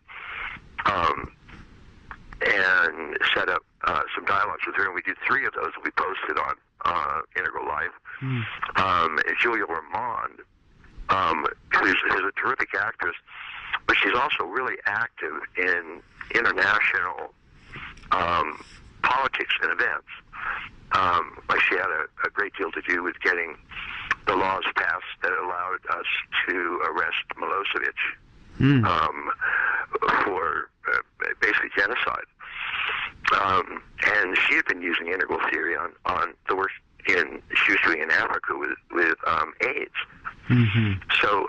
and set up some dialogues with her, and we did 3 of those. We posted on Integral Life. Julia Ormond, who's a terrific actress, but she's also really active in international politics and events. Like she had a great deal to do with getting the laws passed that allowed us to arrest Milosevic for basically genocide. And she had been using integral theory on the work she was doing in Africa with AIDS. So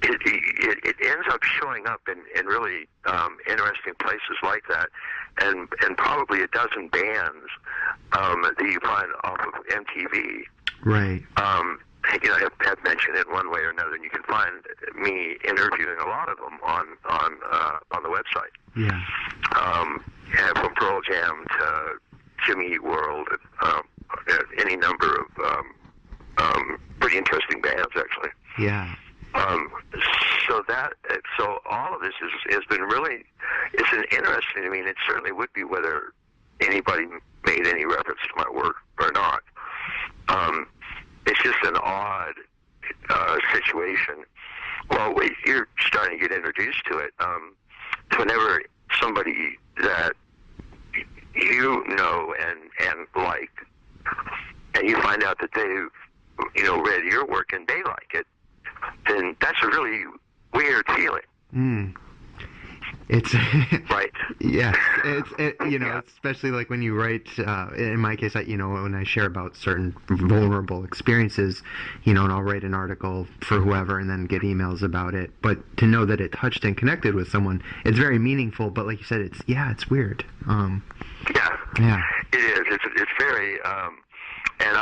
it ends up showing up in really interesting places like that, and probably a dozen bands that you find off of MTV. Right. I've mentioned it one way or another, and you can find me interviewing a lot of them on the website. Yeah. From Pearl Jam to Jimmy Eat World, any number of pretty interesting bands, actually. Yeah. So all of this has been really, it's an interesting. I mean, it certainly would be whether anybody made any reference to my work or not. It's just an odd situation. Well, you're starting to get introduced to it. Whenever somebody that you know and like, and you find out that they've read your work and they like it, then that's a really weird feeling. It's right. Yes, it's especially like when you write. In my case, when I share about certain vulnerable experiences, and I'll write an article for whoever, and then get emails about it. But to know that it touched and connected with someone, it's very meaningful. But like you said, it's weird. Yeah, it is. It's very, and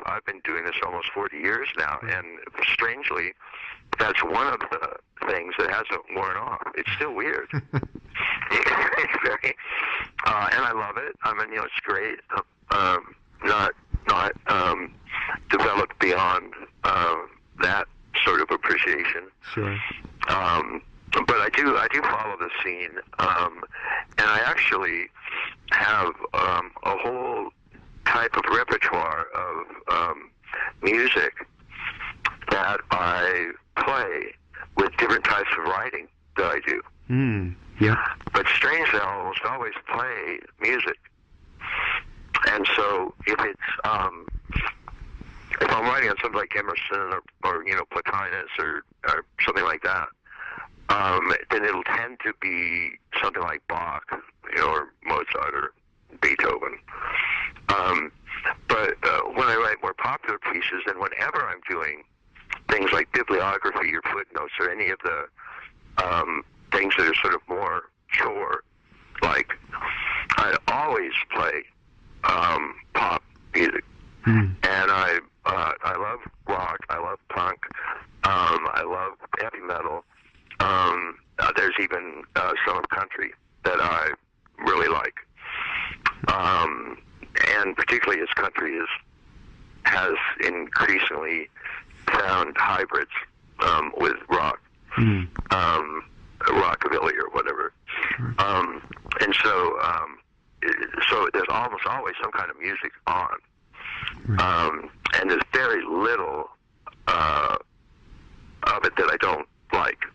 I've been doing this almost 40 years now, and strangely, that's one of the things that hasn't worn off. It's still weird. It's very, and I love it. I mean, it's great. Not developed beyond that sort of appreciation. Sure. But I do follow the scene, and I actually have a whole type of repertoire of music that I play with different types of writing that I do. Yeah. But strangely, I almost always play music. And so if I'm writing on something like Emerson or Plotinus or something like that, then it'll tend to be something like Bach, or Mozart or Beethoven. But when I write more popular pieces, and whenever I'm doing things like bibliography or footnotes or any of the things that are sort of more chore, like I always play pop music, and I love rock, I love punk, I love heavy metal. There's even some of country that I really like, and particularly as country has increasingly found hybrids with rock, rockabilly or whatever, and so there's almost always some kind of music on, and there's very little of it that I don't like.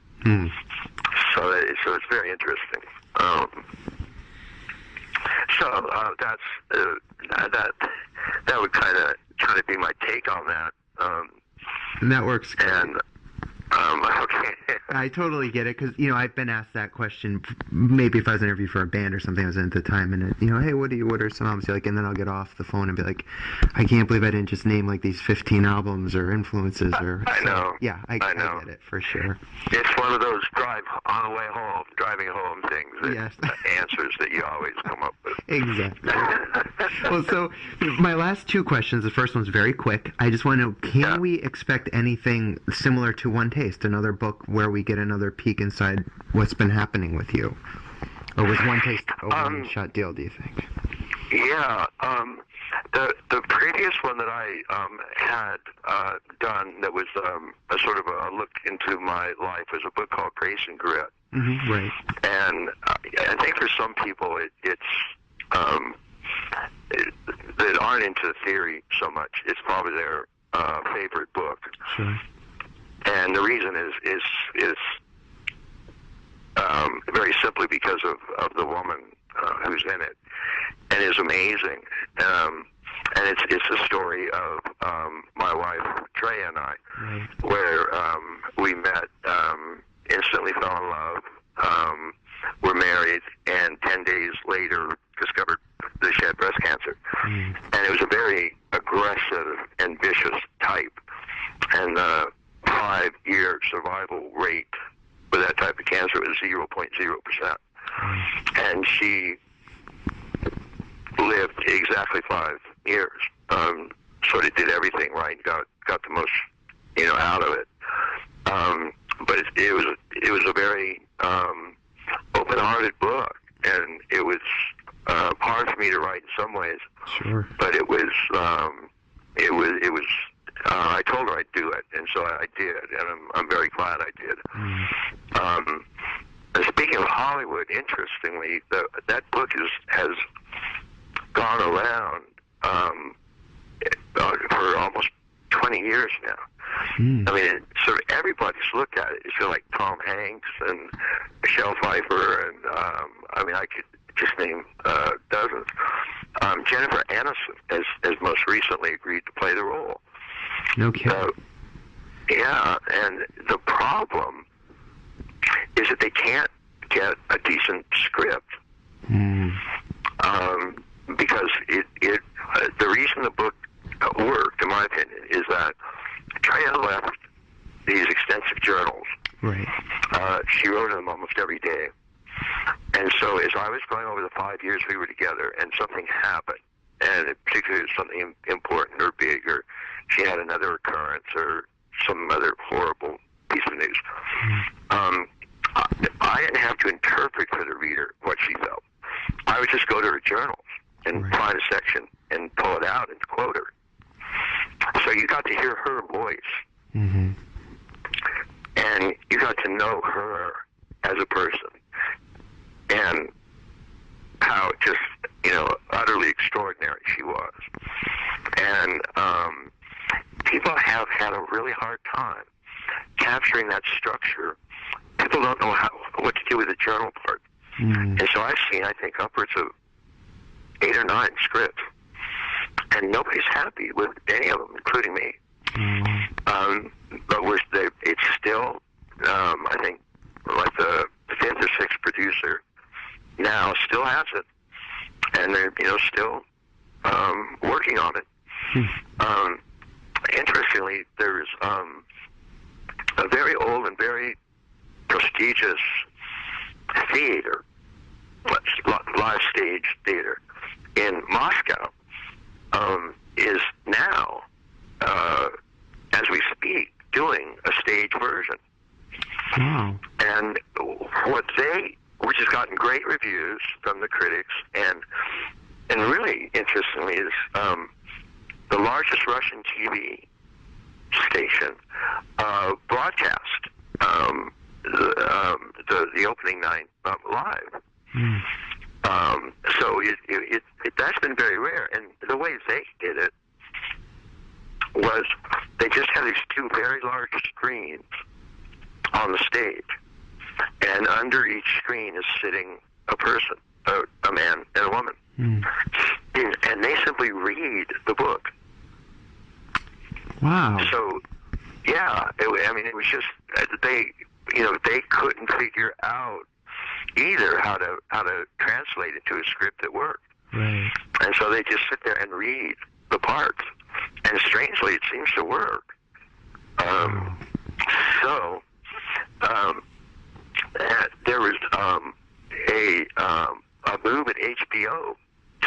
So it's very interesting. That would kind of be my take on that. And that works great. And okay. I totally get it, because I've been asked that question. Maybe if I was interviewed for a band or something I was in at the time, and hey, what are some albums you like? And then I'll get off the phone and be like, I can't believe I didn't just name like these 15 albums or influences. Or I know. Yeah, I get it for sure. It's one of those driving home things. Yes. Answers that you always come up with. Exactly. Well, so my last two questions. The first one's very quick. I just want to know: can we expect anything similar to One Taste, another book where we get another peek inside what's been happening with you? Or was One Taste a shot deal, do you think? Yeah. The previous one that I had done that was a sort of a look into my life was a book called Grace and Grit. Mm-hmm, right. And I think for some people it's that aren't into theory so much, it's probably their favorite book. Sure. And the reason is very simply because of the woman who's in it, and is amazing. And it's the story of my wife Trey and I, right, where we met, instantly fell in love, were married, and 10 days later discovered that she had breast cancer. Mm. And it was a very aggressive and vicious type, and the 5-year survival rate for that type of cancer was 0.0%. And she lived exactly 5 years. Sort of did everything right, got the most, out of it. But it was a very open-hearted book, and it was hard for me to write in some ways. Sure. But it was. I told her I'd do it, and so I did, and I'm very glad I did. Mm. And speaking of Hollywood, interestingly, that book has gone around for almost 20 years now. Mm. I mean, sort of everybody's looked at it. You feel like Tom Hanks and Michelle Pfeiffer, and I mean, I could just name dozens. Jennifer Aniston has most recently agreed to play the role. No kidding. Yeah, and the problem is that they can't get a decent script. Mm. Because the reason the book worked, in my opinion, is that Trey left these extensive journals. Right. She wrote them almost every day. And so as I was going over the 5 years we were together, and something happened, and particularly something important or big, or she had another occurrence or some other horrible piece of news, I didn't have to interpret for the reader what she felt. I would just go to her journals and find a section and pull it out and quote her. So you got to hear her voice. Mm-hmm. And you got to know her as a person, and how just, utterly extraordinary she was. And people have had a really hard time capturing that structure. People don't know what to do with the journal part. Mm. And so I've seen, I think, upwards of 8 or 9 scripts, and nobody's happy with any of them, including me. Mm. But it's still, I think, like the 5th or 6th producer now still has it, and they're still working on it. Hmm. Interestingly, there's a very old and very prestigious theater, live stage theater in Moscow, is now, as we speak, doing a stage version. Wow. And which has gotten great reviews from the critics, and really interestingly is the largest Russian TV station broadcast the opening night live. Mm. So that's been very rare, and the way they did it was they just had these 2 very large screens on the stage, and under each screen is sitting a person, a man and a woman, and they simply read the book. Wow. So, yeah, it was just they couldn't figure out either how to translate it to a script that worked. Right. And so they just sit there and read the parts, and strangely, it seems to work. So there was a move at HBO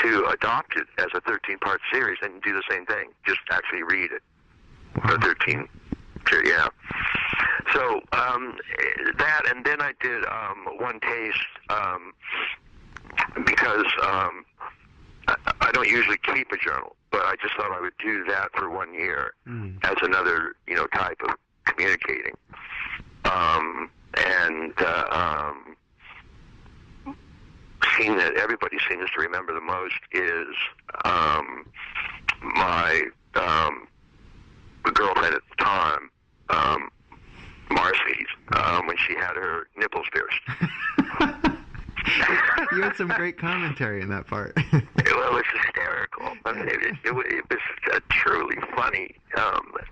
to adopt it as a 13-part series and do the same thing, just actually read it. Wow. For 13, yeah. So that, and then I did One Taste because I don't usually keep a journal, but I just thought I would do that for 1 year as another, type of communicating. Scene that everybody seems to remember the most is my girlfriend at the time, Marcy's, when she had her nipples pierced. You had some great commentary in that part. Well, it was hysterical. I mean, it was a truly funny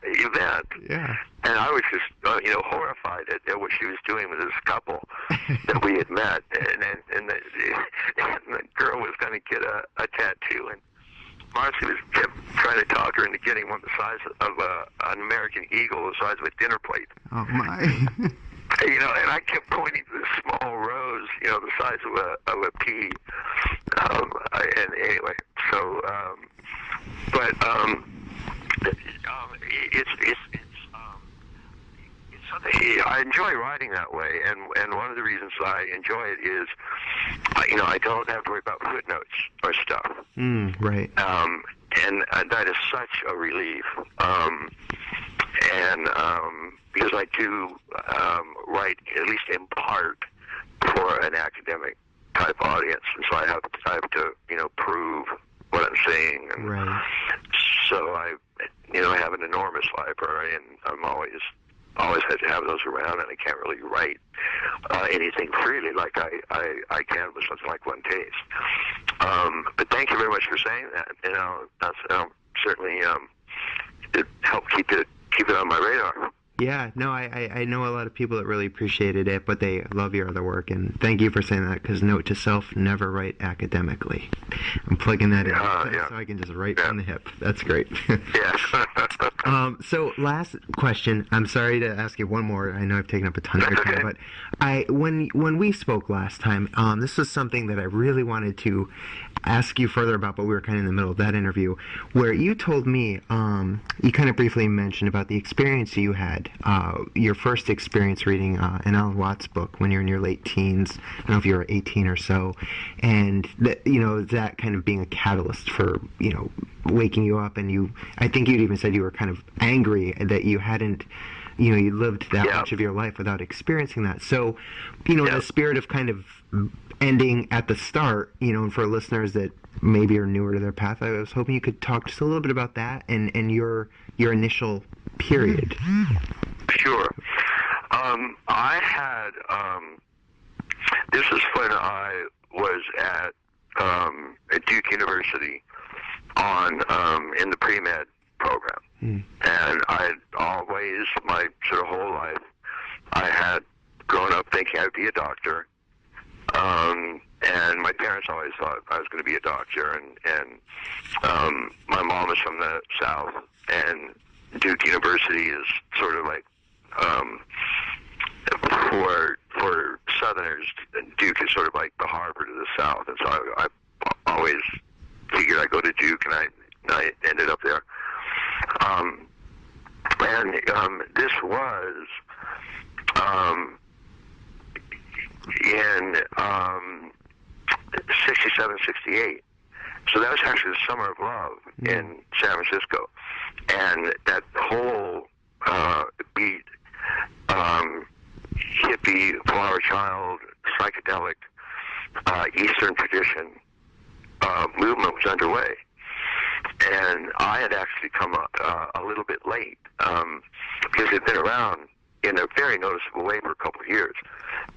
event. Yeah. And I was just, horrified at what she was doing with this couple that we had met. And the girl was going to get a tattoo, and Marcy kept trying to talk her into getting one the size of an American eagle, the size of a dinner plate. Oh, my. And I kept pointing to the small rose, the size of a pea. And anyway, so, but it's something I enjoy writing that way, and one of the reasons I enjoy it is, I don't have to worry about footnotes or stuff. Right. And that is such a relief. Because I do write, at least in part, for an academic type audience, and so I have to prove what I'm saying. And right. So I have an enormous library, and I'm always had to have those around, and I can't really write anything freely like I can with something like One Taste. But thank you very much for saying that. That's certainly it helped keep it on my radar. Yeah, no, I know a lot of people that really appreciated it, but they love your other work, and thank you for saying that, because note to self, never write academically. I'm plugging that in so I can just write from the hip. That's great. Yeah. So last question, I'm sorry to ask you one more. I know I've taken up a ton of your time, but when we spoke last time, this was something that I really wanted to ask you further about, but we were kind of in the middle of that interview, where you told me, you kind of briefly mentioned about the experience you had, your first experience reading an Alan Watts book when you're in your late teens. I don't know if you were 18 or so, and that, that kind of being a catalyst for, waking you up, and I think you'd even said you were kind of angry that you hadn't, you lived that much of your life without experiencing that. So, in the spirit of kind of ending at the start, and for listeners that maybe are newer to their path, I was hoping you could talk just a little bit about that and your initial period. Sure. I had, this is when I was at Duke University in the pre-med program. And I always, my sort of whole life, I had grown up thinking I'd be a doctor. And my parents always thought I was going to be a doctor. And my mom is from the South, and Duke University is sort of like, for Southerners, Duke is sort of like the Harvard of the South. And so I always figured I'd go to Duke, and I ended up there. This was in 67, 68. So that was actually the Summer of Love in San Francisco. And that whole beat, hippie, flower child, psychedelic, Eastern tradition movement was underway. And I had actually come up a little bit late because it had been around in a very noticeable way for a couple of years.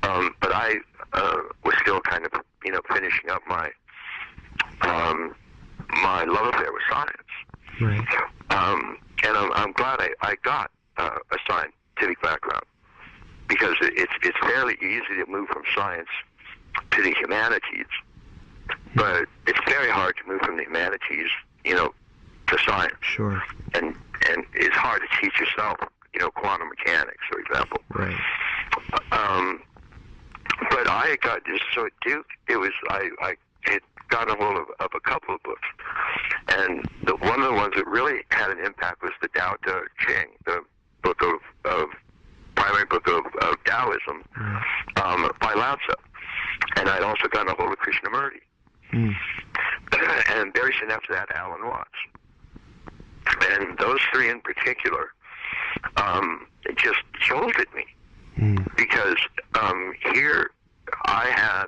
But I was still kind of, finishing up my my love affair with science. Right. And I'm glad I got a scientific background, because it's fairly easy to move from science to the humanities, but it's very hard to move from the humanities, to science. Sure. And it's hard to teach yourself, quantum mechanics, for example. Right. But I had got this, so at Duke, I had gotten a hold of a couple of books, and one of the ones that really had an impact was the Tao Te Ching, the book of primary book of Taoism, by Lao Tzu. And I'd also gotten a hold of Krishnamurti. And very soon after that, Alan Watts. And those three in particular just jolted me, because here I had,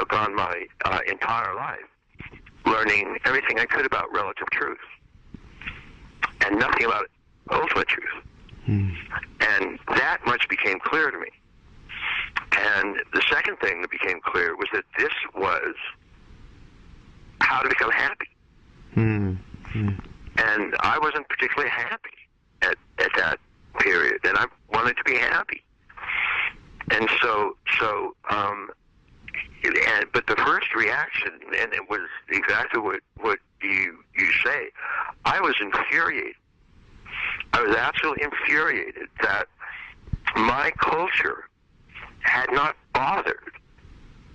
gone my entire life learning everything I could about relative truth, and nothing about ultimate truth. And that much became clear to me. And the second thing that became clear was that this was how to become happy. And I wasn't particularly happy at that period, and I wanted to be happy. And but the first reaction, and it was exactly what you say, I was infuriated. I was absolutely infuriated that my culture had not bothered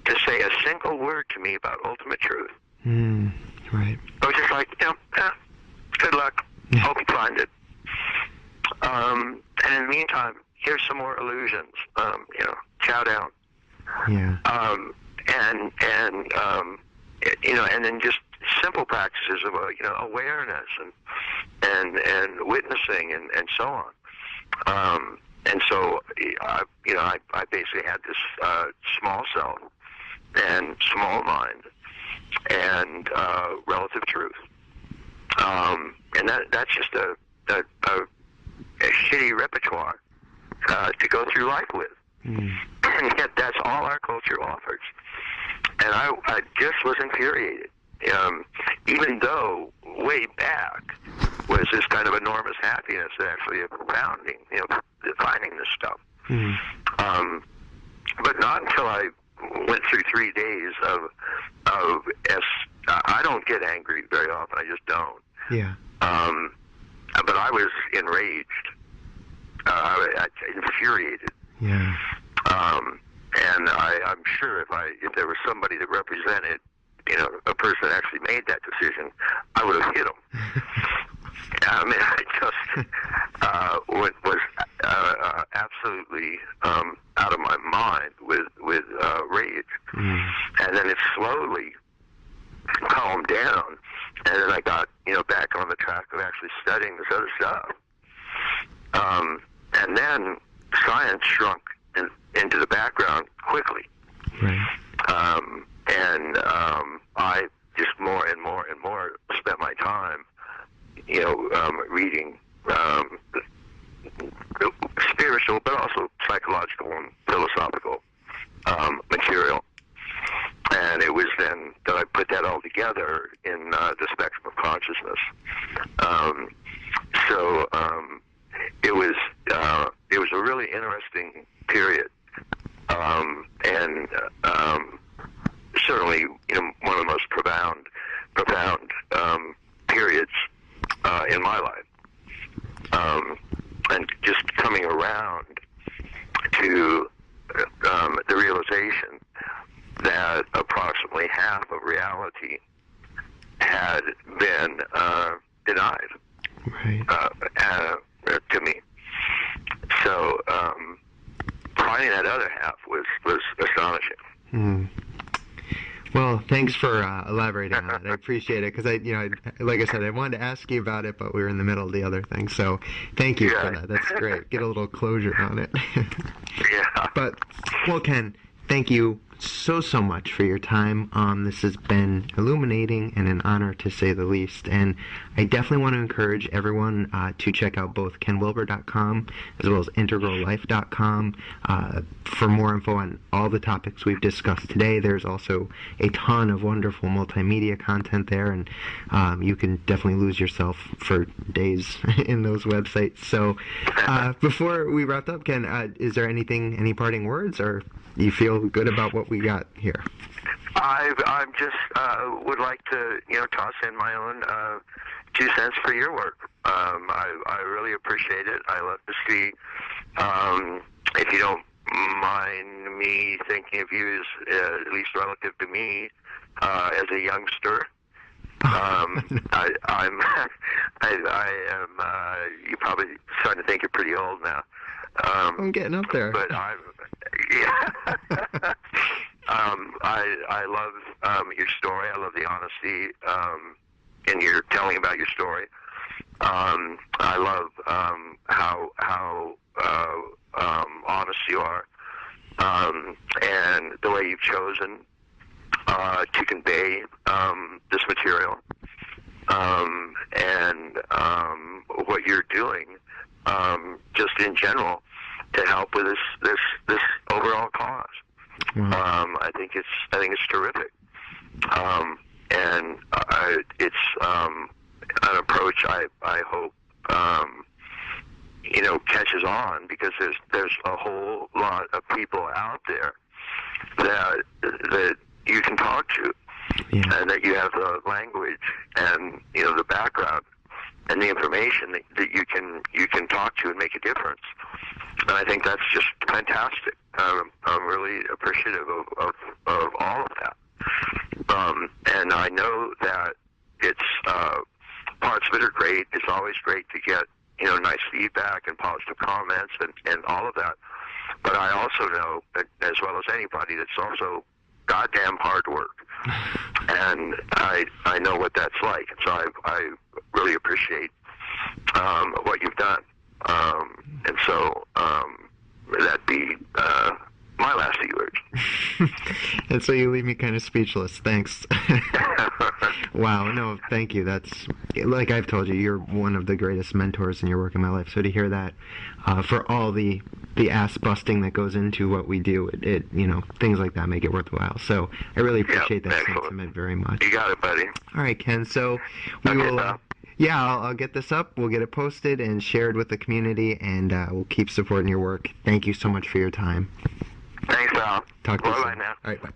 to say a single word to me about ultimate truth. Right. I was just like, good luck. Hope you find it. And in the meantime, here's some more illusions. Chow down. Yeah. And then just simple practices of awareness and witnessing and so on. And so I basically had this small self and small mind and relative truth. And that's just a shitty repertoire to go through life with. And yet that's all our culture offers. And I just was infuriated. Even though way back was this kind of enormous happiness that actually founding, defining this stuff. But not until I went through 3 days of I don't get angry very often. I just don't. Yeah. But I was enraged, infuriated. Yeah. And I'm sure if there was somebody that represented, a person that actually made that decision, I would have hit him. I mean, I just was absolutely out of my mind with rage, and then it slowly calmed down, and then I got back on the track of actually studying this other stuff, and then science shrunk into the background quickly. Right. I just more and more and more spent my time, reading spiritual, but also psychological and philosophical material. And it was then that I put that all together in the spectrum of consciousness. It was a really interesting period, and certainly one of the most profound periods in my life, and just coming around to the realization that approximately half of reality had been denied. Right. To me. So finding that other half was astonishing. Well, thanks for elaborating on that. I appreciate it, because like I said, I wanted to ask you about it, but we were in the middle of the other thing. So thank you for that. That's great. Get a little closure on it. Yeah. But, well, Ken, thank you so much for your time. This has been illuminating and an honor, to say the least. And I definitely want to encourage everyone to check out both kenwilber.com as well as integrallife.com for more info on all the topics we've discussed today. There's also a ton of wonderful multimedia content there, and you can definitely lose yourself for days in those websites. So before we wrap up, Ken, is there any parting words, or you feel good about what we got here? I'm just would like to toss in my own 2 cents for your work. I really appreciate it. I love to see, if you don't mind me thinking of you as at least relative to me as a youngster. I am. You probably starting to think you're pretty old now. I'm getting up there. But I'm. Yeah. I love your story. I love the honesty in your telling about your story. I love how honest you are, and the way you've chosen to convey this material, and what you're doing, just in general, to help with this overall cause. Wow. I think it's terrific, and it's an approach I hope catches on, because there's a whole lot of people out there that you can talk to, yeah, and that you have the language and the background and the information that you can talk to and make a difference. And I think that's just fantastic. I'm really appreciative of all of that. And I know that it's parts of it are great. It's always great to get nice feedback and positive comments and all of that. But I also know, as well as anybody, that's also goddamn hard work. And I know what that's like. And so I really appreciate what you've done. And so that'd be my last few words. And so you leave me kind of speechless. Thanks. Wow, no, thank you. That's, like I've told you, you're one of the greatest mentors in your work in my life. So to hear that, for all the ass busting that goes into what we do, it things like that make it worthwhile. So I really appreciate that sentiment very much. You got it, buddy. All right, Ken. So we will. Yeah, I'll get this up. We'll get it posted and shared with the community, and we'll keep supporting your work. Thank you so much for your time. Thanks, Al. Talk to you soon. Bye now. All right, bye.